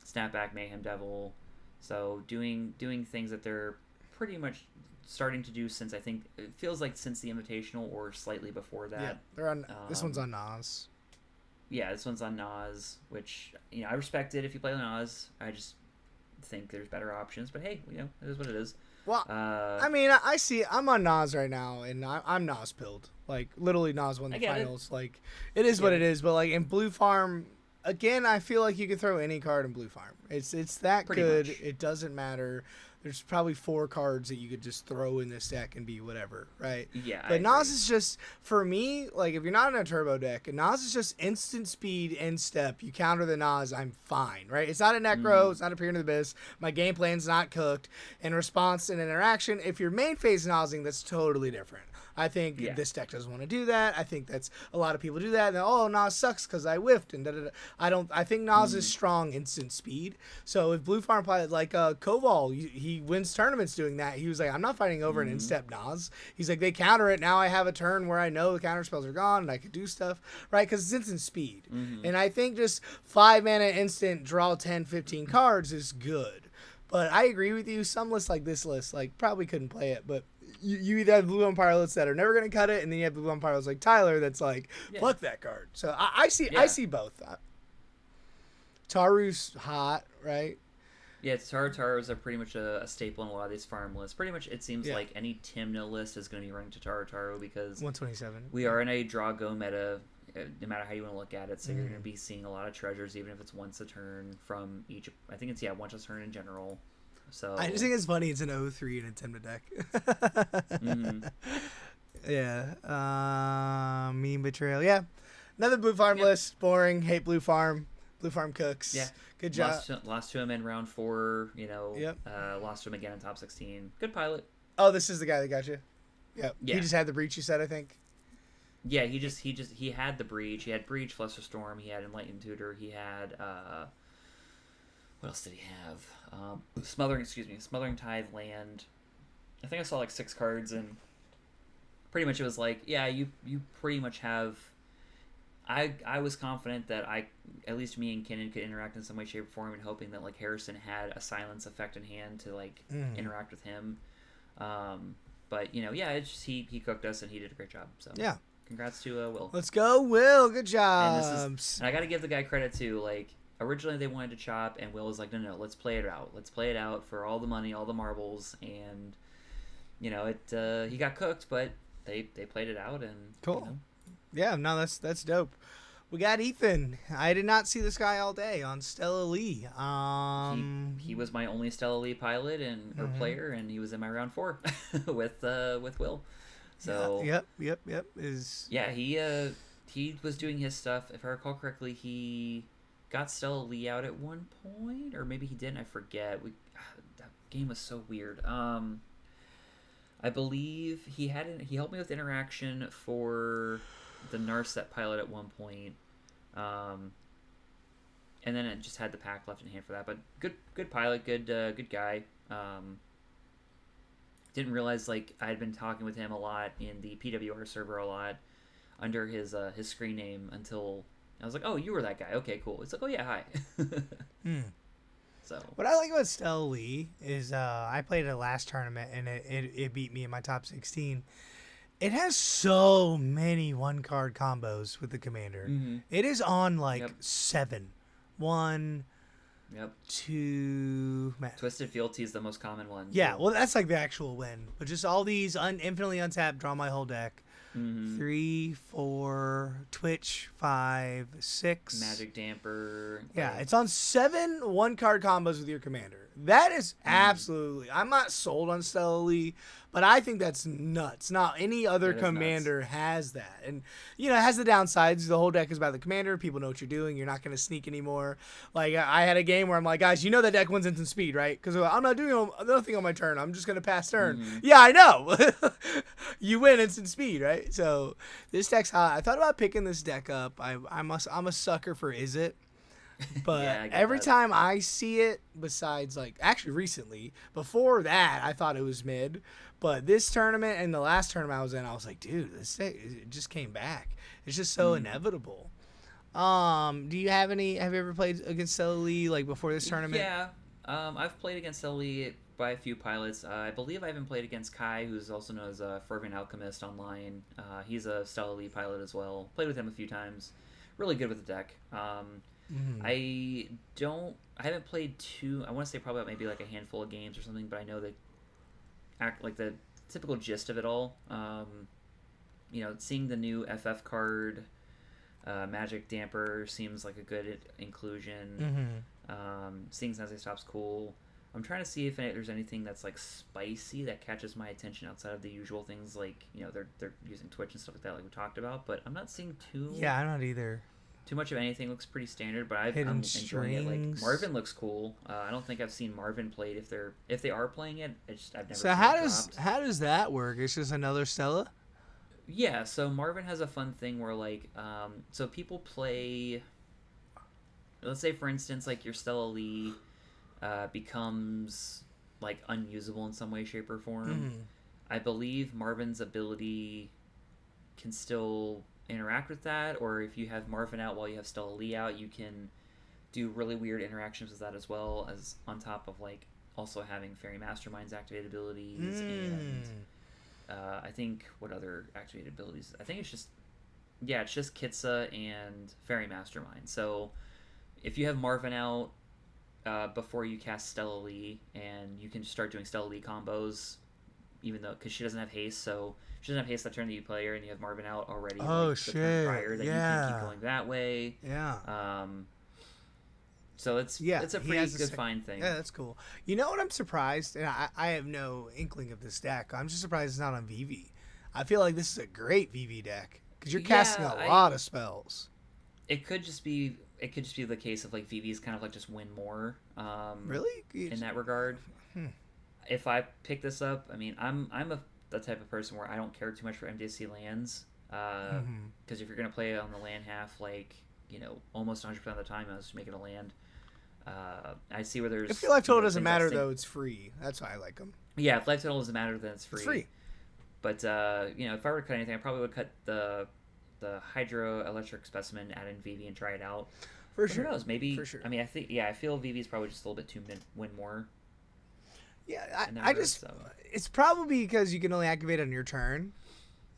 Snapback Mayhem Devil. So doing things that they're pretty much starting to do since I think it feels like since the Invitational or slightly before that. Yeah, they're on. This one's on Nas. Yeah, this one's on Nas, which I respect it if you play on Nas. I just think there's better options, but hey, it is what it is. Well, I mean, I see. I'm on Nas right now, and I'm Nas pilled. Like literally, Nas won the finals. Like it is what it is. But like in Blue Farm, again, I feel like you can throw any card in Blue Farm. It's that pretty good. Much. It doesn't matter. There's probably 4 cards that you could just throw in this deck and be whatever, right? Yeah. But Nas is just, for me, like if you're not in a turbo deck, Nas is just instant speed, end step. You counter the Nas, I'm fine, right? It's not a Necro, it's not a Peer into the Abyss. My game plan's not cooked. In response and interaction, if you're main phase Nasing, that's totally different. I think this deck doesn't want to do that. I think that's a lot of people do that. And Nas sucks because I whiffed and I think Nas is strong instant speed. So if Blue Farm Pilot like Koval, he wins tournaments doing that. He was like, I'm not fighting over an in-step Nas. He's like, they counter it. Now I have a turn where I know the counter spells are gone and I could do stuff, right? Because it's instant speed. And I think just 5 mana instant draw 10, 15 cards is good. But I agree with you. Some lists like this list, like probably couldn't play it, but you either have Blue Farm pilots that are never going to cut it, and then you have Blue Farm pilots like Tyler that's like, fuck that card. So I see both. Taru's hot, right? Yeah, Taru's are pretty much a staple in a lot of these farm lists. Pretty much, it seems like any Timna list is going to be running Taru because 127. We are in a draw-go meta, no matter how you want to look at it. So you're going to be seeing a lot of treasures, even if it's once a turn from each. I think it's once a turn in general. So I just think it's funny. It's an 0-3 and a Timna deck. Yeah. Meme betrayal. Yeah. Another Blue Farm list. Boring. Hate Blue Farm. Blue Farm cooks. Yeah. Good job. Lost to him in round 4. Lost to him again in top 16. Good pilot. Oh, this is the guy that got you. Yep. Yeah. He just had the breach. You said, I think. Yeah. He had the breach. He had breach, Flusterstorm. He had Enlightened Tutor. He had what else did he have? Smothering Tithe Land. I think I saw like 6 cards, and pretty much it was like, you pretty much have. I was confident that at least me and Kenan could interact in some way, shape, or form, and hoping that like Harrison had a silence effect in hand to like interact with him. But it's just he cooked us and he did a great job. So yeah, congrats to Will. Let's go, Will. Good job. And I got to give the guy credit too. Like originally they wanted to chop, and Will was like, no, let's play it out. Let's play it out for all the money, all the marbles, and he got cooked, but they played it out and cool. Yeah, no, that's dope. We got Ethan. I did not see this guy all day on Stella Lee. He was my only Stella Lee pilot or player, and he was in my round 4 with Will. So yep. He was doing his stuff. If I recall correctly, he got Stella Lee out at one point, or maybe he didn't. I forget. That game was so weird. I believe he helped me with interaction for the Narset pilot at one point, and then it just had the pack left in hand for that. But good pilot, good guy. Didn't realize like I had been talking with him a lot in the PWR server a lot under his screen name until I was like, oh, you were that guy. Okay, cool. It's like, oh yeah, hi. So what I like about Stella Lee is I played it last tournament and it beat me in my top 16. It has so many 1-card combos with the commander. It is on like 7. 1, 2. Man. Twisted Fealty is the most common one. Yeah, well, that's like the actual win. But just all these infinitely untapped, draw my whole deck. 3, 4, Twitch, 5, 6. Magic Damper. Yeah, it's on 7 1-card combos with your commander. That is absolutely. I'm not sold on Stella Lee, but I think that's nuts. Not any other That is nuts. commander has that, and it has the downsides. The whole deck is about the commander. People know what you're doing. You're not going to sneak anymore. Like I had a game where I'm like, guys, that deck wins instant speed, right? Because I'm not doing nothing on my turn. I'm just going to pass turn. Mm-hmm. Yeah, I know. You win instant speed, right? So this deck's hot. I thought about picking this deck up. I'm a sucker for Is It. But Yeah, I get every that. time I see it, besides actually recently, before that I thought it was mid, but this tournament and the last tournament I was in, I was like, dude, it just came back. It's just so inevitable. Do you have you ever played against Stella Lee like before this tournament? Yeah, I've played against Ellie by a few pilots. I believe I even played against Kai, who's also known as a Fervent Alchemist online. He's a Stella Lee pilot as well. Played with him a few times. Really good with the deck. I haven't played too. I want to say probably maybe like a handful of games or something, but I know the typical gist of it all. Seeing the new FF card, Magic Damper seems like a good inclusion. Seeing Sensei Stop's cool. I'm trying to see if there's anything that's like spicy that catches my attention outside of the usual things like they're using Twitch and stuff like that, like we talked about. But I'm not seeing Yeah, I'm not either. Too much of anything. Looks pretty standard, but I'm Hidden enjoying it. Like strings. Marvin looks cool. I don't think I've seen Marvin played. If they are playing it, I've never. So seen how it does dropped. how does that work? It's just another Stella. Yeah, so Marvin has a fun thing where so people play. Let's say for instance, like your Stella Lee becomes like unusable in some way, shape, or form. I believe Marvin's ability can still interact with that, or if you have Marvin out while you have Stella Lee out, you can do really weird interactions with that as well, as on top of like also having Fairy Mastermind's activated abilities and I think what other activated abilities? I think it's just Kitsa and Fairy Mastermind. So if you have Marvin out before you cast Stella Lee, and you can start doing Stella Lee combos, even though because she doesn't have haste, so she doesn't have haste that turn that you play her, and you have Marvin out already. Oh, like, the turn prior, that you can keep yeah. going that way. Yeah. So it's a pretty good fine thing. Yeah, that's cool. You know what I'm surprised, and I have no inkling of this deck. I'm just surprised it's not on VV. I feel like this is a great VV deck because you're casting a lot of spells. It could just be the case of like VV's kind of like just win more. Really? In that regard. If I pick this up, I mean, I'm the type of person where I don't care too much for MDSC lands, because if you're gonna play it on the land half, like almost 100% of the time, I was just making a land. I see where there's. If your life total doesn't matter though, it's free. That's why I like them. Yeah, if life total doesn't matter, then it's free. It's free. But if I were to cut anything, I probably would cut the hydroelectric specimen, add in VV, and try it out. For But sure. Who knows? Maybe. For sure. I mean, I feel VV is probably just a little bit too win more. Yeah, it's probably because you can only activate on your turn,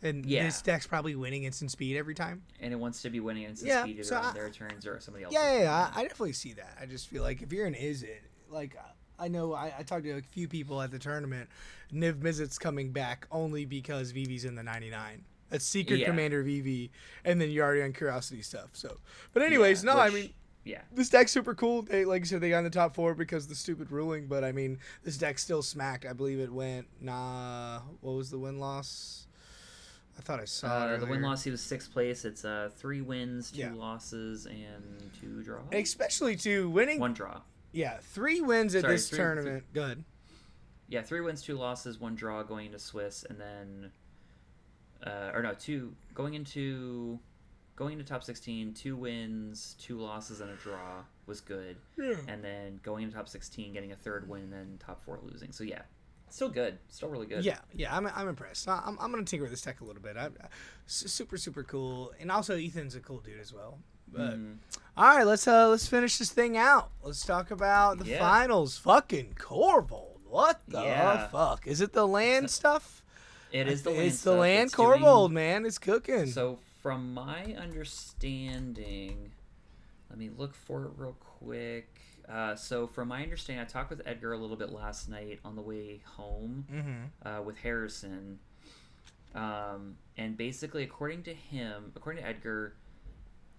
and this deck's probably winning instant speed every time. And it wants to be winning instant speed either on their turns or somebody else's. Yeah, I definitely see that. I just feel like if you're an Is It, like I know I talked to a few people at the tournament. Niv Mizzet's coming back only because VV's in the 99. That's Secret Commander VV, and then you're already on Curiosity stuff. So, but anyways, I mean. Yeah. This deck's super cool. They, like you said, they got in the top 4 because of the stupid ruling. But I mean, this deck still smacked. I believe it went. What was the win loss? I thought I saw it. The win loss. He was 6th place. It's 3 wins, 2 losses, and 2 draws. Especially to winning 1 draw. Yeah, 3 wins at this tournament. Good. Yeah, 3 wins, 2 losses, 1 draw going into Swiss, and then 2 going into top 16, 2 wins, 2 losses, and a draw was good. Yeah. And then going into top 16, getting a 3rd win, and then top 4 losing. So yeah, still good, still really good. Yeah, I'm impressed. I'm gonna tinker with this deck a little bit. Super cool, and also Ethan's a cool dude as well. But all right, let's finish this thing out. Let's talk about the finals. Fucking Corvold, what the fuck? Is it the land stuff? It is the land. It's the land Corvold, man. It's cooking. So from my understanding, let me look for it real quick. So from my understanding, I talked with Edgar a little bit last night on the way home with Harrison. And basically, according to Edgar,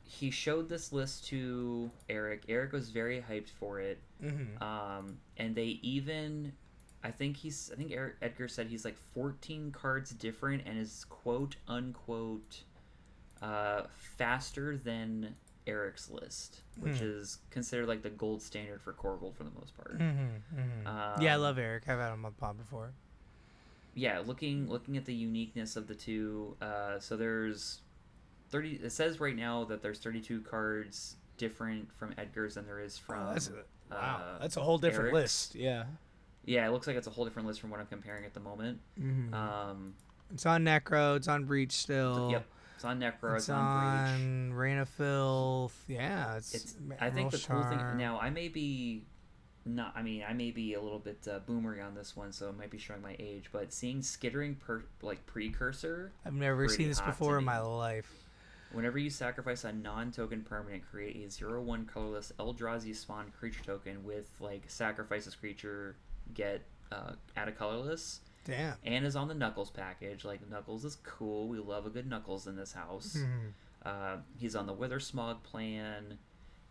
he showed this list to Eric. Eric was very hyped for it. Mm-hmm. And they even, I think Edgar said he's like 14 cards different and is quote unquote faster than Eric's list, which is considered like the gold standard for Korgold for the most part. Yeah, I love Eric. I've had him on the pod before. Yeah, looking at the uniqueness of the two. So there's 30. It says right now that there's 32 cards different from Edgar's than there is from. Wow, that's a whole different Eric's. list. Yeah. Yeah, it looks like it's a whole different list from what I'm comparing at the moment. It's on Necro. It's on Breach still. Yep, it's on Necro. It's on Breach. Rain of Filth. Yeah, It's. I think the cool thing now. I may be a little bit boomery on this one, so it might be showing my age. But seeing Skittering Precursor. I've never seen this before in my life. Whenever you sacrifice a non-token permanent, create a 0/1 colorless Eldrazi spawn creature token with sacrifice this creature, get add a colorless. Damn. And is on the Knuckles package. Knuckles is cool. We love a good Knuckles in this house. He's on the Wither Smog plan.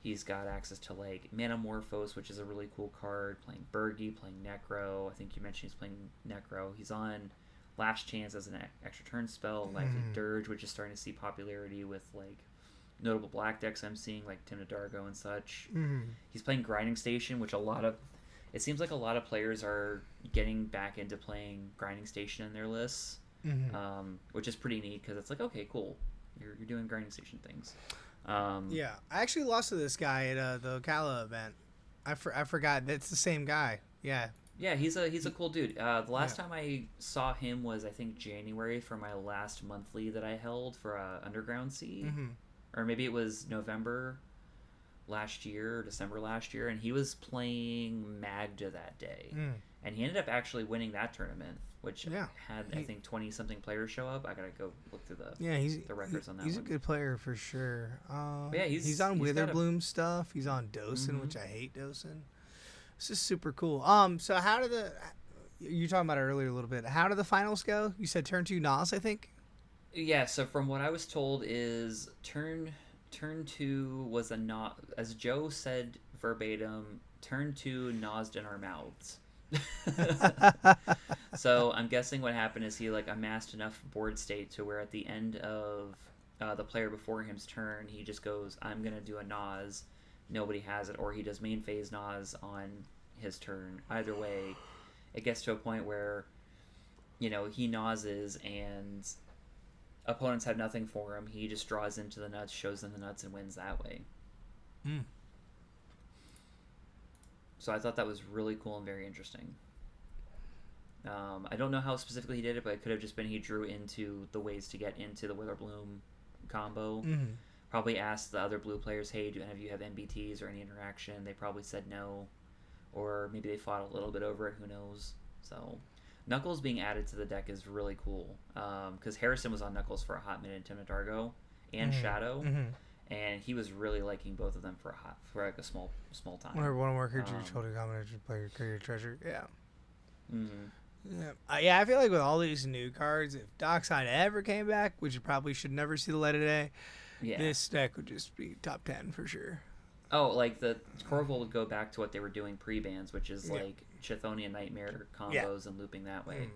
He's got access to Manamorphose, which is a really cool card. Playing Burgi, playing Necro. I think you mentioned he's playing Necro. He's on Last Chance as an extra turn spell. Lively Dirge, which is starting to see popularity with notable black decks I'm seeing, like Timna Dargo and such. He's playing Grinding Station, which it seems like a lot of players are getting back into playing Grinding Station in their lists, which is pretty neat because it's okay, cool. You're doing Grinding Station things. Yeah, I actually lost to this guy at the Ocala event. I forgot that's the same guy. Yeah. Yeah, he's a cool dude. The last time I saw him was I think January for my last monthly that I held for Underground Cedh, or maybe it was November last year or December last year, and he was playing Magda that day, and he ended up actually winning that tournament, which had I think 20 something players show up. I gotta go look through the records on that. He's a good player for sure. Yeah, he's on Witherbloom stuff. He's on Dosen, which I hate Dosen. This is super cool. So how did you were talking about it earlier a little bit? How did the finals go? You said turn 2 Nas, I think. Yeah. So from what I was told is turn 2 was a Nas, as Joe said verbatim. Turn 2 nosed in our mouths. So I'm guessing what happened is he amassed enough board state to where at the end of the player before him's turn, he just goes, "I'm gonna do a Nas." Nobody has it, or he does main phase Nas on his turn. Either way, it gets to a point where he Noses and opponents have nothing for him. He just draws into the nuts, shows them the nuts, and wins that way. So I thought that was really cool and very interesting. I don't know how specifically he did it, but it could have just been he drew into the ways to get into the Witherbloom combo. Probably asked the other blue players, "Hey, do any of you have MBTs or any interaction?" They probably said no, or maybe they fought a little bit over it. Who knows? So Knuckles being added to the deck is really cool because Harrison was on Knuckles for a hot minute, Timna Dargo and Shadow, and he was really liking both of them for a small time. Whenever one more creature holding combination player create a treasure. Yeah. Yeah, I feel like with all these new cards, if Dockside ever came back, which it probably should never see the light of day, this deck would just be top 10 for sure. Oh, the Corval would go back to what they were doing pre-bans, which is Chthonian Nightmare combos and looping that way.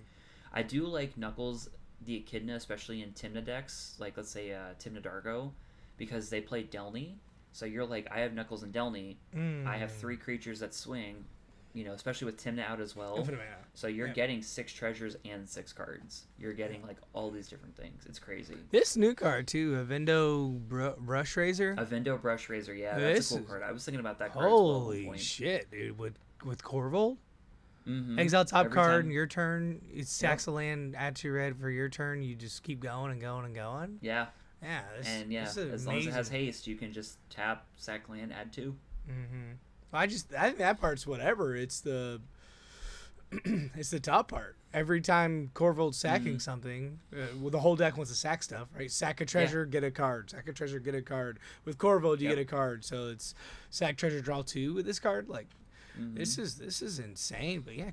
I do like Knuckles, the Echidna, especially in Timna decks, let's say Timna Dargo, because they play Delny. So you're I have Knuckles and Delny. I have 3 creatures that swing. Especially with Timna out as well. So you're getting 6 treasures and 6 cards. You're getting all these different things. It's crazy. This new card too, Avendo Brush Razor. Avendo Brush Razor, yeah, that's a cool card. I was thinking about that card. Holy shit, dude! With Corvold, exile top card in your turn. It sacks a land, add 2 red for your turn. You just keep going and going and going. Yeah. Yeah. This as long as it has haste, you can just tap, sack land, add 2. I think that part's whatever. It's the top part. Every time Corvold's sacking something, the whole deck wants to sack stuff, right? Sack a treasure, get a card. Sack a treasure, get a card. With Corvold, you get a card. So it's sack treasure, draw 2 with this card. This is insane. But yeah,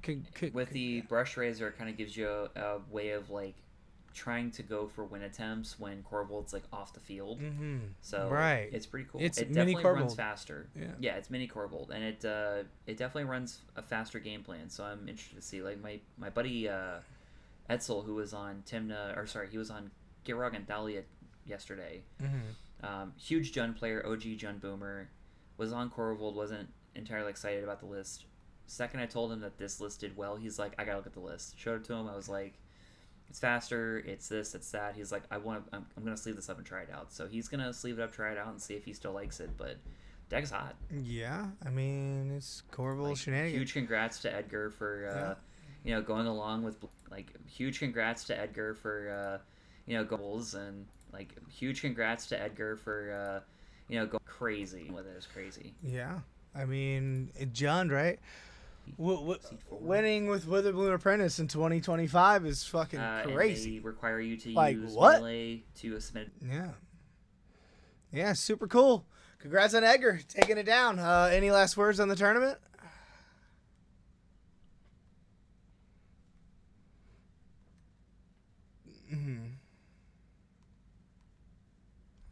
with the Brush Razor, it kind of gives you a way of trying to go for win attempts when Corvold's like off the field. Mm-hmm. So Right. it's pretty cool. It's It mini definitely runs Corvold. faster. Yeah. It's mini Corvold, and it definitely runs a faster game plan. So I'm interested to see. Like my buddy Edsel, who was on he was on Girog and Dahlia yesterday. Mm-hmm. Huge Jun player, OG Jun boomer, was on Corvold, wasn't entirely excited about the list. Second I told him that this list did well, he's like, I gotta look at the list. Showed it to him. I was like, it's faster, it's this, it's that. He's like, I'm gonna sleeve this up and try it out. So he's gonna sleeve it up, try it out, and see if he still likes it. But deck's hot. Yeah, I mean, it's Corvold shenanigans. Huge congrats to Edgar for going along with huge congrats to Edgar for goals, and huge congrats to Edgar for going crazy with it. It was crazy. Yeah, I mean, John, right? Winning with Witherbloom Apprentice in 2025 is fucking crazy. And they require you to use what? melee to submit. Yeah, super cool. Congrats on Edgar taking it down. Any last words on the tournament?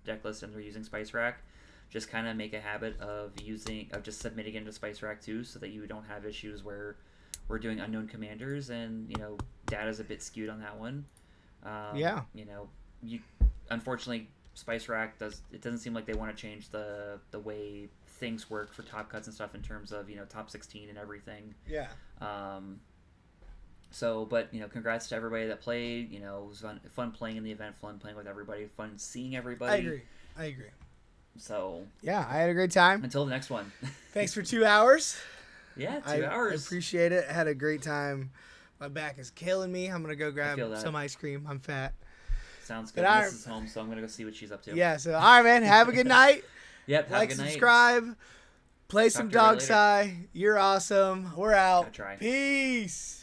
Deck list and they're using Spice Rack. Just kind of make a habit of just submitting into Spice Rack too, so that you don't have issues where we're doing unknown commanders and data's a bit skewed on that one. Unfortunately, Spice Rack doesn't seem like they want to change the way things work for top cuts and stuff in terms of top 16 and everything. Yeah. But congrats to everybody that played. It was fun playing in the event, fun playing with everybody, fun seeing everybody. I agree. So yeah, I had a great time. Until the next one. Thanks for 2 hours. Yeah, 2 hours. I appreciate it. I had a great time. My back is killing me. I'm gonna go grab some ice cream. I'm fat. Sounds good. This is home, so I'm gonna go see what she's up to. Yeah. So all right, man. Have a good night. Yep. Like, subscribe. Play some Dog Side. You're awesome. We're out. Peace.